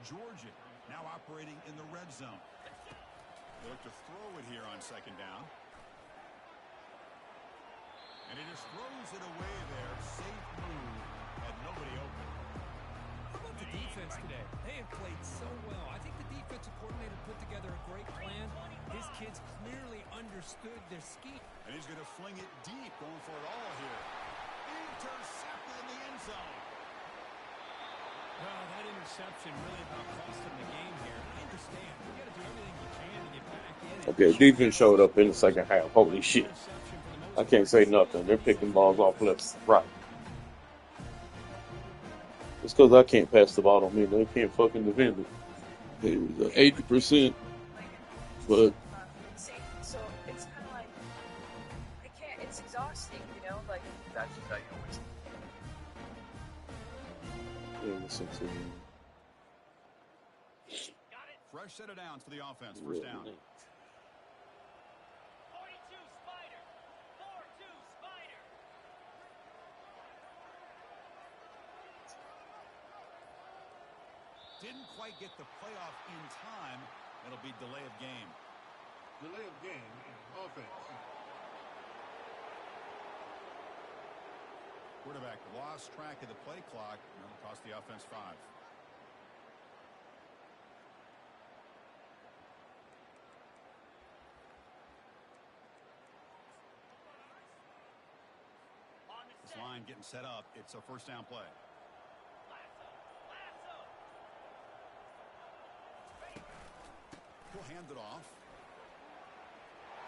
Georgia now operating in the red zone. They look to throw it here on 2nd down. And he just throws it away there. Safe move. Had nobody open. How about the defense today? They have played so well. I think the defensive coordinator put together a great plan. His kids clearly understood their scheme. And he's going to fling it deep, going for it all here. Intercepted in the end zone. Well, that interception really about cost them the game here. I understand. You got to do everything you can to get back in. Okay, defense showed up in the second half. Holy shit. I can't say nothing. They're picking balls off left, right. It's because I can't pass the ball on me. They can't fucking defend it. It was 80%, but So it's kind of like I can't. It's exhausting, you know. Like that's just how you always. yeah, listen to me. Fresh set of downs for the offense. First down. 42 Spider. 4-2 Spider. Didn't quite get the playoff in time. It'll be delay of game. Delay of game, offense. Quarterback lost track of the play clock. That'll cost the offense 5. This line getting set up. It's a first down play. He'll hand it off.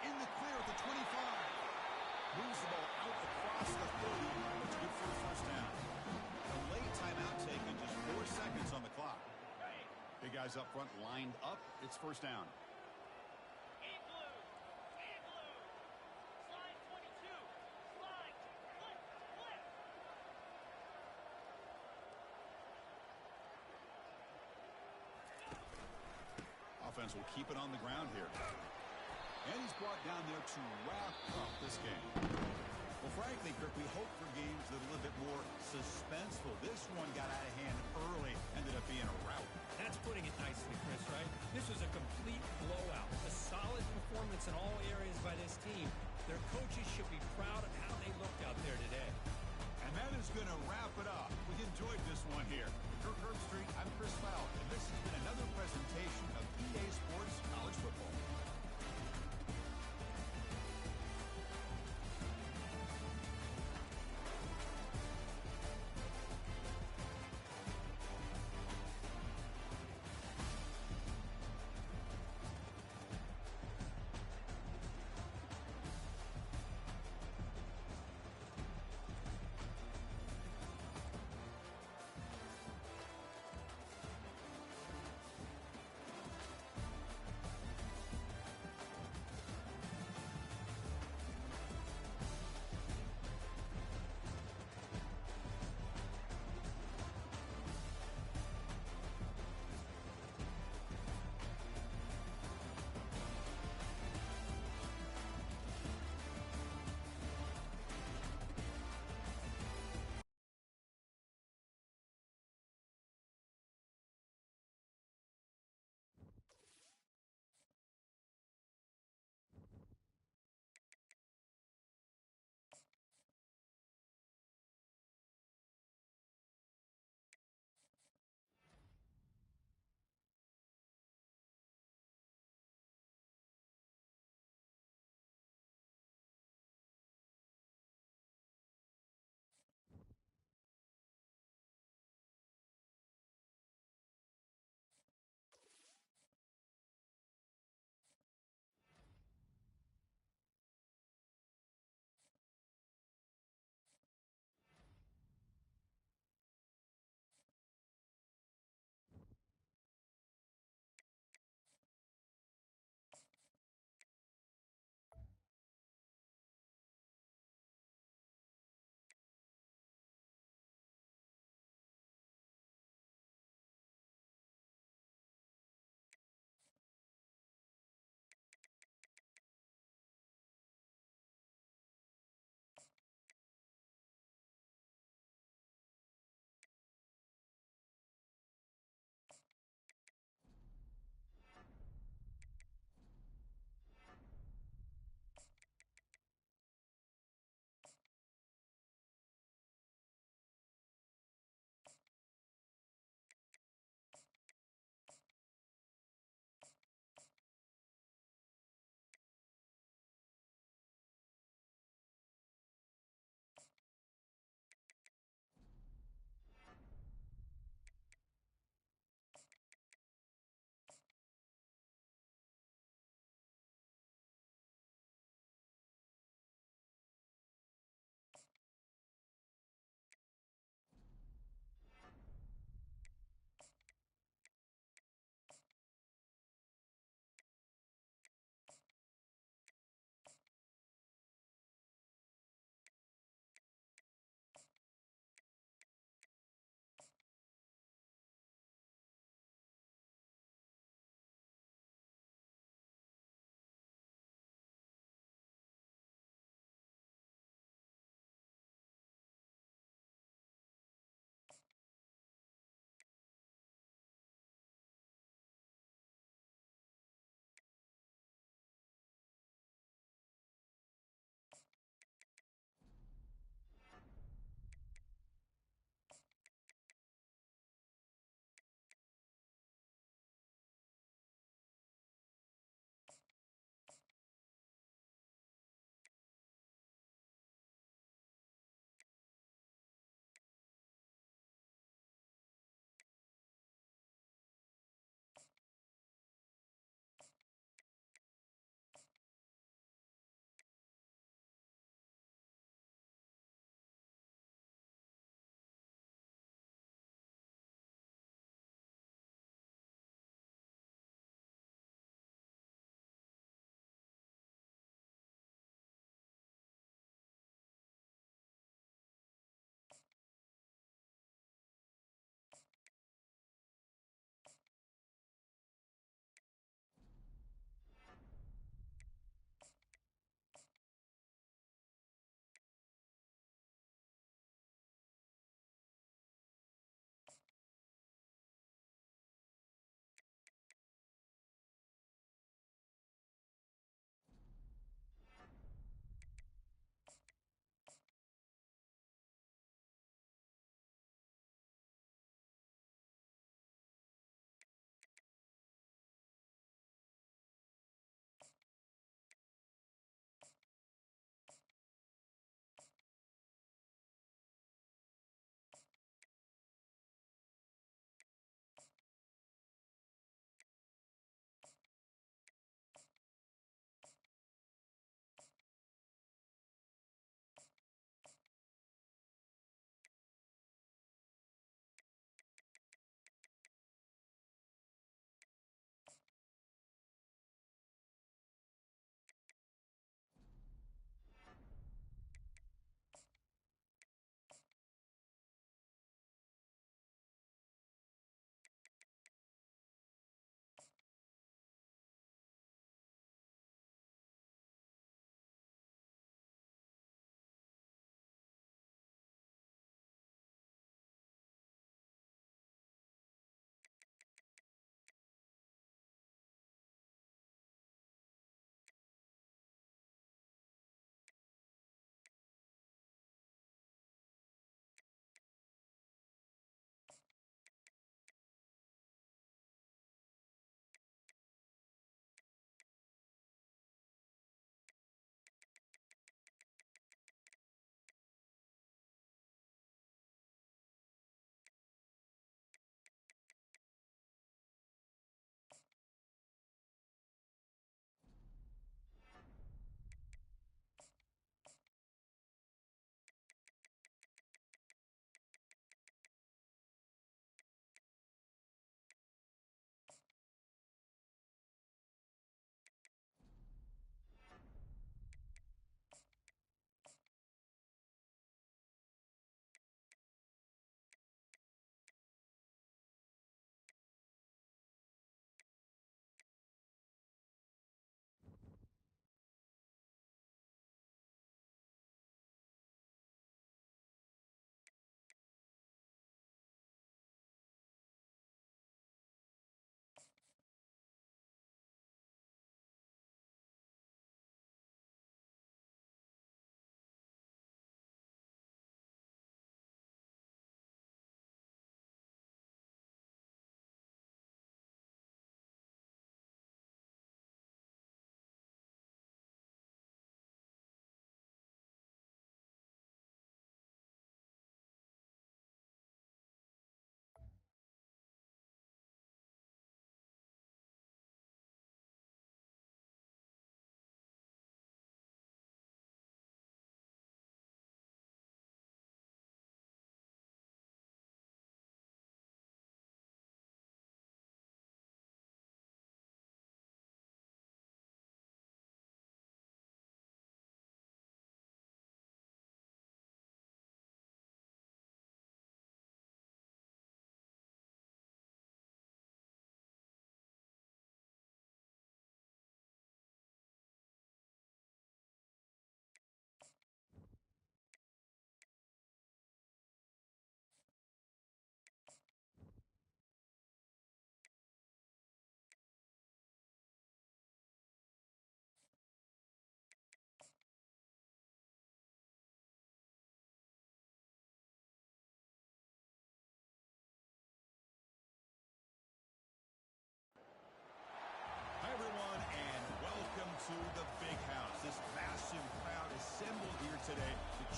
In the clear at the 25. Moves the ball out across the 30. It's good for the first down. A late timeout taken, just 4 seconds on the clock. Big guys up front lined up. It's first down. Offense will keep it on the ground here. And he's brought down there to wrap up this game. Well, frankly, Kirk, we hope for games that are a little bit more suspenseful. This one got out of hand early, ended up being a rout. That's putting it nicely, Chris, right? This was a complete blowout. A solid performance in all areas by this team. Their coaches should be proud of how they looked out there today. And that is going to wrap it up. We enjoyed this one here. Kirk Herbstreit, I'm Chris Fowler, and this has been another presentation of EA Sports College Football.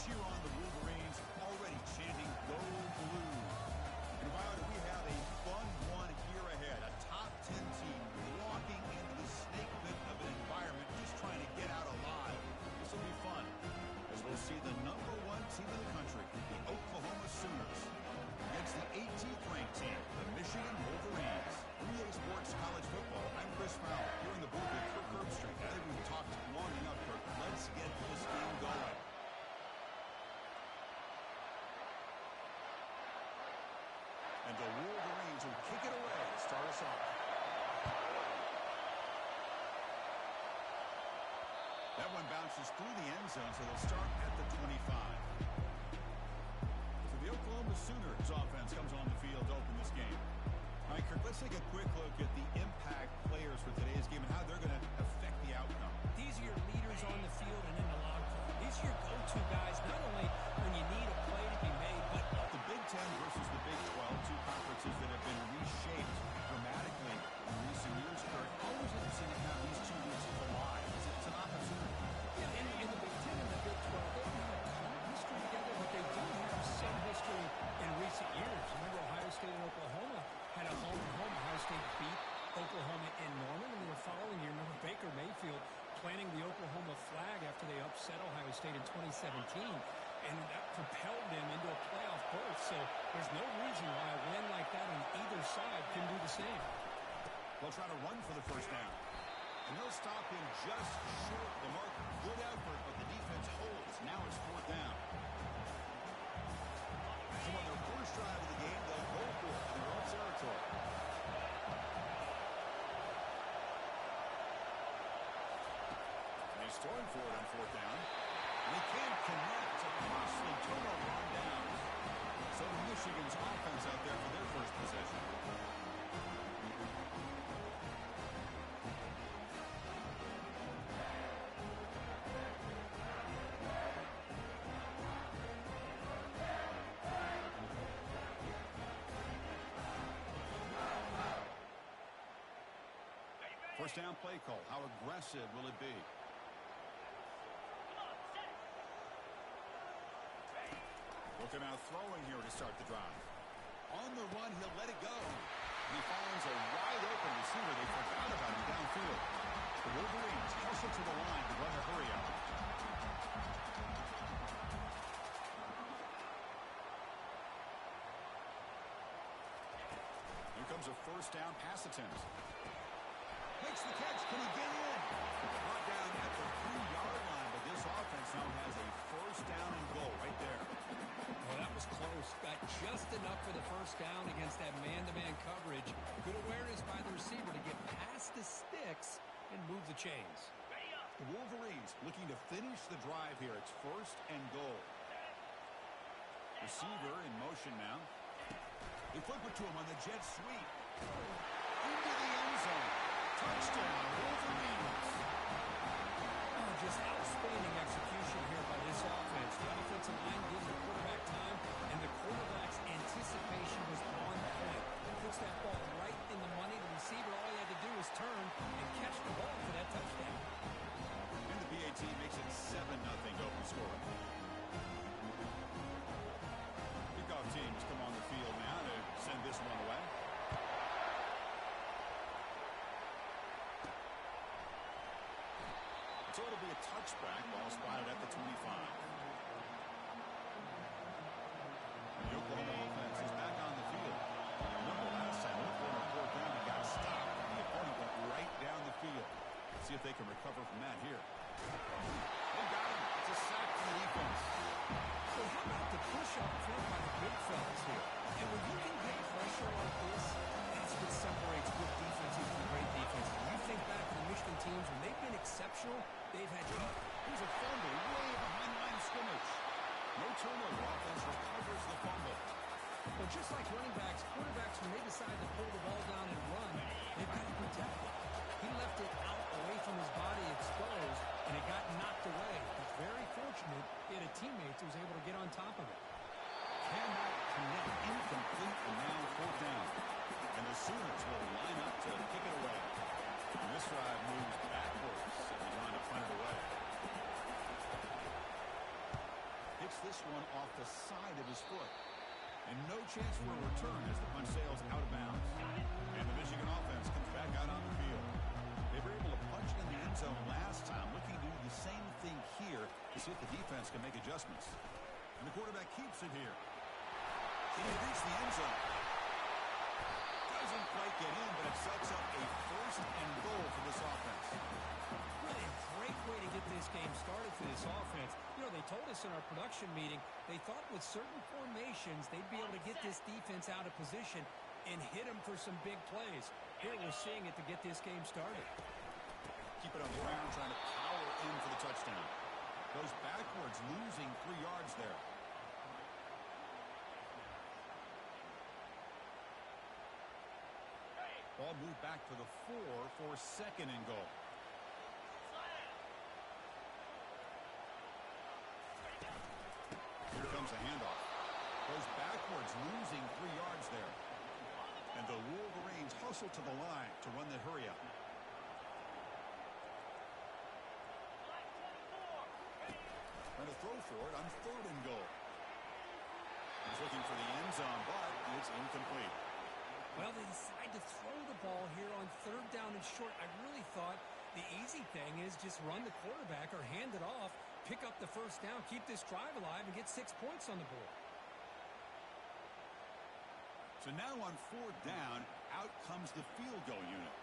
cheer on the Wolverines, already chanting "Go Blue." And Wilder, we have a fun one here ahead. A top 10 team walking into the snake pit of an environment, just trying to get out alive. This will be fun, as we'll see the #1 team in the country, the Oklahoma Sooners, against the 18th ranked team, the Michigan Wolverines. From EA Sports College Football, I'm Chris Fowler, here in the booth with Kirk Herbstreit. I think we've talked long enough, Kirk. Let's get this game going. And the Wolverines will kick it away to start us off. That one bounces through the end zone, so they'll start at the 25. So the Oklahoma Sooners offense comes on the field to open this game. All right, Kirk, let's take a quick look at the impact players for today's game and how they're going to affect the outcome. These are your leaders on the field and in the locker room. These are your go-to guys, not only when you need a play to be made, but the Big Ten versus the Big 12, two conferences that have been reshaped dramatically in recent years, Kirk. Always interesting to have these two leagues collide. It's an opportunity. Yeah, in the Big Ten and the Big 12, they don't have a ton of history together, but they do have some history in recent years. Remember, Ohio State and Oklahoma had a home-and-home. Ohio State beat Oklahoma in Norman, and the following year, remember Baker Mayfield planting the Oklahoma flag after they upset Ohio State in 2017, and that propelled them into a playoff berth. So there's no reason why a win like that on either side can do the same. They'll try to run for the first down. And they'll stop him just short of the mark. Good effort, but the defense holds. Now it's fourth down. So on their first drive of the game, they'll go for it in their own territory. And they storm for it on fourth down. They can't connect. A costly turnover on downs. So Michigan's offense out there for their first possession. First down play call. How aggressive will it be? Looking out throwing here to start the drive. On the run, he'll let it go. He finds a wide open receiver. They forgot about him downfield. The Wolverines hustle to the line to run the hurry up. Here comes a first down pass attempt. Makes the catch. Can he get in? Brought down at the 3-yard line, but this offense now has a first down and goal right there. Well, that was close. Got just enough for the first down against that man-to-man coverage. Good awareness by the receiver to get past the sticks and move the chains. The Wolverines looking to finish the drive here. It's first and goal. Receiver in motion now. They flip it to him on the jet sweep. Into the end zone. Touchdown, Wolverines. Oh, just outstanding execution here by this offense. The offensive line gives the quarterback time, and the quarterback's anticipation was on point. Puts that ball right in the money. The receiver, all he had to do was turn and catch the ball for that touchdown. And the PAT makes it 7-0 open score. Kickoff teams come on the field now to send this one away. So it'll be a touchback. Ball spotted at the 25. The Oklahoma offense is back on the field. Remember last time, Oklahoma fourth down and got stopped. The opponent went right down the field. Let's see if they can recover from that here. They got him. It's a sack from the defense. So how about the push up front by the big fellas here? And when you can get pressure like this, that's what separates good defenses from great defenses. When you think back to the Michigan teams, when they've been exceptional, they've had to. Here's a fumble way behind the line of scrimmage. No turnover. Offense recovers the fumble. Well, just like running backs, quarterbacks, when they decide to pull the ball down and run, they've got to protect it. He left it out away from his body exposed, and it got knocked away. But very fortunate he had a teammate who was able to get on top of it. Cannot connect. Incomplete, and now fourth down. And the Sooners will line up to kick it away. And this drive moves backwards, and they're trying to punt it away. hits this one off the side of his foot. And no chance for a return as the punch sails out of bounds. And the Michigan offense comes back out on the field. They were able to punch in the end zone last time, looking to do the same thing here to see if the defense can make adjustments. And the quarterback keeps it here. Can he reach the end zone? Doesn't quite get in, but it sets up a first and goal for this offense. Really a great way to get this game started for this offense. You know, they told us in our production meeting, they thought with certain formations, they'd be able to get this defense out of position and hit them for some big plays. Here we're seeing it to get this game started. Keep it on the ground, trying to power in for the touchdown. Goes backwards, losing 3 yards there. Ball moved back to the 4 for second and goal. Here comes a handoff. Goes backwards, losing 3 yards there. And the Wolverines hustle to the line to run the hurry up. Trying to throw for it on third and goal. He's looking for the end zone, but it's incomplete. Well, they decide to throw the ball here on third down and short. I really thought the easy thing is just run the quarterback or hand it off, pick up the first down, keep this drive alive, and get 6 points on the board. So now on fourth down, out comes the field goal unit.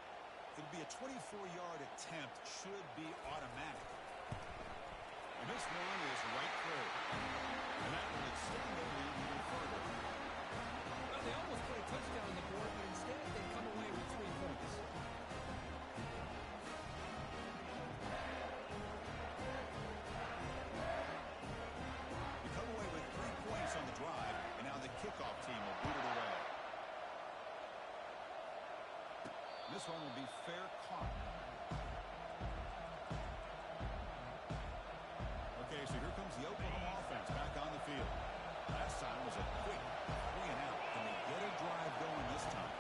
It'll be a 24-yard attempt, should be automatic. And this one is right through. And that will extend the lead even further. Well, they almost put a touchdown on the board, but instead they come away with 3 points. We come away with 3 points on the drive, and now the kickoff team will boot it away. This one will be fair caught. Okay, so here comes the Oklahoma offense back on the field. Last time was a quick 3 and out. Can they get a drive going this time?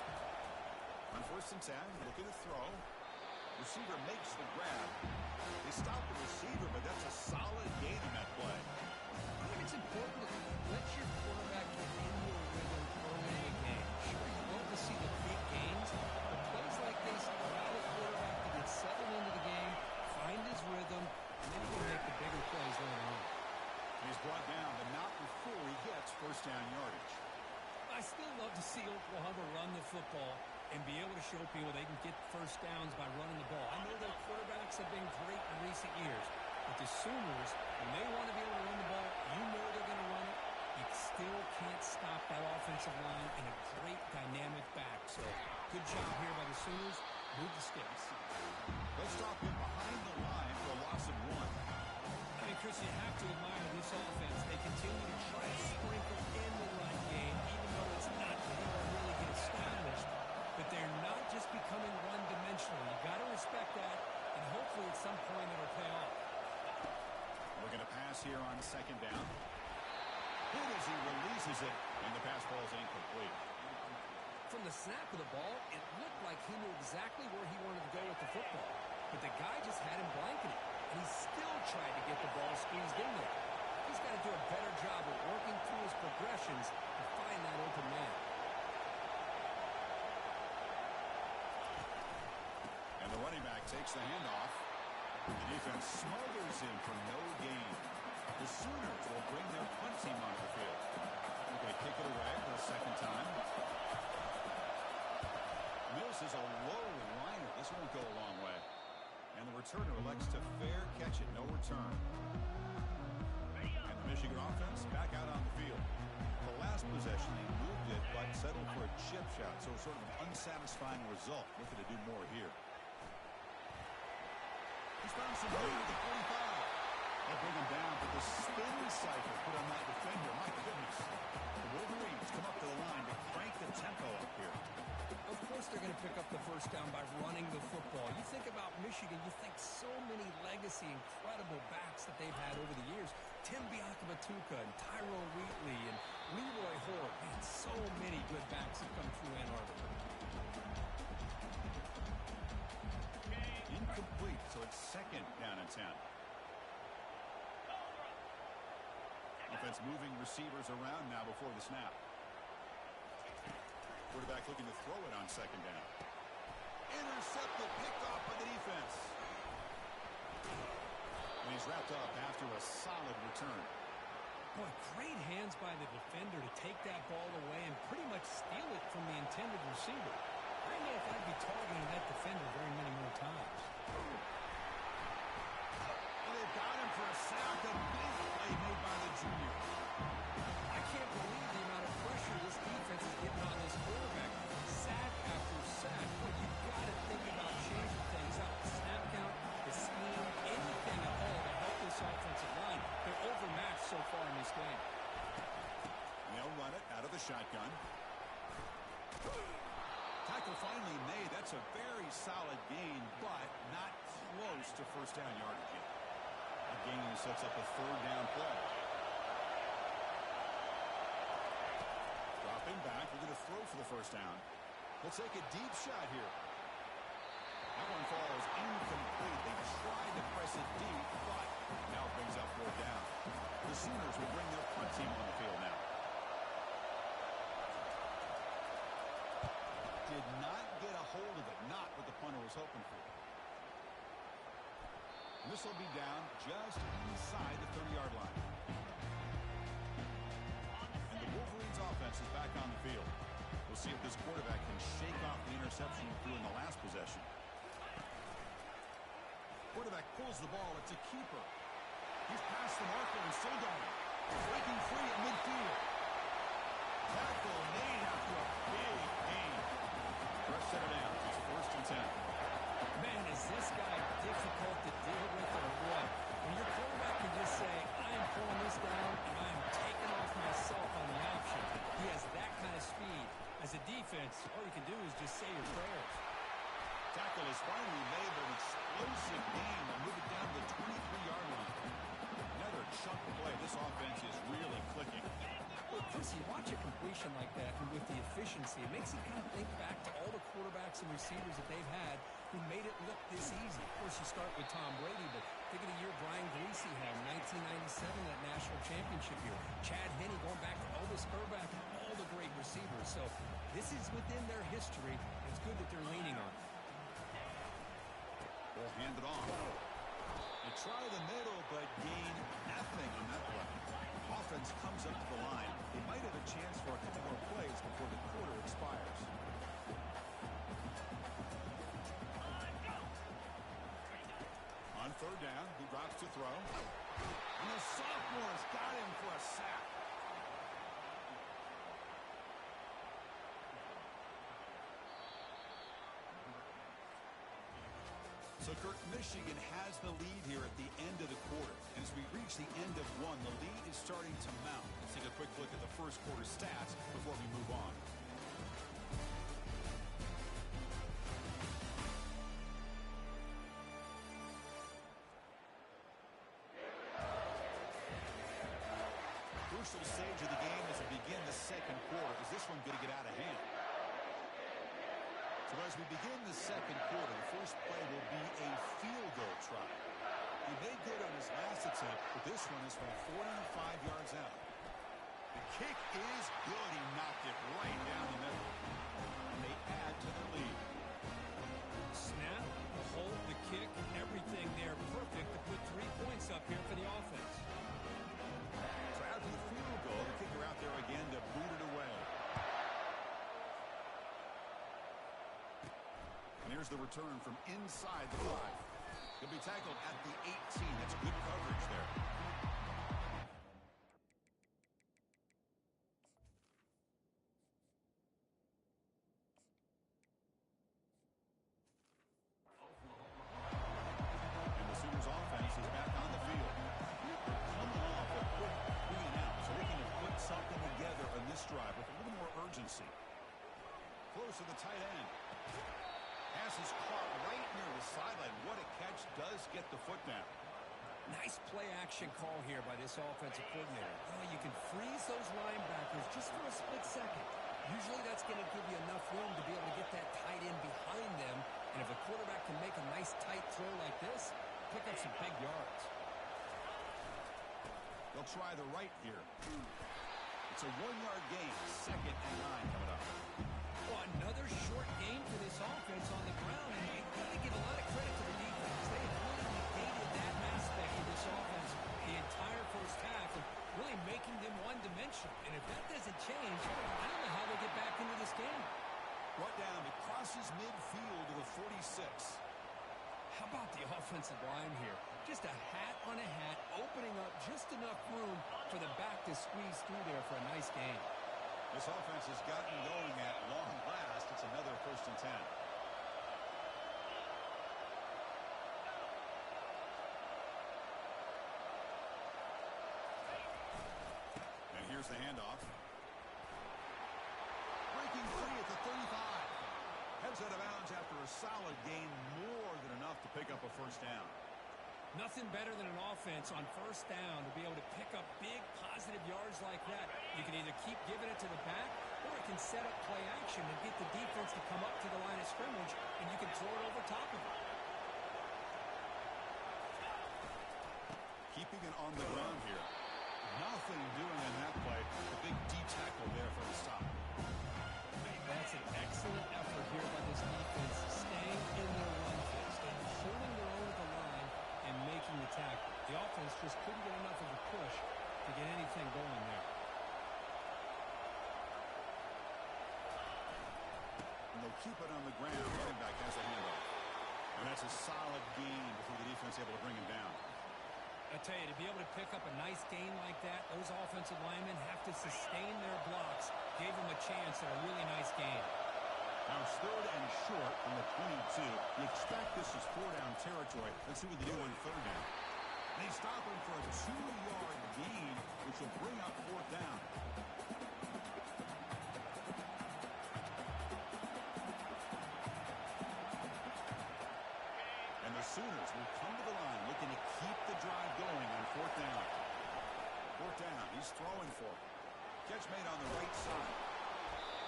On first and 10, looking to throw. Receiver makes the grab. They stop the receiver, but that's a solid gain in that play. I think it's important to let your quarterback get into a rhythm early in a game. Sure, you love to see the big gains, but plays like this allow the quarterback to get settled into the game, find his rhythm, and then he can make the bigger plays later on. And he's brought down, but not before he gets first down yardage. I still love to see Oklahoma run the football and be able to show people they can get first downs by running the ball. I know their quarterbacks have been great in recent years, but the Sooners, when they want to be able to run the ball, you know they're going to run it. You still can't stop that offensive line and a great dynamic back. So good job here by the Sooners. Move the sticks. Let's stop him behind the line for a loss of 1. I mean, Chris, you have to admire this offense. They continue to try to sprinkle in the run game, even though it's not going to really get established. But they're not just becoming one-dimensional. You got to respect that, and hopefully at some point it'll pay off. We're going to pass here on second down. Good as he releases it, and the pass ball is incomplete. From the snap of the ball, it looked like he knew exactly where he wanted to go with the football. But the guy just had him blanketed, and he still tried to get the ball squeezed in there. He's got to do a better job of working through his progressions to find that open man. And the running back takes the handoff. The defense smothers him for no gain. The Sooners will bring their punt team onto the field. They're going to kick it away for the second time. This is a low liner. This won't go a long way. And the returner elects to fair catch it. No return. And the Michigan offense back out on the field. The last possession, they moved it, but settled for a chip shot. So sort of an unsatisfying result. Looking to do more here. He's found some room at the 45. They'll bring him down, but the spin cycle put on that defender. My goodness. The Wolverines come up to the line to crank the tempo up here. Of course they're going to pick up the first down by running the football. You think about Michigan, you think so many legacy, incredible backs that they've had over the years. Tim Biakabatuka and Tyrone Wheatley and Leroy Hort. Man, so many good backs have come through Ann Arbor. Incomplete, so it's second down and 10. On Offense moving receivers around now before the snap. Quarterback looking to throw it on second down. Intercepted, picked off by the defense. And he's wrapped up after a solid return. Boy, great hands by the defender to take that ball away and pretty much steal it from the intended receiver. I don't know if I'd be targeting that defender very many more times. And they've got him for a sack. A big play made by the junior. I can't believe the amount of pressure this defense is getting on this quarterback. Sack after sack. Boy, you've got to think about changing things up. The snap count, the scheme, anything at all to help this offensive line. They're overmatched so far in this game. They'll run it out of the shotgun. Tackle finally made. That's a very solid gain, but not close to first down yardage yet. A gain sets up a third down play. Dropping back, we're going to throw for the first down. We'll take a deep shot here. That one falls incomplete. They tried to press it deep, but now it brings up fourth down. The Sooners will bring their punt team on the field now. Did not get a hold of it, not what the punter was hoping for. And this will be down just inside the 30-yard line. And the Wolverines offense is back on the field. We'll see if this quarterback can shake off the interception he threw in the last possession. Quarterback pulls the ball. It's a keeper. He's past the marker and still going. Breaking free at midfield. Tackle made after a big gain. First set it down. It's first and 10. Man, is this guy difficult to deal with or what? When your quarterback can just say, I am pulling this down and I am taking off myself on the option. He has that kind of speed. As a defense, all you can do is just say your prayers. Tackle is finally made, but an explosive gain to move it down to the 23-yard line. Another chunk play. This offense is really clicking. Well, Chris, you watch a completion like that, and with the efficiency, it makes you kind of think back to all the quarterbacks and receivers that they've had who made it look this easy. Of course, you start with Tom Brady, but think of the year Brian Greasy had in 1997, that national championship year. Chad Henne going back to Elvis Burback, all the great receivers. So this is within their history. It's good that they're leaning on it. We'll hand it off. They try the middle, but gain nothing on that play. Offense comes up to the line. They might have a chance for a couple more plays before the quarter expires. On third down, he drops to throw. And the sophomore's got him for a sack. So, Kirk, Michigan has the lead here at the end of the quarter. And as we reach the end of one, the lead is starting to mount. Let's take a quick look at the first quarter stats before we move on. Crucial stage of the game as we begin the second quarter. Is this one going to get out of hand? So as we begin the second quarter, the first play will be a field goal try. He made good on his last attempt, but this one is from 45 yards out. The kick is good. He knocked it right down the middle. And they add to their lead. Snap, the hold, the kick, everything there perfect to put 3 points up here for the offense. So after the field goal, the kicker out there again to boot it away. And here's the return from inside the 5. He'll be tackled at the 18. That's good coverage there. And the Sooners offense is back on the field. They're coming off a quick 3 and out, so looking to put something together on this drive with a little more urgency. Close to the tight end. Pass is caught right near the sideline. What a catch. Does get the foot down. Nice play action call here by this offensive coordinator. Oh, you can freeze those linebackers just for a split second. Usually that's going to give you enough room to be able to get that tight end behind them. And if a quarterback can make a nice tight throw like this, pick up some big yards. They'll They'll try the right here. It's a 1-yard gain. 2nd and 9 coming up. Well, another short game for this offense on the ground, and you got to give a lot of credit to the defense. They have really negated that aspect of this offense the entire first half, and really making them one-dimensional. And if that doesn't change, I don't know how they get back into this game. Brought down. It crosses midfield to the 46. How about the offensive line here? Just a hat on a hat, opening up just enough room for the back to squeeze through there for a nice gain. This offense has gotten going at long last. It's another 1st and 10. And here's the handoff. Breaking free at the 35. Heads out of bounds after a solid gain, more than enough to pick up a 1st down. Nothing better than an offense on 1st down to be able to pick up big positive yards like that. You can either keep giving it to the back, or it can set up play action and get the defense to come up to the line of scrimmage, and you can throw it over top of it. Keeping it on the ground here. Nothing doing in that play. A big D tackle there for the stop. That's an excellent effort here by this defense, staying in their run fix and holding their own at the line and making the tackle. The offense just couldn't get enough of a push to get anything going there. And they'll keep it on the ground. Running back has the handoff. And that's a solid gain before the defense able to bring him down. I tell you, to be able to pick up a nice gain like that, those offensive linemen have to sustain their blocks. Gave them a chance at a really nice gain. Now it's 3rd and short from the 22. You expect this is 4-down territory. Let's see what they do on 3rd down. They stop him for a 2-yard gain, which will bring up 4th down. And the Sooners will come to the line looking to keep the drive going on 4th down. 4th down, he's throwing for it. Catch made on the right side.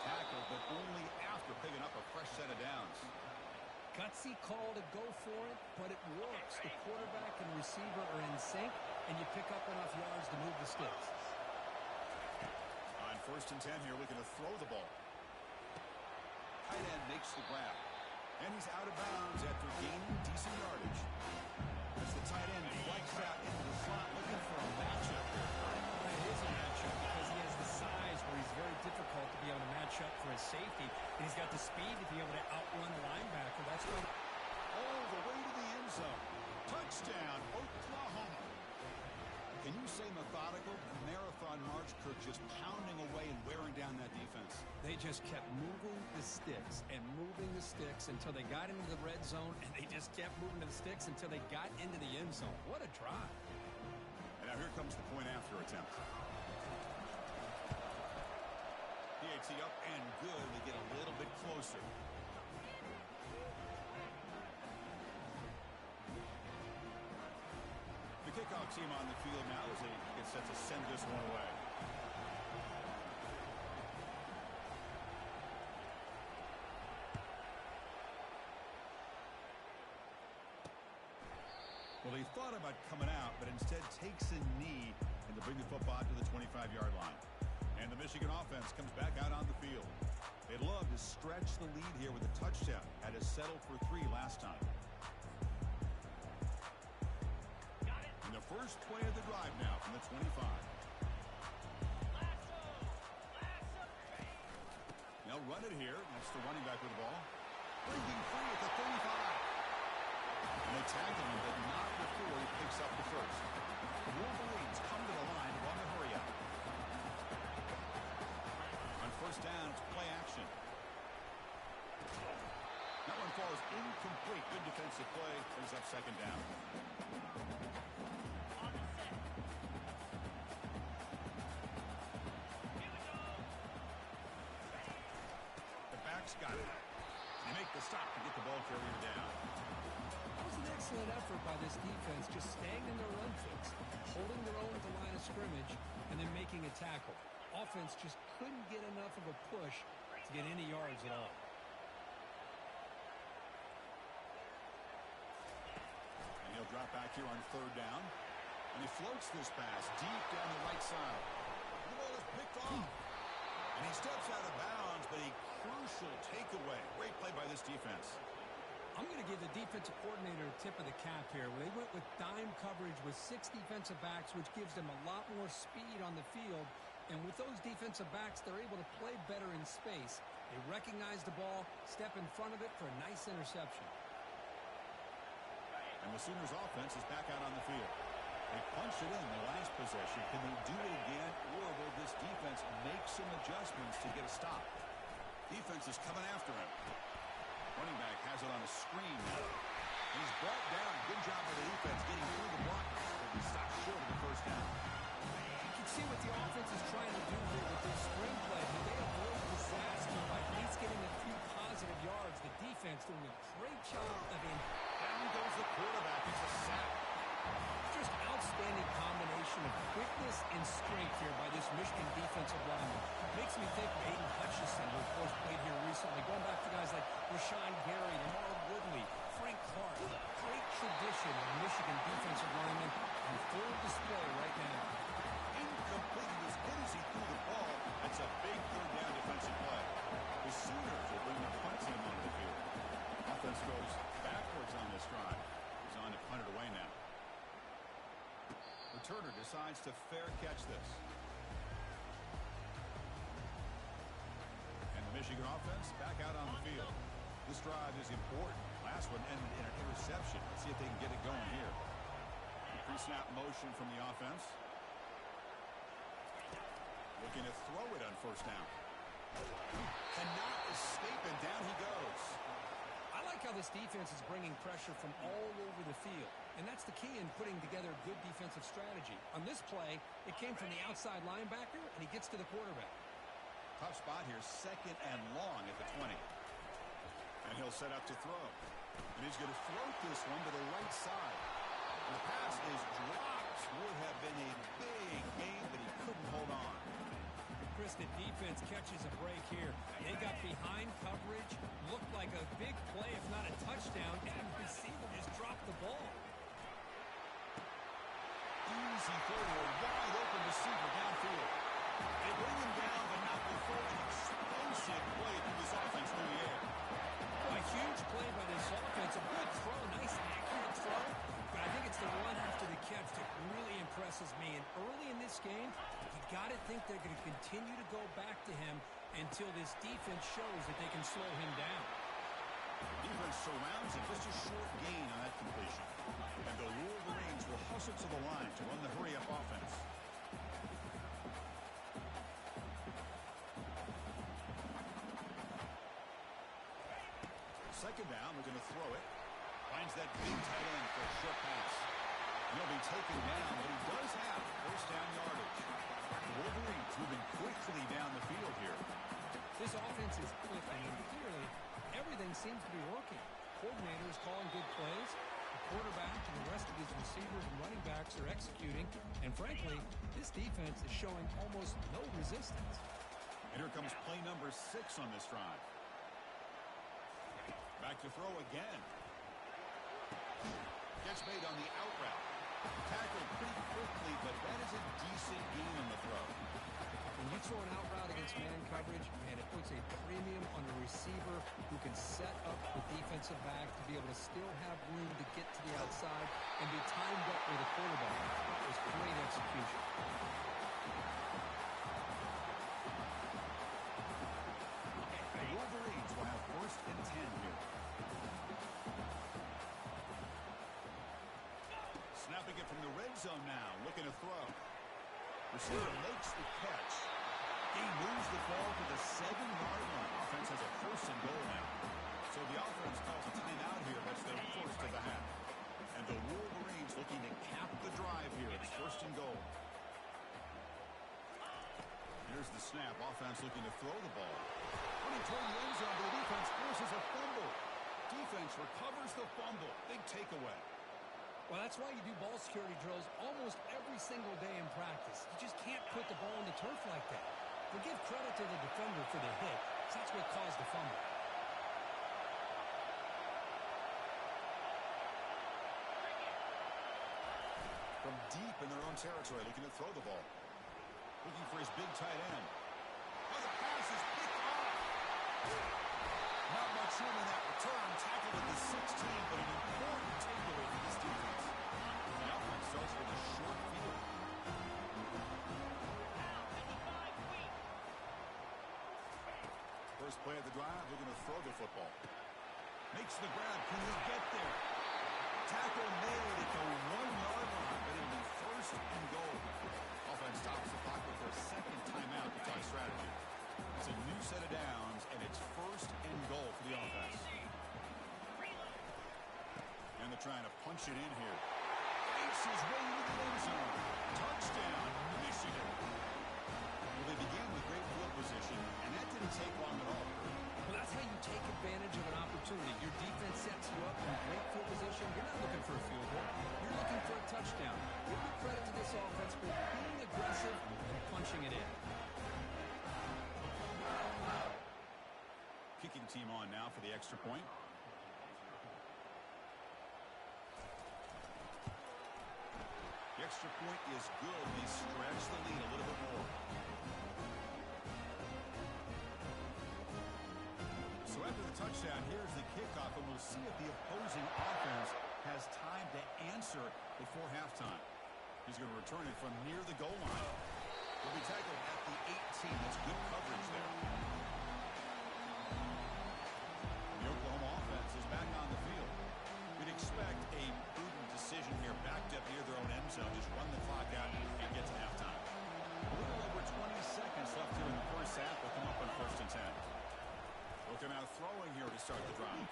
Tackle, but only after picking up a fresh set of downs. Gutsy call to go for it, but it works. The quarterback and receiver are in sync, and you pick up enough yards to move the sticks. On 1st and 10 here, looking to throw the ball. Tight end makes the grab. And he's out of bounds after gaining decent yardage. As the tight end flex out into the slot, looking for a matchup here. It is a matchup because he has the size where he's very difficult to be able to match up for his safety, and he's got the speed to be able to outrun the linebacker. That's what. All the way to the end zone. Touchdown, Oklahoma. Can you say methodical? A marathon march, Kirk, just pounding away and wearing down that defense. They just kept moving the sticks and moving the sticks until they got into the red zone, and they just kept moving the sticks until they got into the end zone. What a drive. And now here comes the point after attempt. PAT up and good. They get a little bit closer. The kickoff team on the field now as they get set to send this one away. Well, he thought about coming out, but instead takes a knee and to bring the football to the 25-yard line. And the Michigan offense comes back out on the field. They'd love to stretch the lead here with a touchdown. Had to settle for 3 last time. And the first play of the drive now from the 25. They'll run it here. That's the running back with the ball. Breaking free at the 35. And they tackle him, but not before he picks up the first. Wolverines come to the line to run the hurry up. On 1st down, it's play action. That one falls incomplete. Good defensive play. Brings up 2nd down. The back's got it. They make the stop to get the ball carrier down. That was an excellent effort by this defense, just staying in their run fix, holding their own at the line of scrimmage, and then making a tackle. Offense just couldn't get enough of a push to get any yards at all. And he'll drop back here on 3rd down. And he floats this pass deep down the backside. The ball is picked off. And he steps out of bounds, but a crucial takeaway. Great play by this defense. I'm going to give the defensive coordinator a tip of the cap here. They went with dime coverage with 6 defensive backs, which gives them a lot more speed on the field. And with those defensive backs, they're able to play better in space. They recognize the ball, step in front of it for a nice interception. And the Sooners offense is back out on the field. They punched it in the last possession. Can they do it again, or will this defense make some adjustments to get a stop? Defense is coming after him. Running back has it on a screen now. And he's brought down. Good job by the defense getting through the blockers. But he stopped short of the first down. You can see what the offense is trying to do here with this screen play, but they avoid disaster by at least getting a few positive yards. The defense doing a great job of it. Down goes the quarterback. It's a sack. Just outstanding combination of quickness and strength here by this Michigan defensive lineman. Makes me think of Aiden Hutchinson, who of course played here recently. Going back to guys like Rashawn Gary, Lamar Woodley, Frank Clark. Great tradition of Michigan defensive linemen on full display right now. Incomplete. As good as he threw the ball, that's a big third down defensive play. The Sooners will bring the punt team onto the field. Offense goes backwards on this drive. He's on to punt it away now. Returner decides to fair catch this. And the Michigan offense back out on the field. This drive is important. Last one ended in an interception. Let's see if they can get it going here. Pre-snap motion from the offense. Looking to throw it on first down. Cannot escape, and down he goes. I like how this defense is bringing pressure from all over the field. And that's the key in putting together a good defensive strategy. On this play, it came from the outside linebacker, and he gets to the quarterback. Tough spot here, second and long at the 20. And he'll set up to throw. And he's going to float this one to the right side. The pass is dropped. Would have been a big gain, but he couldn't hold on. Chris, the defense catches a break here. They got behind coverage, looked like a big play, if not a touchdown, and the receiver just dropped the ball. Easy throw to a wide open receiver downfield. They bring him down, but not before an explosive play through this offense through the air. A huge play by this offense. A good throw, nice accurate throw. But I think it's the run after the catch that really impresses me. And early in this game, you got to think they're going to continue to go back to him until this defense shows that they can slow him down. Defense surrounds him. Just a short gain on that completion. And the Wolverines will hustle to the line to run the hurry-up offense. Second down, we're going to throw it. Finds that big tight end for a short pass. He'll be taken down, but he does have first down yardage. The Wolverines moving quickly down the field here. This offense is clicking, and clearly everything seems to be working. Coordinator is calling good plays. The quarterback and the rest of his receivers and running backs are executing. And frankly, this defense is showing almost no resistance. And here comes play number 6 on this drive. Back to throw again. Catch made on the out route. Tackled pretty quickly, but that is a decent gain on the throw. When you throw an out route against man coverage, man, it puts a premium on a receiver who can set up the defensive back to be able to still have room to get to the outside and be timed up with a quarterback. It was great execution. The Wolverines will have first and 10 here. Snapping it from the red zone now, looking to throw. Receiver makes the catch. He moves the ball to the 7-yard line. Offense has a first and goal now. So the offense calls a timeout here. That's their first of the half. And the Wolverines looking to cap the drive here. It's first and goal. Here's the snap. Offense looking to throw the ball. Running toward the end zone, the defense forces a fumble. Defense recovers the fumble. Big takeaway. Well, that's why you do ball security drills almost every single day in practice. You just can't put the ball on the turf like that. But give credit to the defender for the hit, because that's what caused the fumble. From deep in their own territory, looking to throw the ball. Looking for his big tight end. Oh, the pass is picked off. Not much room in that return. Tackled at the 16, but an important takeaway for this defense. The offense starts with a short field. First play of the drive, they're going to throw the football. Makes the grab. Can he get there? Tackle made at the 1-yard line, but it'll be first and goal. Offense stops the clock with their second timeout to talk strategy. It's a new set of downs, and it's first and goal for the offense. And they're trying to punch it in here. Makes his way into the end zone. Touchdown, Michigan. Well, they began with great field position, and that didn't take long at all. Well, that's how you take advantage of an opportunity. Your defense sets you up in great field position. You're not looking for a field goal. You're looking for a touchdown. Give the credit to this offense for being aggressive and punching it in. Kicking team on now for the extra point. The extra point is good. They stretch the lead a little bit more. So after the touchdown, here's the kickoff, and we'll see if the opposing offense has time to answer before halftime. He's going to return it from near the goal line. He'll be tackled at the 18. That's good coverage there. The Oklahoma offense is back on the field. We'd expect a prudent decision here, backed up near their own end zone. Just run the clock out and get to halftime. A little over 20 seconds left here in the first half. We'll come up on 1st and 10. Looking out throwing here to start the drive.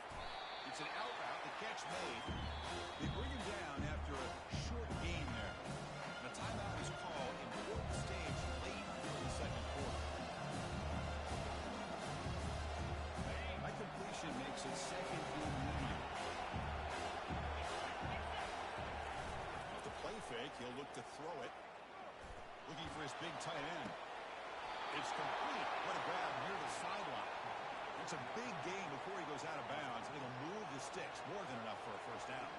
It's an out route. The catch made. They bring him down after a short gain there. And a timeout is called. Important stage late in the second quarter. That completion makes it second and medium. With the play fake, he'll look to throw it. Looking for his big tight end. It's complete. What a grab near the sideline. It's a big gain before he goes out of bounds, and it'll move the sticks more than enough for a first down.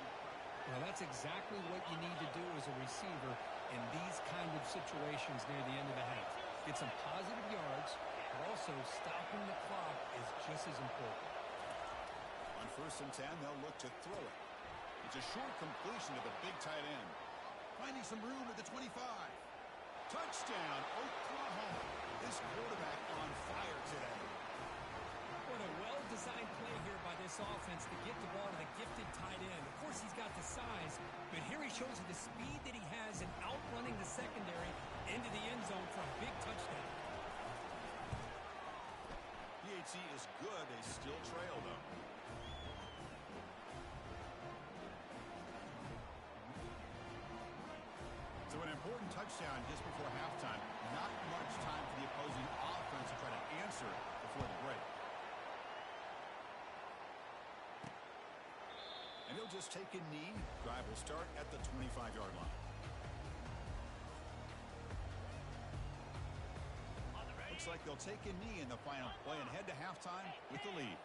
Well, that's exactly what you need to do as a receiver in these kind of situations near the end of the half. Get some positive yards, but also stopping the clock is just as important. On 1st and 10, they'll look to throw it. It's a short completion to the big tight end. Finding some room at the 25. Touchdown, Oklahoma. This quarterback on fire today. What a well-designed play here by this offense to get the ball to the gifted tight end. Of course, he's got the size, but here he shows you the speed that he has in outrunning the secondary into the end zone for a big touchdown. PAT is good. They still trail, though. So an important touchdown just before halftime. Not much time for the opposing offense to try to answer before the break. And he'll just take a knee. Drive will start at the 25-yard line. Looks like they'll take a knee in the final play and head to halftime with the lead.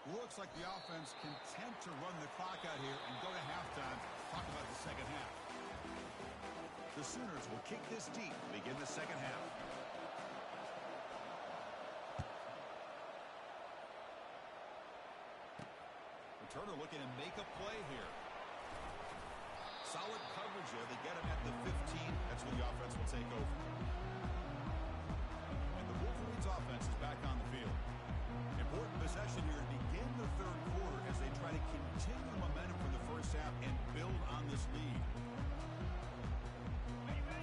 Looks like the offense content to run the clock out here and go to halftime. Talk about the second half. The Sooners will kick this deep to begin the second half. Returner looking to make a play here. Solid coverage there. They get him at the 15. That's where the offense will take over. And the Wolverines offense is back on the field. Important possession here to begin the third quarter as they try to continue momentum from the first half and build on this lead.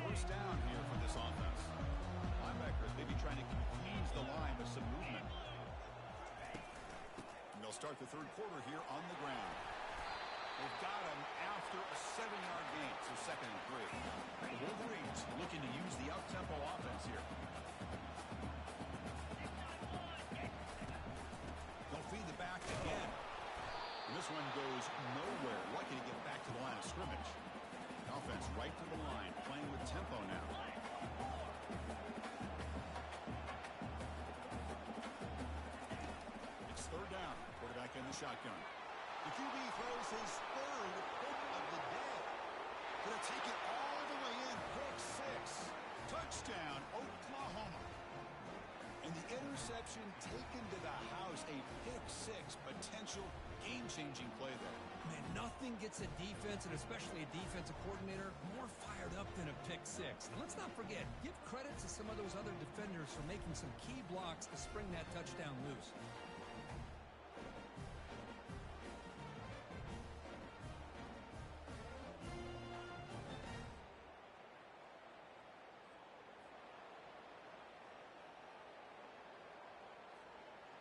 First down here for this offense. Linebackers maybe trying to confuse the line with some movement. And they'll start the third quarter here on the ground. They've got him after a 7-yard gain, so 2nd and 3. The Wolverines looking to use the up-tempo offense here. They'll feed the back again. And this one goes nowhere. Lucky to get back to the line of scrimmage. Offense right to the line, playing with tempo now. It's 3rd down. Quarterback in the shotgun. The QB throws his 3rd pick of the day. Gonna take it all the way in. Pick 6. interception taken to the house. A pick-6 potential game-changing play there. Man, nothing gets a defense, and especially a defensive coordinator, more fired up than a pick-6. And let's not forget, give credit to some of those other defenders for making some key blocks to spring that touchdown loose.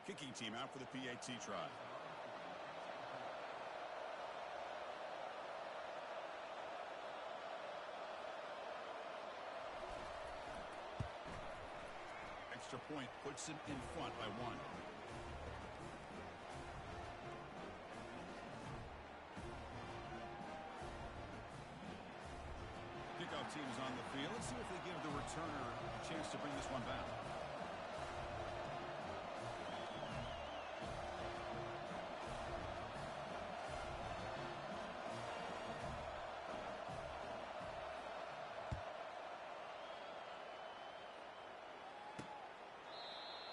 Kicking team out for the PAT try. Extra point puts him in front by 1. Kickoff team is on the field. Let's see if they give the returner a chance to bring this one back.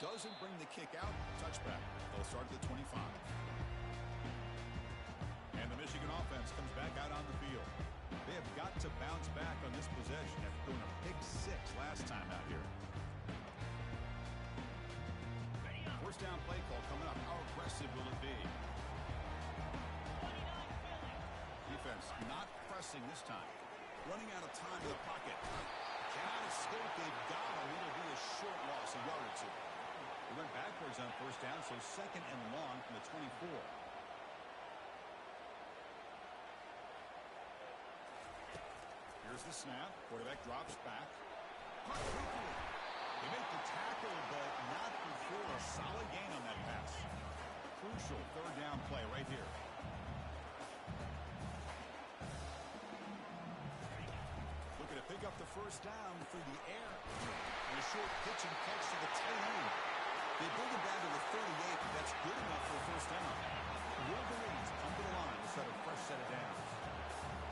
Doesn't bring the kick out. Touchback. They'll start at the 25. And the Michigan offense comes back out on the field. They have got to bounce back on this possession after doing a pick-6 last time out here. First down play call coming up. How aggressive will it be? Defense not pressing this time. Running out of time in the pocket. Cannot escape. They've got him. It'll be a short loss, a yard or two. They went backwards on first down, so 2nd and long from the 24. Here's the snap. Quarterback drops back. Caught quickly. They make the tackle, but not before a solid gain on that pass. Crucial 3rd down play right here. Looking to pick up the first down through the air. And a short pitch and catch to the tight end. They bring it down to the 38. That's good enough for a first down. The Wolverines come to the line to set a fresh set of downs.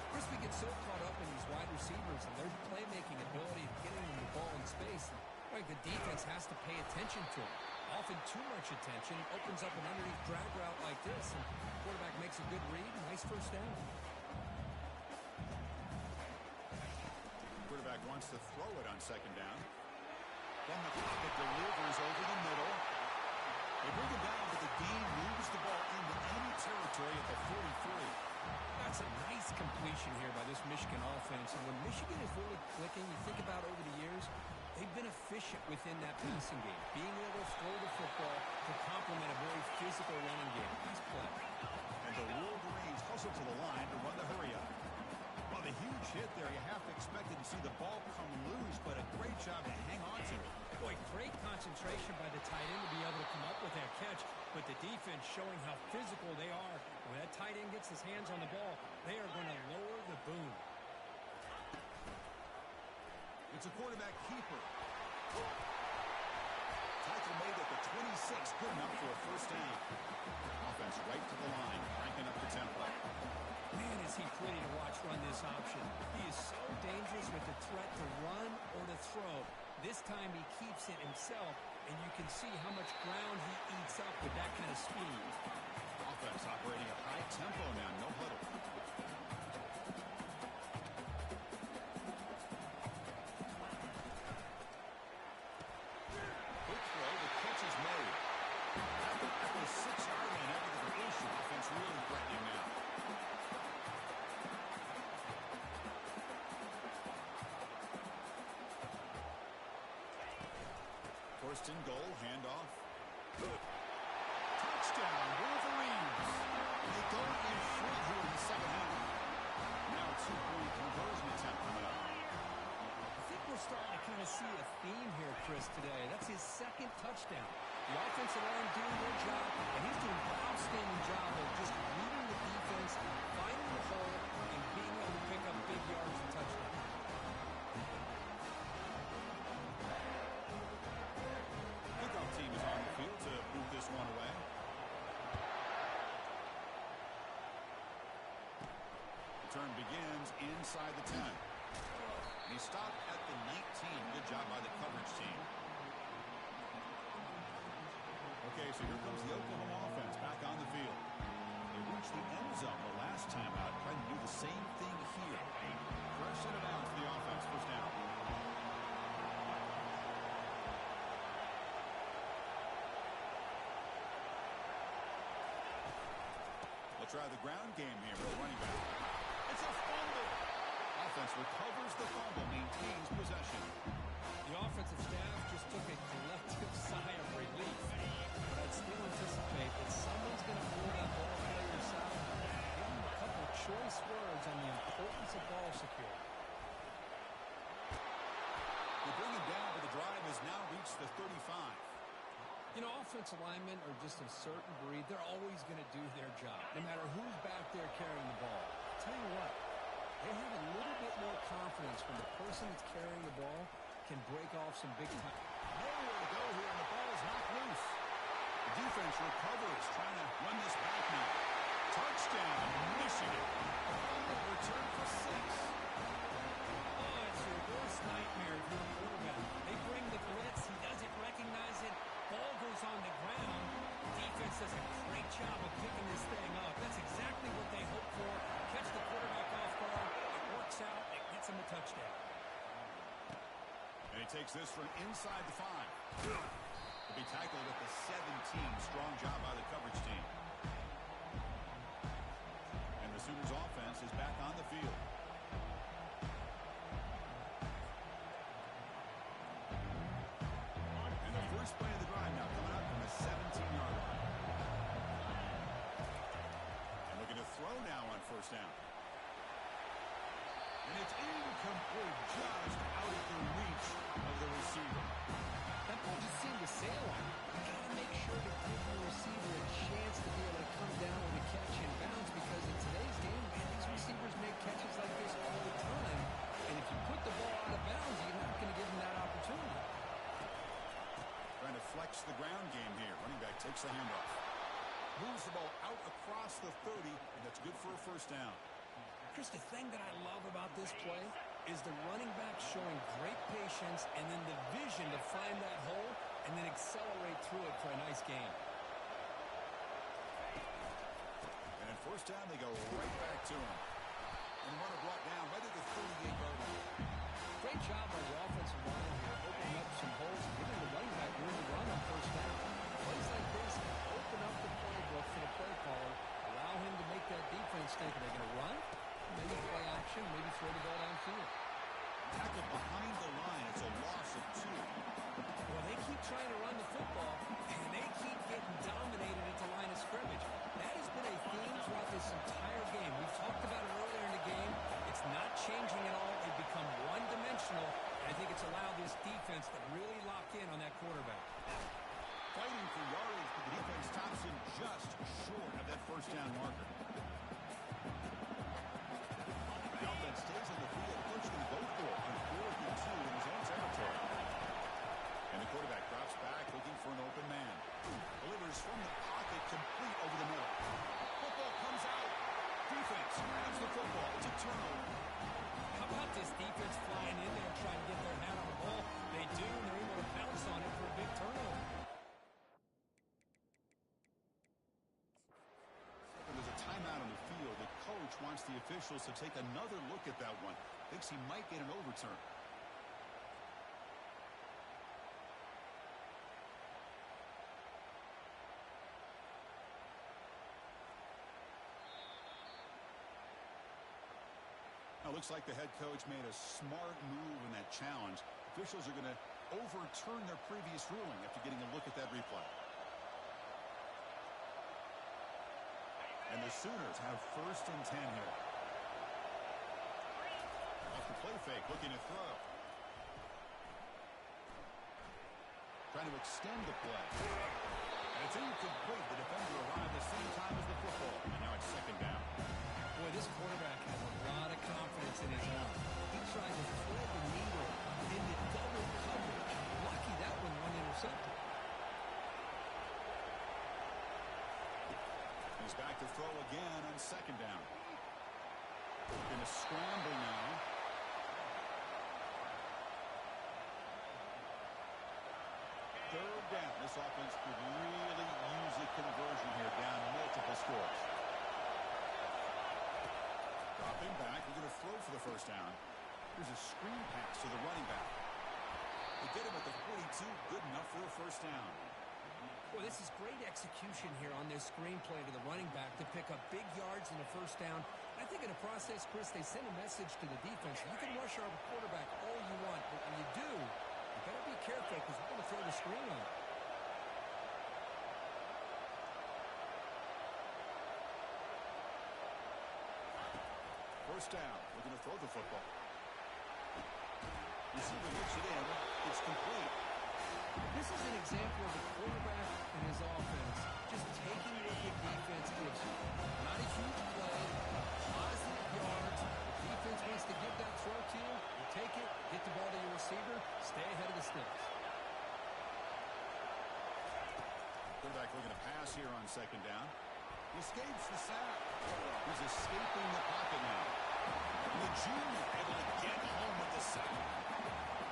Chris, we get so caught up in these wide receivers and their playmaking ability of getting them the ball in space. Right, the defense has to pay attention to them. Often too much attention opens up an underneath drag route like this, and the quarterback makes a good read. Nice first down. Quarterback wants to throw it on 2nd down. Then the pocket delivers over the middle. They bring it down, but the game moves the ball into enemy territory at the 43. That's a nice completion here by this Michigan offense. And when Michigan is really clicking, you think about over the years, they've been efficient within that passing game, being able to throw the football to complement a very physical running game. Nice play. And the Wolverines hustle to the line to run the hurry up. Well, the huge hit there, you have to expect to see the ball come loose, but a great job to hang on to it. Boy, great concentration by the tight end to be able to come up with that catch, but the defense showing how physical they are. When that tight end gets his hands on the ball, they are going to lower the boom. It's a quarterback keeper. Tackle made at the 26, good enough for a first down. Offense right to the line, cranking up the tempo. Man, is he pretty to watch run this option. He is so dangerous with the threat to run or to throw. This time he keeps it himself, and you can see how much ground he eats up with that kind of speed. Offense operating at high tempo now, no huddle. Quick throw, the catch is made. At the 6-yard line after the completion, offense really threatening now. First and goal, handoff. Touchdown, Wolverines. They go in front here in the 2nd half. Now a 2-point conversion attempt coming up. I think we're starting to kind of see a theme here, Chris, today. That's his 2nd touchdown. The offensive line doing their job, and he's doing an outstanding job of just reading the defense, finding the hole, and being able to pick up big yards and touchdowns. Team is on the field to move this one away. Return begins inside the 10. He stopped at the 19. Good job by the coverage team. Okay, so here comes the Oklahoma offense back on the field. They reached the end zone the last time out, trying to do the same thing here. Fresh set of downs for the offense, first down. They'll try the ground game here with the running back. It's a fumble. Offense recovers the fumble, maintains possession. The offensive staff just took a collective sigh of relief. But I'd still anticipate that someone's going to pull that ball player's side and give them a couple of choice words on the importance of ball security. They bring him down, but the drive has now reached the 35. You know, offensive linemen are just a certain breed. They're always going to do their job, no matter who's back there carrying the ball. I'll tell you what, they have a little bit more confidence when the person that's carrying the ball can break off some big time. Nowhere to go here, and the ball is knocked loose. The defense recovers, trying to run this back now. Touchdown, Michigan. Return for 6. Oh, it's your worst nightmare if you're a quarterback. They bring the blitz, he doesn't recognize it, ball goes on the ground. Defense does a great job of picking this thing up. That's exactly what they hope for. Catch the quarterback off guard, it works out, it gets him a touchdown. And he takes this from inside the 5. He'll be tackled at the 17. Strong job by the coverage team. And the Sooners offense is back on the field. And the first play of the drive now coming up from the 17-yard line. And looking to throw now on first down. And it's incomplete, just out of the reach of the receiver. That ball just seemed to sail on him. You got to make sure to give your receiver a chance to be able to come down with a catch and bounce, because in today's game, man, these receivers make catches like this all the time. And if you put the ball out of bounds, you're not going to give them that opportunity. Trying to flex the ground game here. Running back takes the handoff. Moves the ball out across the 30, and that's good for a first down. Chris, the thing that I love about this play is the running back showing great patience and then the vision to find that hole and then accelerate through it for a nice gain. And at first down, they go right back to him. And the runner brought down right at the 38-yard line. Great job by the offensive line here, opening up some holes and giving the running back room to run on first down. Plays like this open up the playbook for the play caller, allow him to make that defense think, are they going to run? Maybe play action, maybe throw the ball downfield. Tackled behind the line. It's a loss of 2. Well, they keep trying to run the football, and they keep getting dominated at the line of scrimmage. That has been a theme throughout this entire game. We've talked about it earlier in the game. It's not changing at all. They've become one-dimensional, and I think it's allowed this defense to really lock in on that quarterback. Fighting for yardage, but the defense stops him just short of that first down marker. The offense stays on the field. The coach going to go for it on 4th and 2 in his own territory. And the quarterback drops back looking for an open man. Delivers from the pocket complete over the middle. Football comes out. Defense grabs the football. It's a turnover. How about this defense flying in there trying to get their hat on the ball? They do, and they're able to pounce on it for a big turnover. There's a timeout on the field. The coach wants the officials to take another look at that one. Thinks he might get an overturn. Now, looks like the head coach made a smart move in that challenge. Officials are going to overturn their previous ruling after getting a look at that replay. And the Sooners have 1st and 10 here. Off the play fake, looking to throw. Trying to extend the play. And it's incomplete. The defender arrived the same time as the football. And now it's 2nd down. Boy, this quarterback has a lot of confidence in his arm. He tried to thread the needle into double coverage. Lucky that one wasn't intercepted. He's back to throw again on 2nd down. Going to scramble now. again, this offense could really use a conversion here, down multiple scores. Dropping back, we're going to throw for the first down. Here's a screen pass to the running back. They get him at the 42, good enough for a first down. Well, this is great execution here on this screenplay to the running back to pick up big yards and a first down. I think in the process, Chris, they send a message to the defense. You can rush our quarterback all you want, but when you do, you got to be careful because we're going to throw the screen on him. First down, we're going to throw the football. Receiver looks it in, it's complete. This is an example of a quarterback and his offense just taking what the defense gives you. Not a huge play, positive yards. The defense wants to give that throw to you. You take it, get the ball to your receiver, stay ahead of the sticks. Quarterback looking to pass here on second down. He escapes the sack. He's escaping the pocket now. And the junior able to get home with the sack.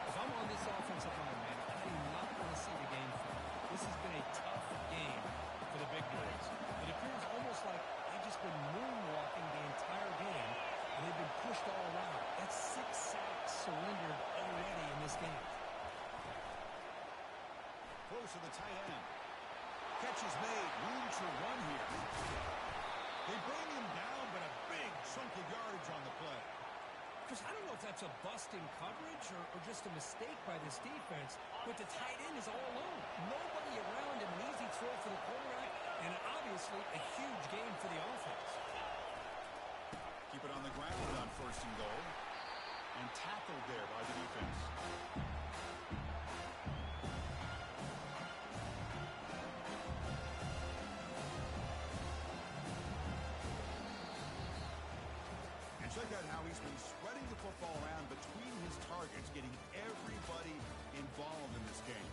If I'm on this offensive line, man, I do not want to see the game film. This has been a tough game for the big boys. It appears almost like they've just been moonwalking the entire game, and they've been pushed all around. That's 6 sacks surrendered already in this game. Close to the tight end. Catch is made. Room to run here. They bring him down, but a big chunk of yardage on the play. Chris, I don't know if that's a bust in coverage or just a mistake by this defense, but the tight end is all alone. Nobody around him. An easy throw for the quarterback, and obviously a huge game for the offense. Keep it on the ground on first and goal. And tackled there by the defense. Check out how he's been spreading the football around between his targets, getting everybody involved in this game.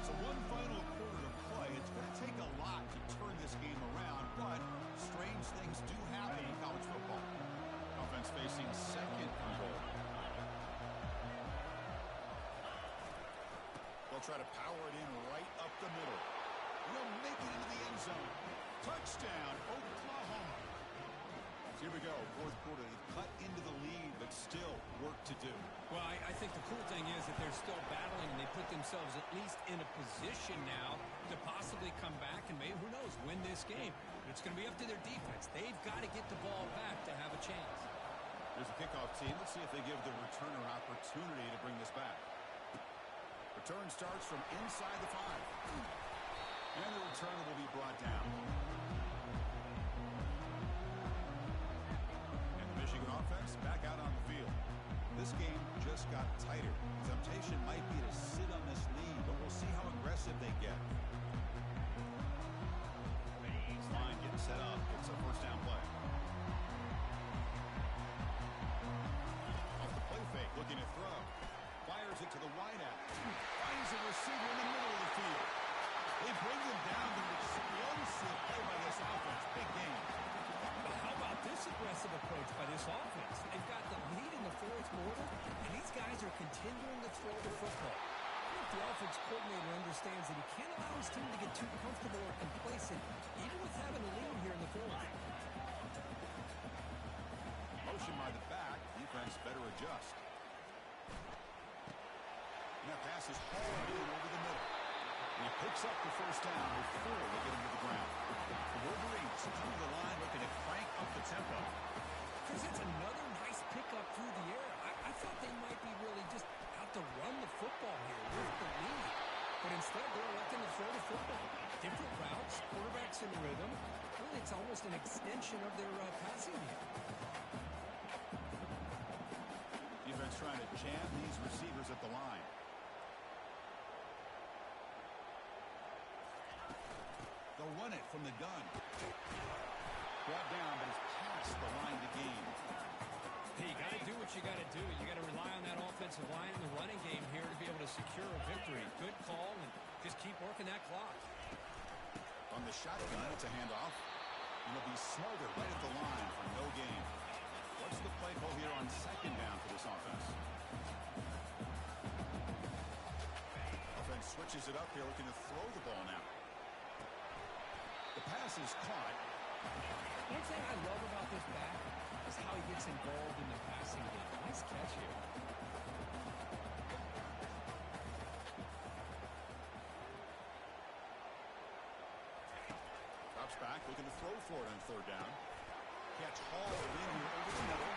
So one final quarter to play. It's going to take a lot to turn this game around, but strange things do happen in college football. Offense facing second and goal. They'll try to power it in right up the middle. We'll make it into the end zone. Touchdown, Oklahoma. So here we go, fourth quarter. They've cut into the lead, but still work to do. Well, I think the cool thing is that they're still battling, and they put themselves at least in a position now to possibly come back and maybe, who knows, win this game. But it's going to be up to their defense. They've got to get the ball back to have a chance. There's a kickoff team. Let's see if they give the returner an opportunity to bring this back. Return starts from inside the 5. And the returner will be brought down. And the Michigan offense back out on the field. This game just got tighter. Temptation might be to sit on this lead, but we'll see how aggressive they get. Line getting set up. It's a first down play. Off the play fake, looking to throw. Fires it to the wideout. Finds a receiver in the middle of the field. They bring him down with an explosive play by this offense. Big game. But how about this aggressive approach by this offense? They've got the lead in the fourth quarter, and these guys are continuing to throw the football. I think the offense coordinator understands that he can't allow his team to get too comfortable or complacent, even with having a lead here in the fourth. Motion by the back. Defense better adjust. And that pass is hauled in over the middle. And he picks up the first down before they get him to the ground. The Wolverines come to the line looking to crank up the tempo. Because it's another nice pickup through the air. I thought they might be really just out to run the football here with the lead. But instead, they're electing to throw the football. Different routes, quarterbacks in rhythm. Really, it's almost an extension of their passing game. Defense trying to jam these receivers at the line. They'll run it from the gun. Brought down, but it's past the line to gain. Hey, you got to do what you got to do. You got to rely on that offensive line in the running game here to be able to secure a victory. Good call, and just keep working that clock. On the shotgun, it's a handoff. And they'll be smarter right at the line for no gain. What's the play call here on second down for this offense? Offense switches it up here, looking to throw the ball now. The pass is caught. One thing I love about this back is how he gets involved in the passing game. Nice catch here. Drops back, looking to throw for it on third down. Catch hauled in here over the middle.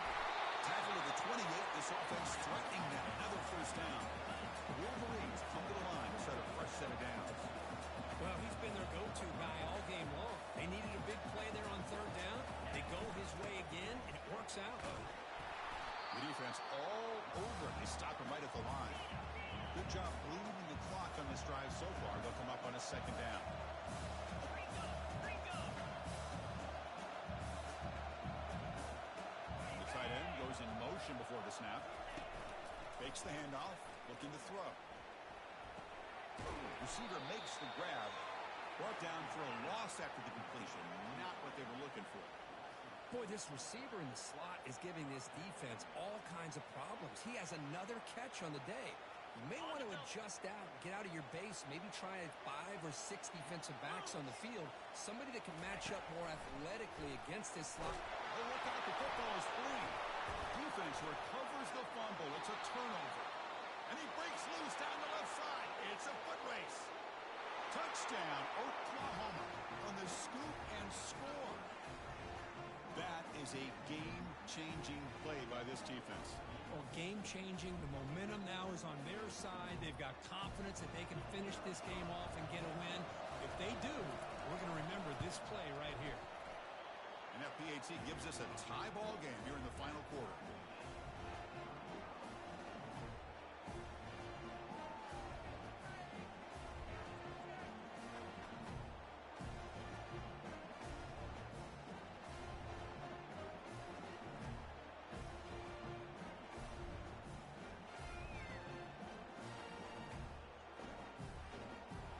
Tackle to the 28. This offense threatening that. Another first down. The Wolverines come to the line to set a fresh set of downs. Well, he's been their go-to guy all game long. They needed a big play there on third down. They go his way again, and it works out. The defense all over it. They stop him right at the line. Good job bleeding the clock on this drive so far. They'll come up on a second down. The tight end goes in motion before the snap. Fakes the handoff, looking to throw. Receiver makes the grab. Brought down for a loss after the completion. Not what they were looking for. Boy, this receiver in the slot is giving this defense all kinds of problems. He has another catch on the day. You may want to adjust out, get out of your base, maybe try 5 or 6 defensive backs on the field. Somebody that can match up more athletically against this slot. Oh, look out, the football is free. Defense recovers the fumble. It's a turnover. And he breaks loose down the left side. It's a foot race. Touchdown, Oklahoma on the scoop and score. That is a game-changing play by this defense. Well, game-changing. The momentum now is on their side. They've got confidence that they can finish this game off and get a win. If they do, we're going to remember this play right here. And that PAT gives us a tie ball game here in the final quarter.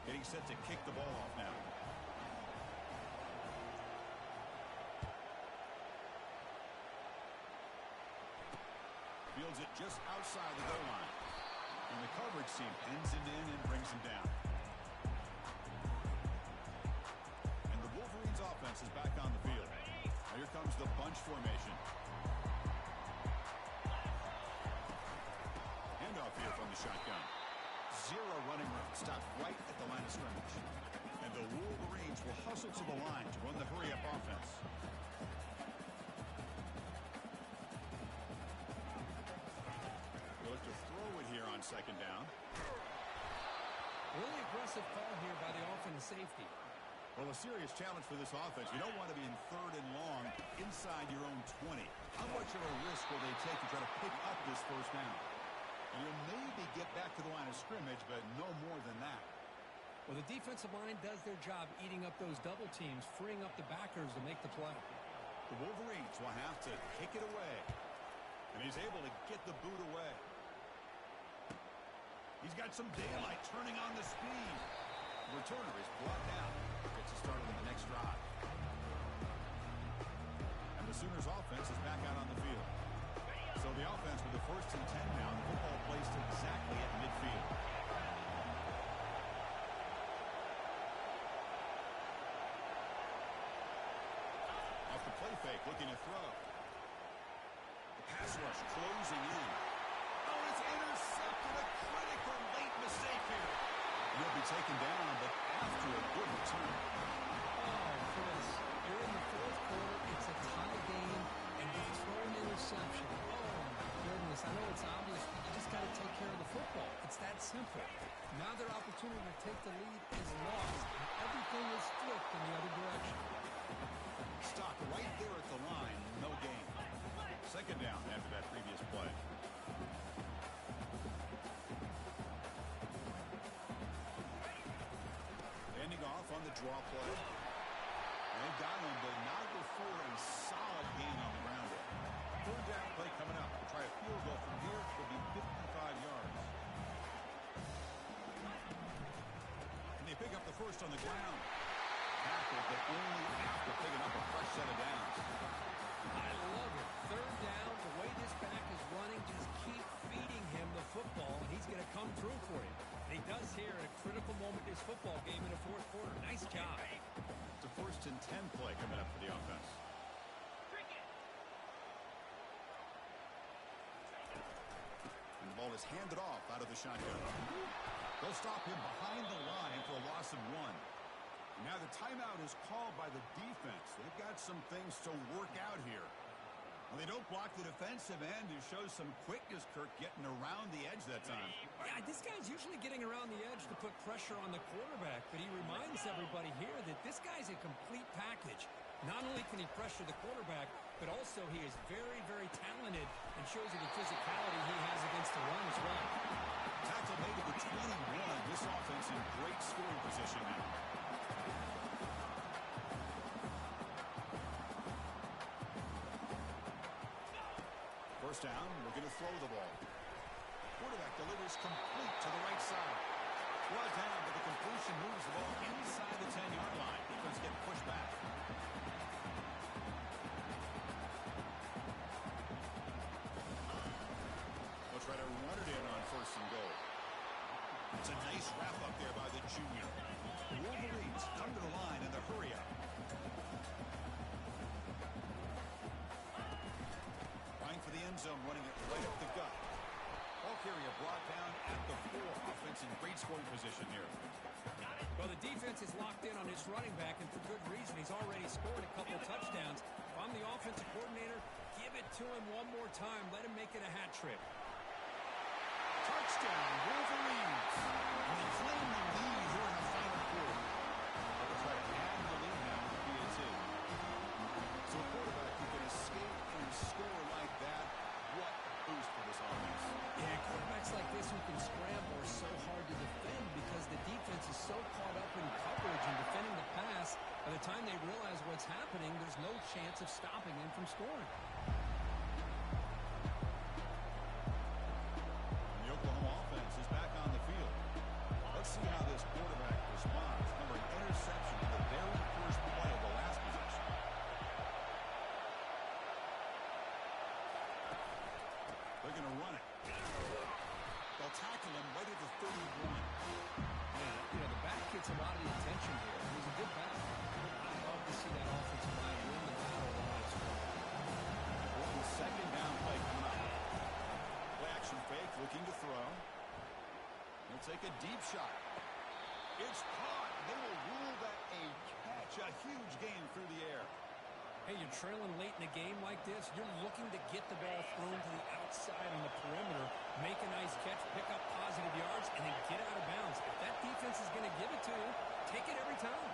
Getting set to kick the ball off now. Fields it just outside the goal line. And the coverage team pins it in and brings him down. And the Wolverines offense is back on the field. Now here comes the bunch formation. Handoff here from the shotgun. Zero running room. Stopped right at the line of scrimmage. And the Wolverines will hustle to the line to run the hurry-up offense. They'll look to throw it here on second down. Really aggressive call here by the offensive safety. Well, a serious challenge for this offense. You don't want to be in third and long inside your own 20. How much of a risk will they take to try to pick up this first down? And you'll maybe get back to the line of scrimmage, but no more than that. Well, the defensive line does their job eating up those double teams, freeing up the backers to make the play. The Wolverines will have to kick it away. And he's able to get the boot away. He's got some daylight turning on the speed. The returner is brought down. Gets us started on the next drive. And the Sooners offense is back out on the field. So the offense with the 1st and 10 now. The football placed exactly at midfield. Off the play fake, looking to throw. The pass rush closing in. Oh, it's intercepted. A critical late mistake here. He'll be taken down, but after a good return. Oh, Chris, you're in the 4th quarter. It's a tie game, and you've thrown an interception. Oh, my goodness. I know it's obvious, but you just got to take care of the football. It's that simple. Now their opportunity to take the lead is lost, and everything is flipped in the other direction. Stop right there at the line. No gain. Second down after that previous play. Ending off on the draw play. And they've got him, but not before a solid gain on the ground. Third down play coming up. We'll try a field goal from here. It will be 55 yards. And they pick up the first on the ground. Tackled, but only after picking up a fresh set of downs. I love it. Third down, job. It's a 1st and 10 play coming up for the offense. And the ball is handed off out of the shotgun. They'll stop him behind the line for a loss of 1. Now the timeout is called by the defense. They've got some things to work out here. Well, they don't block the defensive end, who shows some quickness, Kirk, getting around the edge that time. Yeah, this guy's usually getting around the edge to put pressure on the quarterback, but he reminds everybody here that this guy's a complete package. Not only can he pressure the quarterback, but also he is very, very talented and shows you the physicality he has against the run as well. Tackle made to the 21. This offense in great scoring position now. First down, looking to throw the ball. Quarterback delivers complete to the right side. Brought down, but the completion moves the ball inside the 10-yard line. Defense getting pushed back. They'll try to run it in on 1st and goal. It's a nice wrap up there by the junior. Wolverines come to the line in the hurry up. For the end zone, running it right up the gut. Ball carrier brought down at the 4. Offense in great scoring position here. Well, the defense is locked in on his running back, and for good reason. He's already scored a couple touchdowns. If I'm the offensive coordinator, give it to him one more time. Let him make it a hat trick. Touchdown, Wolverines. And they claim the lead here in the final quarter. They'll try to add the lead now with PAT. So a quarterback who can escape and score like that, what a boost for this offense. Yeah, quarterbacks like this who can scramble are so hard to defend because the defense is so caught up in coverage and defending the pass. By the time they realize what's happening, there's no chance of stopping him from scoring. And the Oklahoma offense is back on the field. Let's see how this quarterback responds. Remember, an interception in the very first play of the last possession. They're going to run it. They'll tackle him right at the 31. Yeah, the back gets a lot of the attention here. He's a good back. I love to see that offensive line win the battle when it's Important 2nd down play coming up. Play action fake, looking to throw. He'll take a deep shot. It's caught. They will rule that a catch. A huge gain through the air. Hey, you're trailing late in a game like this. You're looking to get the ball thrown to the outside on the perimeter, make a nice catch, pick up positive yards, and then get out of bounds. If that defense is going to give it to you, take it every time.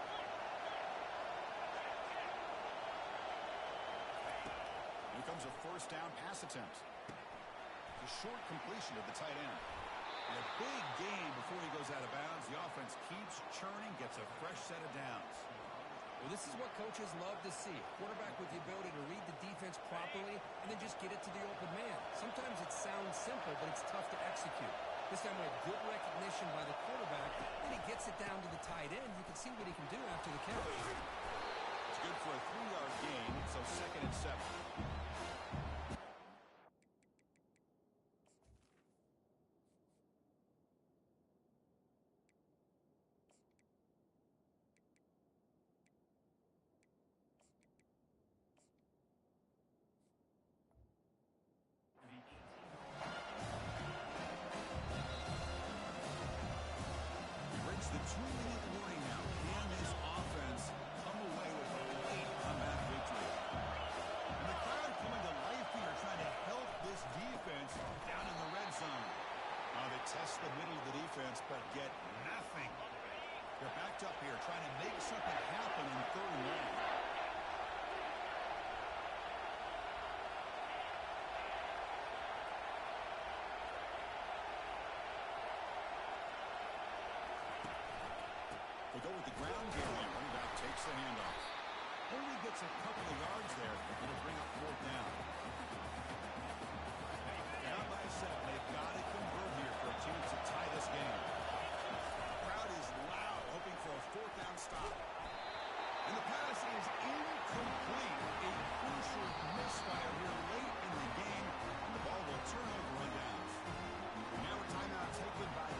Here comes a 1st down pass attempt. A short completion to the tight end. And a big gain before he goes out of bounds. The offense keeps churning, gets a fresh set of downs. Well, this is what coaches love to see. A quarterback with the ability to read the defense properly and then just get it to the open man. Sometimes it sounds simple, but it's tough to execute. This time with good recognition by the quarterback, then he gets it down to the tight end. You can see what he can do after the catch. It's good for a 3-yard gain, so 2nd and 7. It's the 2-minute warning now. Can this offense come away with a late comeback victory? And the crowd coming to life here, trying to help this defense down in the red zone. They test the middle of the defense, but get nothing. They're backed up here, trying to make something happen in 3rd and long. They go with the ground game here. Running back takes the handoff. Only gets a couple of yards there. It'll bring up 4th down. Down by 7. They've got to convert here for a chance to tie this game. The crowd is loud, hoping for a 4th down stop. And the pass is incomplete.